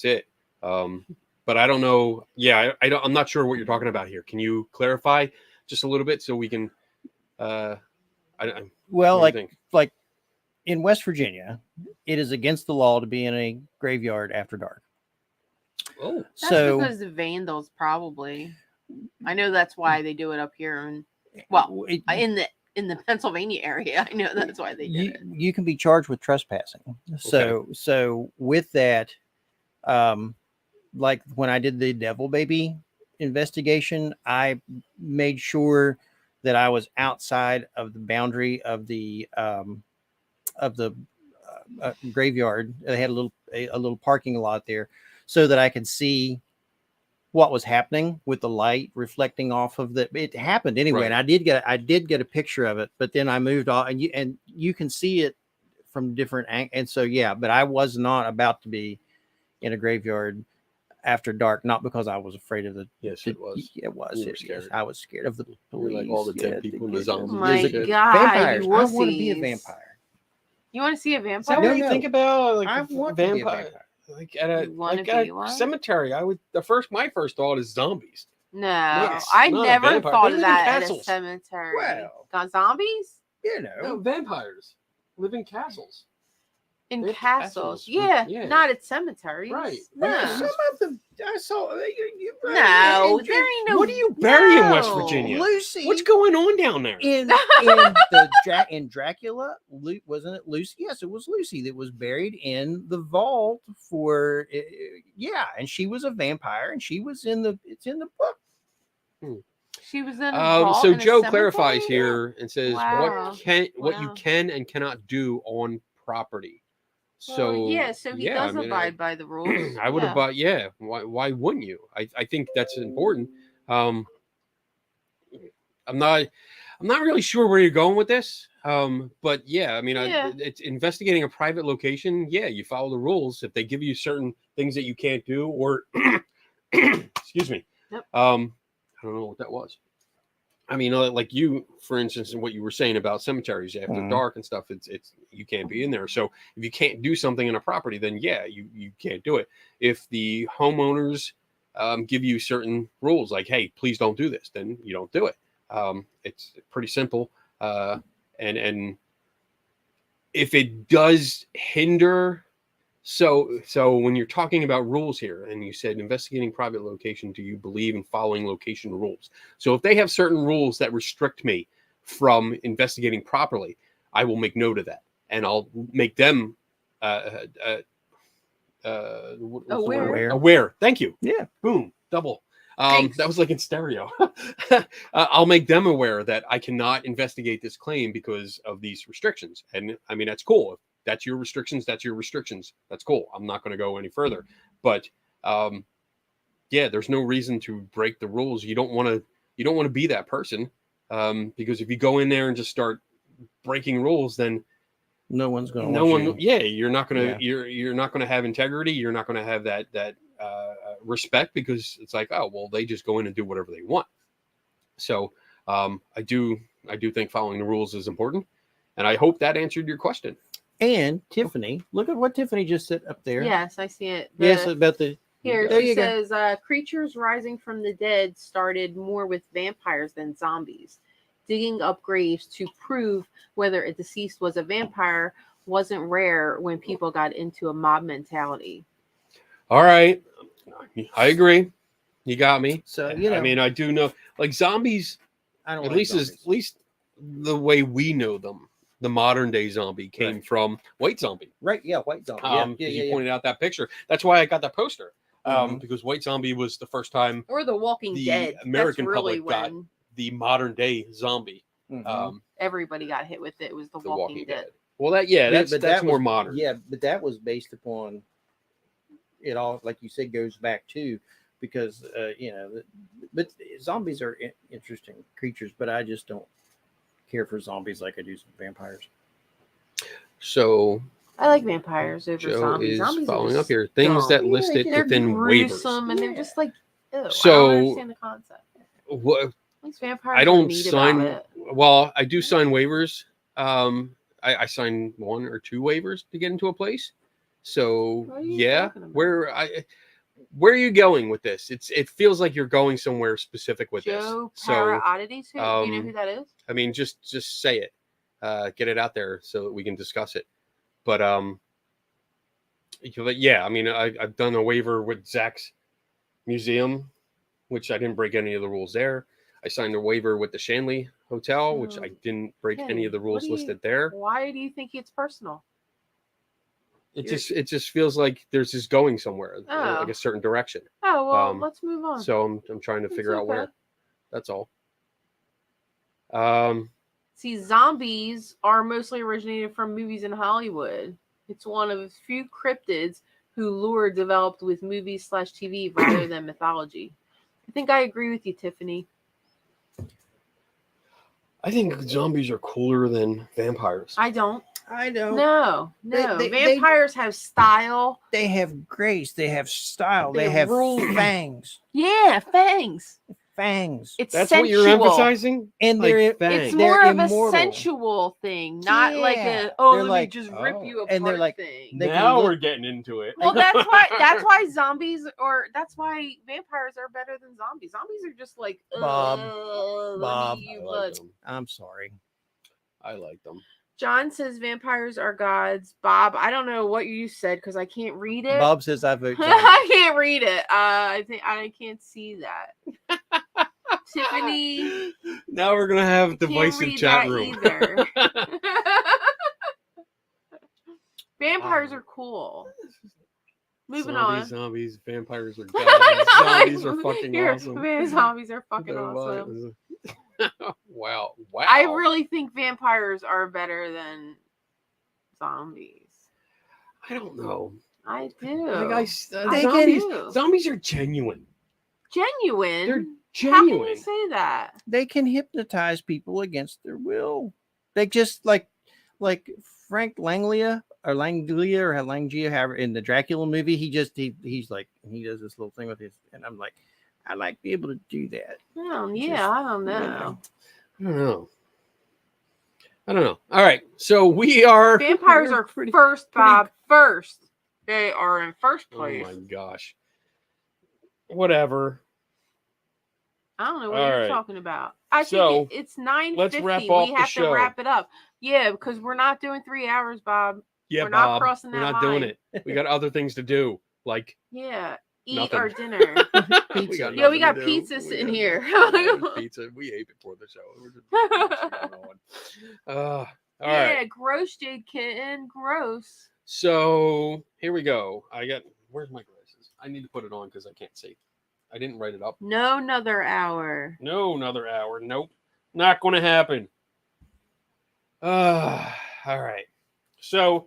S1: it. But I don't know. Yeah, I'm not sure what you're talking about here. Can you clarify just a little bit so we can?
S3: Well,
S1: what do you think?
S3: like in West Virginia, it is against the law to be in a graveyard after dark.
S1: Oh,
S2: That's
S3: So
S2: because the vandals probably. I know that's why they do it up here, and well, in the Pennsylvania area, I know that's why they did it.
S3: you can be charged with trespassing. So with that, like when I did the Devil Baby investigation, I made sure that I was outside of the boundary of the graveyard. They had a little parking lot there, so that I could see what was happening with the light reflecting off of the. It happened anyway,
S1: Right.
S3: and I did get a picture of it, but then I moved on, and you can see it from different angles. And so yeah, but I was not about to be in a graveyard after dark, not because I was afraid of the.
S1: yes, it was.
S3: It was.
S1: You were
S3: Yes,
S1: scared.
S3: I was scared of the
S1: We're
S3: police.
S1: like all the dead people and the zombies.
S2: Oh my
S1: There's a-
S2: God,
S3: Vampires.
S2: you
S3: I want to be a
S2: wussies.
S3: vampire.
S2: You want to see a
S1: Is that
S2: vampire?
S1: what
S3: No,
S1: you
S3: no.
S1: think about? Like
S3: I
S1: a
S3: want to be a vampire.
S1: Like at a
S2: You wanna
S1: like at
S2: be
S1: a
S2: one?
S1: cemetery. My first thought is zombies.
S2: No,
S1: Yes,
S2: I
S1: not a
S2: never
S1: vampire.
S2: thought
S1: They
S2: of
S1: live in
S2: that at a
S1: castles.
S2: cemetery.
S3: Well.
S2: Got zombies
S3: You
S1: No,
S3: know,
S1: vampires live in castles.
S2: in
S1: They have
S2: castles.
S1: castles.
S2: Yeah,
S1: Yeah.
S2: not at cemeteries.
S1: Right.
S2: No,
S3: some of them I saw.
S2: no, there ain't no.
S1: What do you bury in West
S2: no.
S1: Virginia?
S3: Lucy.
S1: What's going on down there?
S3: in in Dracula? Wasn't it Lucy? Yes, it was Lucy that was buried in the vault for. Yeah, and she was a vampire, and she was in the. It's in the book.
S2: She was in a vault
S1: So
S2: in a
S1: Joe clarifies
S2: cemetery?
S1: here and says
S2: Wow.
S1: what you
S2: Wow.
S1: can and cannot do on property. So
S2: Well, so he does
S1: I mean,
S2: abide by the rules.
S1: I would
S2: yeah.
S1: abide. Yeah, why wouldn't you? I think that's important. I'm not really sure where you're going with this. But yeah, I mean,
S2: Yeah.
S1: it's investigating a private location. Yeah, you follow the rules. If they give you certain things that you can't do, or excuse me,
S2: Yep.
S1: I don't know what that was. I mean, like you, for instance, and what you were saying about cemeteries after
S3: Mhm.
S1: dark and stuff, it's you can't be in there. So if you can't do something in a property, then yeah, you can't do it. If the homeowners give you certain rules, like hey, please don't do this, then you don't do it. It's pretty simple. And if it does hinder So when you're talking about rules here, and you said investigating private location, do you believe in following location rules? So if they have certain rules that restrict me from investigating properly, I will make note of that, and I'll make them aware. Thank you.
S3: Yeah.
S1: Boom. Double.
S2: Thanks.
S1: That was like in stereo. I'll make them aware that I cannot investigate this claim because of these restrictions. And I mean, that's cool. If that's your restrictions, that's your restrictions. That's cool. I'm not going to go any further. But yeah, there's no reason to break the rules. You don't want to be that person. Because if you go in there and just start breaking rules, then
S3: no one's going to
S1: you're not going to you're not going to have integrity. You're not going to have that respect, because it's like, oh well, they just go in and do whatever they want. So I do think following the rules is important, and I hope that answered your question.
S3: And Tiffany, look at what Tiffany just said up there.
S2: Yes, I see it.
S3: Yes, about the
S2: here it says creatures rising from the dead started more with vampires than zombies. Digging up graves to prove whether a deceased was a vampire wasn't rare when people got into a mob mentality.
S1: All right. I agree. You got me.
S3: So, you know,
S1: I mean, I do know, like, zombies,
S3: I don't
S1: at
S3: like
S1: least
S3: zombies.
S1: at least the way we know them, the modern day zombie came from white zombie.
S3: Right. Yeah. White zombie.
S1: You pointed out that picture. That's why I got that poster. Because white zombie was the first time,
S2: or The Walking Dead.
S1: American
S2: That's really
S1: public got the modern day zombie.
S2: Everybody got hit with it. It was The Walking Dead.
S1: Well, that's more modern.
S3: Yeah, but that was based upon it all, like you said, goes back to, because but zombies are interesting creatures, but I just don't care for zombies like I do vampires.
S1: So
S2: I like vampires over
S1: Joe
S2: zombies.
S1: is
S2: Zombies
S1: following up here.
S2: dumb.
S1: Things that listed within
S2: gruesome,
S1: waivers.
S2: and they're just like, ew,
S1: So,
S2: I don't understand the concept.
S1: What?
S2: At least vampires
S1: I don't
S2: are neat
S1: sign.
S2: about it.
S1: Well, I do sign waivers. I sign 1 or 2 waivers to get into a place. So yeah, where are you going with this? It feels like you're going somewhere specific with
S2: Joe
S1: this.
S2: Para Oddities. Do you know who that is?
S1: I mean, just say it. Get it out there so that we can discuss it. But yeah, I mean, I've done a waiver with Zach's museum, which I didn't break any of the rules there. I signed a waiver with the Shanley Hotel, which I didn't break any of the rules listed there.
S2: Why do you think it's personal?
S1: It just feels like there's just going somewhere, like a certain direction.
S2: Oh well, let's move on.
S1: So I'm trying to figure out where. That's all.
S2: See, zombies are mostly originated from movies in Hollywood. It's one of the few cryptids who lore developed with movies/TV rather than mythology. I think I agree with you, Tiffany.
S1: I think zombies are cooler than vampires.
S2: I don't.
S3: No.
S2: Vampires have style.
S3: They have grace. They have style. They have fangs.
S2: Yeah, fangs.
S3: Fangs.
S2: It's
S1: That's
S2: sensual.
S1: what you're emphasizing?
S3: And
S1: like
S2: it's
S3: they're
S2: more of
S3: immortal.
S2: a sensual thing, not like
S3: Yeah.
S2: let
S3: like,
S2: me just rip you apart
S3: and they're like,
S2: thing.
S1: Now we're getting into it.
S2: Well, that's why zombies, or that's why vampires are better than zombies. Zombies are just like,
S3: Bob,
S2: let me eat you blood.
S3: I'm sorry.
S1: I like them.
S2: John says vampires are gods. Bob, I don't know what you said because I can't read it.
S3: Bob says I vote.
S2: I can't read it. I think I can't see that. Tiffany.
S1: Now we're gonna have divisive chat room.
S2: Either. Vampires are cool. Moving on.
S1: Zombies, vampires are gods. Zombies are fucking awesome.
S2: Zombies are fucking awesome.
S1: Wow.
S2: I really think vampires are better than zombies.
S1: I don't know.
S2: I do.
S1: Like zombies are genuine.
S2: Genuine?
S1: They're genuine.
S2: How can you say that?
S3: They can hypnotize people against their will. They just like Frank Langlia or Langlia, however, in the Dracula movie, he's like, he does this little thing with his, and I'm like, I like to be able to do that.
S2: Oh yeah, I don't know.
S1: I don't know. All right, so we are
S2: vampires are first, Bob. First, they are in first place.
S1: Oh my gosh. Whatever.
S2: I don't know what you're talking about. I
S1: think
S2: it's 9:50.
S1: Let's wrap off
S2: we have
S1: the show.
S2: To wrap it up. Yeah, because we're not doing 3 hours, Bob.
S1: Yeah,
S2: We're not
S1: Bob,
S2: crossing
S1: we're
S2: that
S1: not doing
S2: line.
S1: it. We got other things to do, like
S2: eat
S1: nothing.
S2: our dinner.
S1: We got
S2: Yo, we
S1: nothing
S2: got
S1: to do.
S2: pizza
S1: We
S2: sitting
S1: got-
S2: here.
S1: Pizza. We ate before the show. We're just what's going on. All right.
S2: Gross, Jade Kitten. Gross.
S1: So here we go. Where's my glasses? I need to put it on because I can't see. I didn't write it up.
S2: No, another hour.
S1: No, another hour. Nope. Not going to happen. All right. So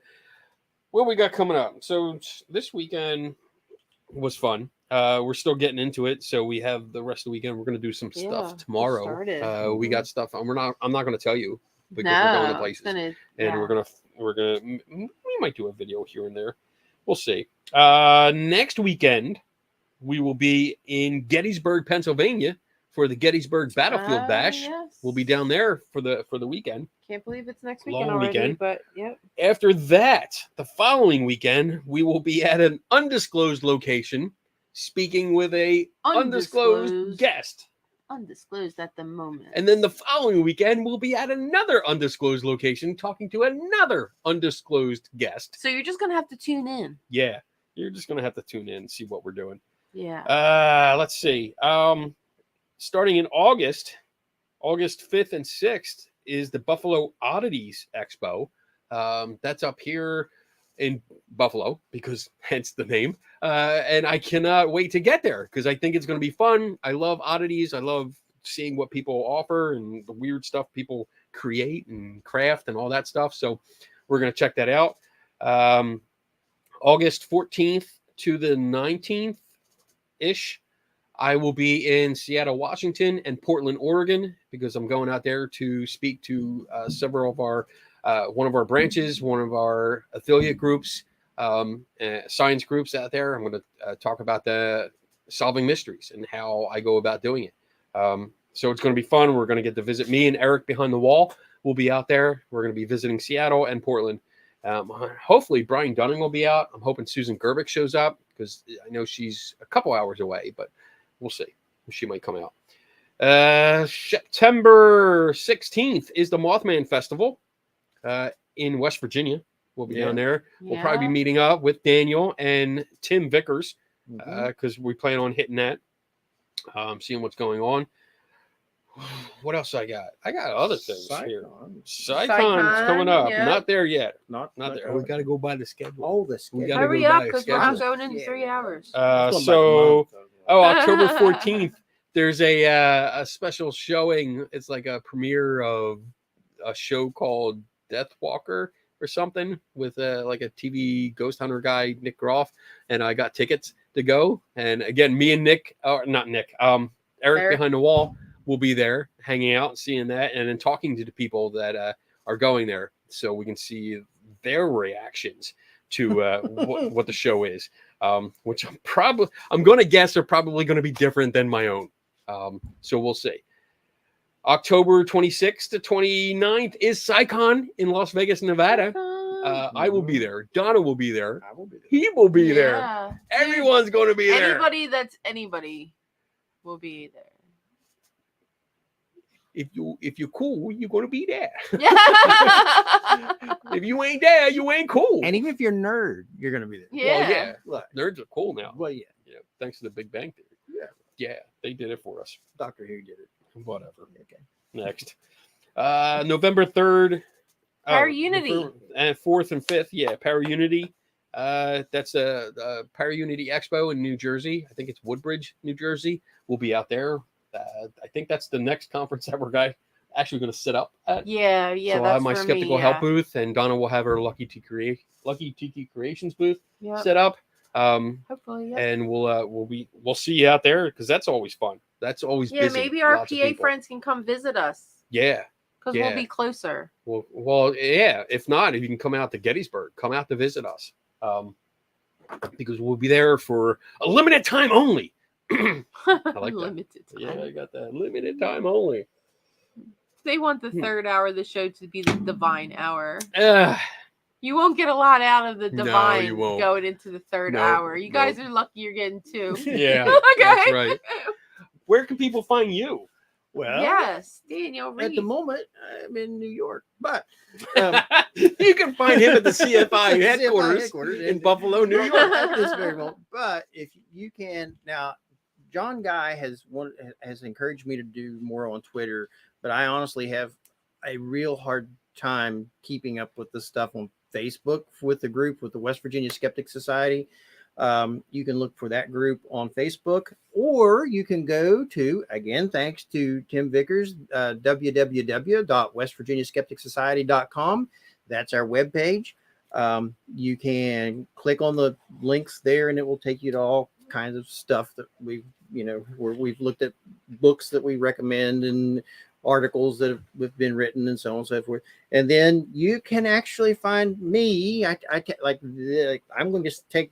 S1: what we got coming up? So this weekend was fun. We're still getting into it, so we have the rest of the weekend. We're going to do some stuff tomorrow. We got stuff. I'm not going to tell you because we're going to places, we might do a video here and there. We'll see. Next weekend we will be in Gettysburg, Pennsylvania for the Gettysburg Battlefield Bash.
S2: Yes.
S1: We'll be down there for the weekend.
S2: Can't believe it's next
S1: Long
S2: weekend already,
S1: weekend.
S2: but yep.
S1: After that, the following weekend, we will be at an undisclosed location speaking with a undisclosed guest.
S2: Undisclosed at the moment.
S1: And then the following weekend, we'll be at another undisclosed location talking to another undisclosed guest.
S2: So you're just going to have to tune in.
S1: Yeah, you're just going to have to tune in and see what we're doing.
S2: Yeah.
S1: Let's see. Starting in August 5th and 6th is the Buffalo Oddities Expo. That's up here in Buffalo, because hence the name. And I cannot wait to get there because I think it's going to be fun. I love oddities. I love seeing what people offer and the weird stuff people create and craft and all that stuff. So we're going to check that out. August 14th to the 19th-ish, I will be in Seattle, Washington, and Portland, Oregon, because I'm going out there to speak to several of our one of our branches, one of our affiliate groups, science groups out there. I'm going to talk about the solving mysteries and how I go about doing it. So it's going to be fun. We're going to get to visit. Me and Eric behind the wall will be out there. We're going to be visiting Seattle and Portland. Hopefully Brian Dunning will be out. I'm hoping Susan Gerbic shows up because I know she's a couple hours away, but we'll see. She might come out. September 16th is the Mothman Festival in West Virginia. We'll be down there. We'll probably be meeting up with Daniel and Tim Vickers because we plan on hitting that, seeing what's going on. What else I got? I got other things here. PsyCon's coming up. Yeah. Not there yet. Not there. We got to go by the schedule.
S3: Oh, the schedule.
S1: We got to
S2: Hurry
S1: go
S2: up
S1: by the
S2: because
S1: schedule.
S2: we're going in 3 hours.
S1: October 14th, there's a special showing. It's like a premiere of a show called Death Walker or something with like a TV ghost hunter guy, Nick Groff, and I got tickets to go. And again, me and Nick, or not Nick, Eric behind the wall will be there hanging out, seeing that, and then talking to the people that are going there, so we can see their reactions to what the show is. Which I'm going to guess are probably going to be different than my own. So we'll see. October 26th to 29th is PsyCon in Las Vegas, Nevada. I will be there. Donna will be there. I will be there. He will be there. Everyone's going to be there.
S2: Anybody that's anybody will be there.
S1: If you're cool, you're going to be there.
S2: Yeah.
S1: If you ain't there, you ain't cool.
S3: And even if you're a nerd, you're going to be there.
S2: Yeah.
S1: Well, yeah. Look, nerds are cool now.
S3: Well, yeah.
S1: Thanks to the Big Bang Theory. Yeah, they did it for us.
S3: Doctor Who did it.
S1: Whatever.
S3: Okay.
S1: Next. November 3rd.
S2: Paraunity.
S1: And 4th and 5th. Yeah, Paraunity. That's a Paraunity Expo in New Jersey. I think it's Woodbridge, New Jersey. We'll be out there. I think that's the next conference that we're actually going to sit up at.
S2: Yeah.
S1: So I'll have my Skeptical Help booth, and Donna will have her Lucky Tiki Creations booth set up.
S2: Hopefully,
S1: and we'll see you out there because that's always fun. That's always busy.
S2: Maybe our PA friends can come visit us.
S1: Yeah,
S2: because we'll be closer.
S1: Well, yeah. If not, if you can come out to Gettysburg, come out to visit us, because we'll be there for a limited time only. I like limited time. Yeah, I got that limited time only.
S2: They want the third hour of the show to be the divine hour. You won't get a lot out of the divine going into the third hour. You guys are lucky you're getting 2.
S1: Yeah, that's right. Where can people find you?
S3: Well,
S2: yes, Daniel Reed.
S3: at the moment, I'm in New York, but
S1: you can find him at the CFI headquarters in Buffalo, New York.
S3: At this very moment. But if you can now, John Guy has encouraged me to do more on Twitter, but I honestly have a real hard time keeping up with the stuff on Facebook with the group with the West Virginia Skeptics Society. You can look for that group on Facebook, or you can go to, again, thanks to Tim Vickers, www.westvirginiaskepticsociety.com. That's our webpage. You can click on the links there, and it will take you to all kinds of stuff that we've looked at, books that we recommend and articles that have been written and so on and so forth. And then you can actually find me. I'm going to just take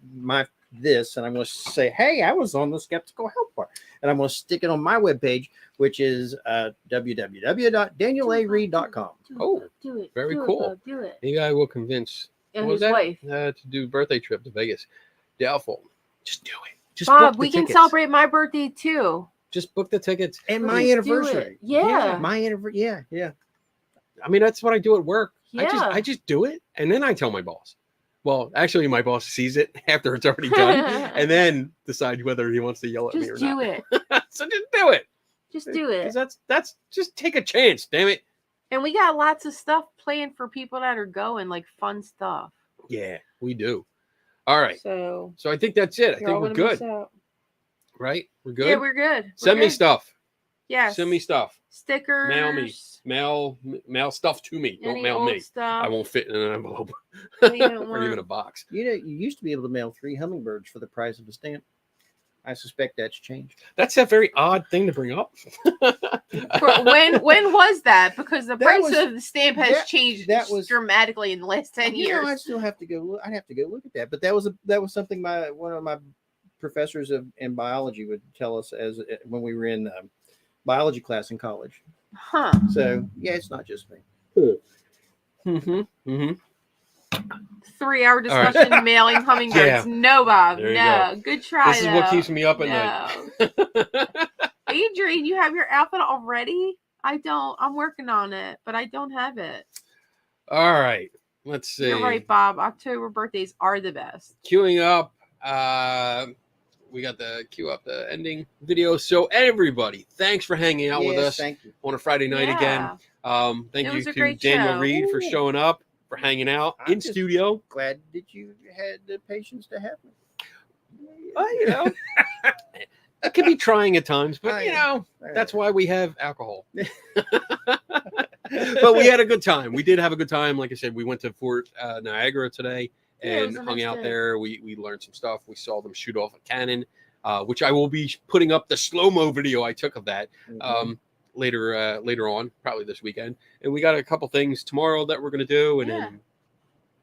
S3: this and I'm going to say, hey, I was on the Skeptical Help Bar, and I'm going to stick it on my webpage, which is www.danielareed.com.
S1: Oh,
S2: do it.
S1: Very
S2: do
S1: cool.
S2: It, do it.
S1: Maybe I will convince
S2: His wife
S1: to do birthday trip to Vegas. Doubtful. Just do it. Just
S2: Bob,
S1: book the
S2: we can
S1: tickets.
S2: celebrate my birthday too.
S1: Just book the tickets.
S3: And
S2: Please
S3: my
S2: do
S3: anniversary.
S2: it. Yeah.
S3: My anniversary. Yeah.
S1: I mean, that's what I do at work.
S2: Yeah.
S1: I just do it, and then I tell my boss. Well, actually, my boss sees it after it's already done, and then decide whether he wants to yell at me or
S2: Just do
S1: not.
S2: it.
S1: So just do it.
S2: Just do it.
S1: 'Cause that's just take a chance. Damn it.
S2: And we got lots of stuff planned for people that are going, like fun stuff.
S1: Yeah, we do. All right.
S2: So
S1: So I think that's it. I
S2: you're all
S1: think we're
S2: gonna miss
S1: good,
S2: out.
S1: right? We're good.
S2: Yeah, we're good.
S1: Send me
S2: stuff.
S1: stuff.
S2: Yes.
S1: Send me stuff.
S2: Stickers.
S1: Mail stuff to me. Don't
S2: Any
S1: mail
S2: old
S1: me.
S2: stuff.
S1: I won't fit in an envelope
S2: Any you don't
S1: or even
S2: want.
S1: a box.
S3: You know, you used to be able to mail 3 hummingbirds for the price of a stamp. I suspect that's changed.
S1: That's a very odd thing to bring up.
S2: When was that? Because the price
S3: was-
S2: of the stamp has changed
S3: that was-
S2: dramatically in the last 10 years.
S3: I still have to go. I'd have to go look at that. But that was something one of my professors in biology would tell us when we were in biology class in college.
S2: Huh.
S3: So yeah, it's not just me.
S1: Mm-hmm. Mm-hmm.
S2: 3-hour discussion mailing hummingbirds.
S1: Yeah.
S2: No, Bob.
S1: There you
S2: No. Good try.
S1: This is what
S2: though.
S1: keeps me up at
S2: No.
S1: night.
S2: Adrian, you have your outfit already? I don't. I'm working on it, but I don't have it.
S1: All right. Let's see.
S2: You're right, Bob. October birthdays are the best.
S1: Queuing up. We got the queue up the ending video. So everybody, thanks for hanging out with us
S3: Thank you.
S1: on a Friday night again. Thank
S2: It
S1: you
S2: was a
S1: to
S2: great
S1: Daniel
S2: show.
S1: Reed for showing up, for hanging out
S3: I'm
S1: in
S3: just-
S1: studio.
S3: Glad that you had the patience to have me.
S1: You know, it can be trying at times, but
S3: I
S1: you know,
S3: know.
S1: that's why we have alcohol. But we had a good time. We did have a good time. Like I said, we went to Fort Niagara today
S2: Yeah, it
S1: and
S2: was a
S1: hung
S2: nice
S1: out
S2: day.
S1: there. We learned some stuff. We saw them shoot off a cannon, which I will be putting up the slow-mo video I took of that later on, probably this weekend. And we got a couple things tomorrow that we're going to do, and then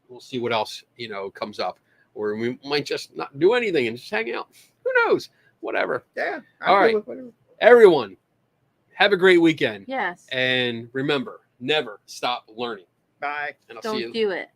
S1: we'll see what else comes up. Or we might just not do anything and just hang out. Who knows? Whatever.
S3: Yeah.
S1: All right. Everyone, have a great weekend.
S2: Yes.
S1: And remember, never stop learning.
S3: Bye.
S1: And I'll see you.
S2: Don't do it.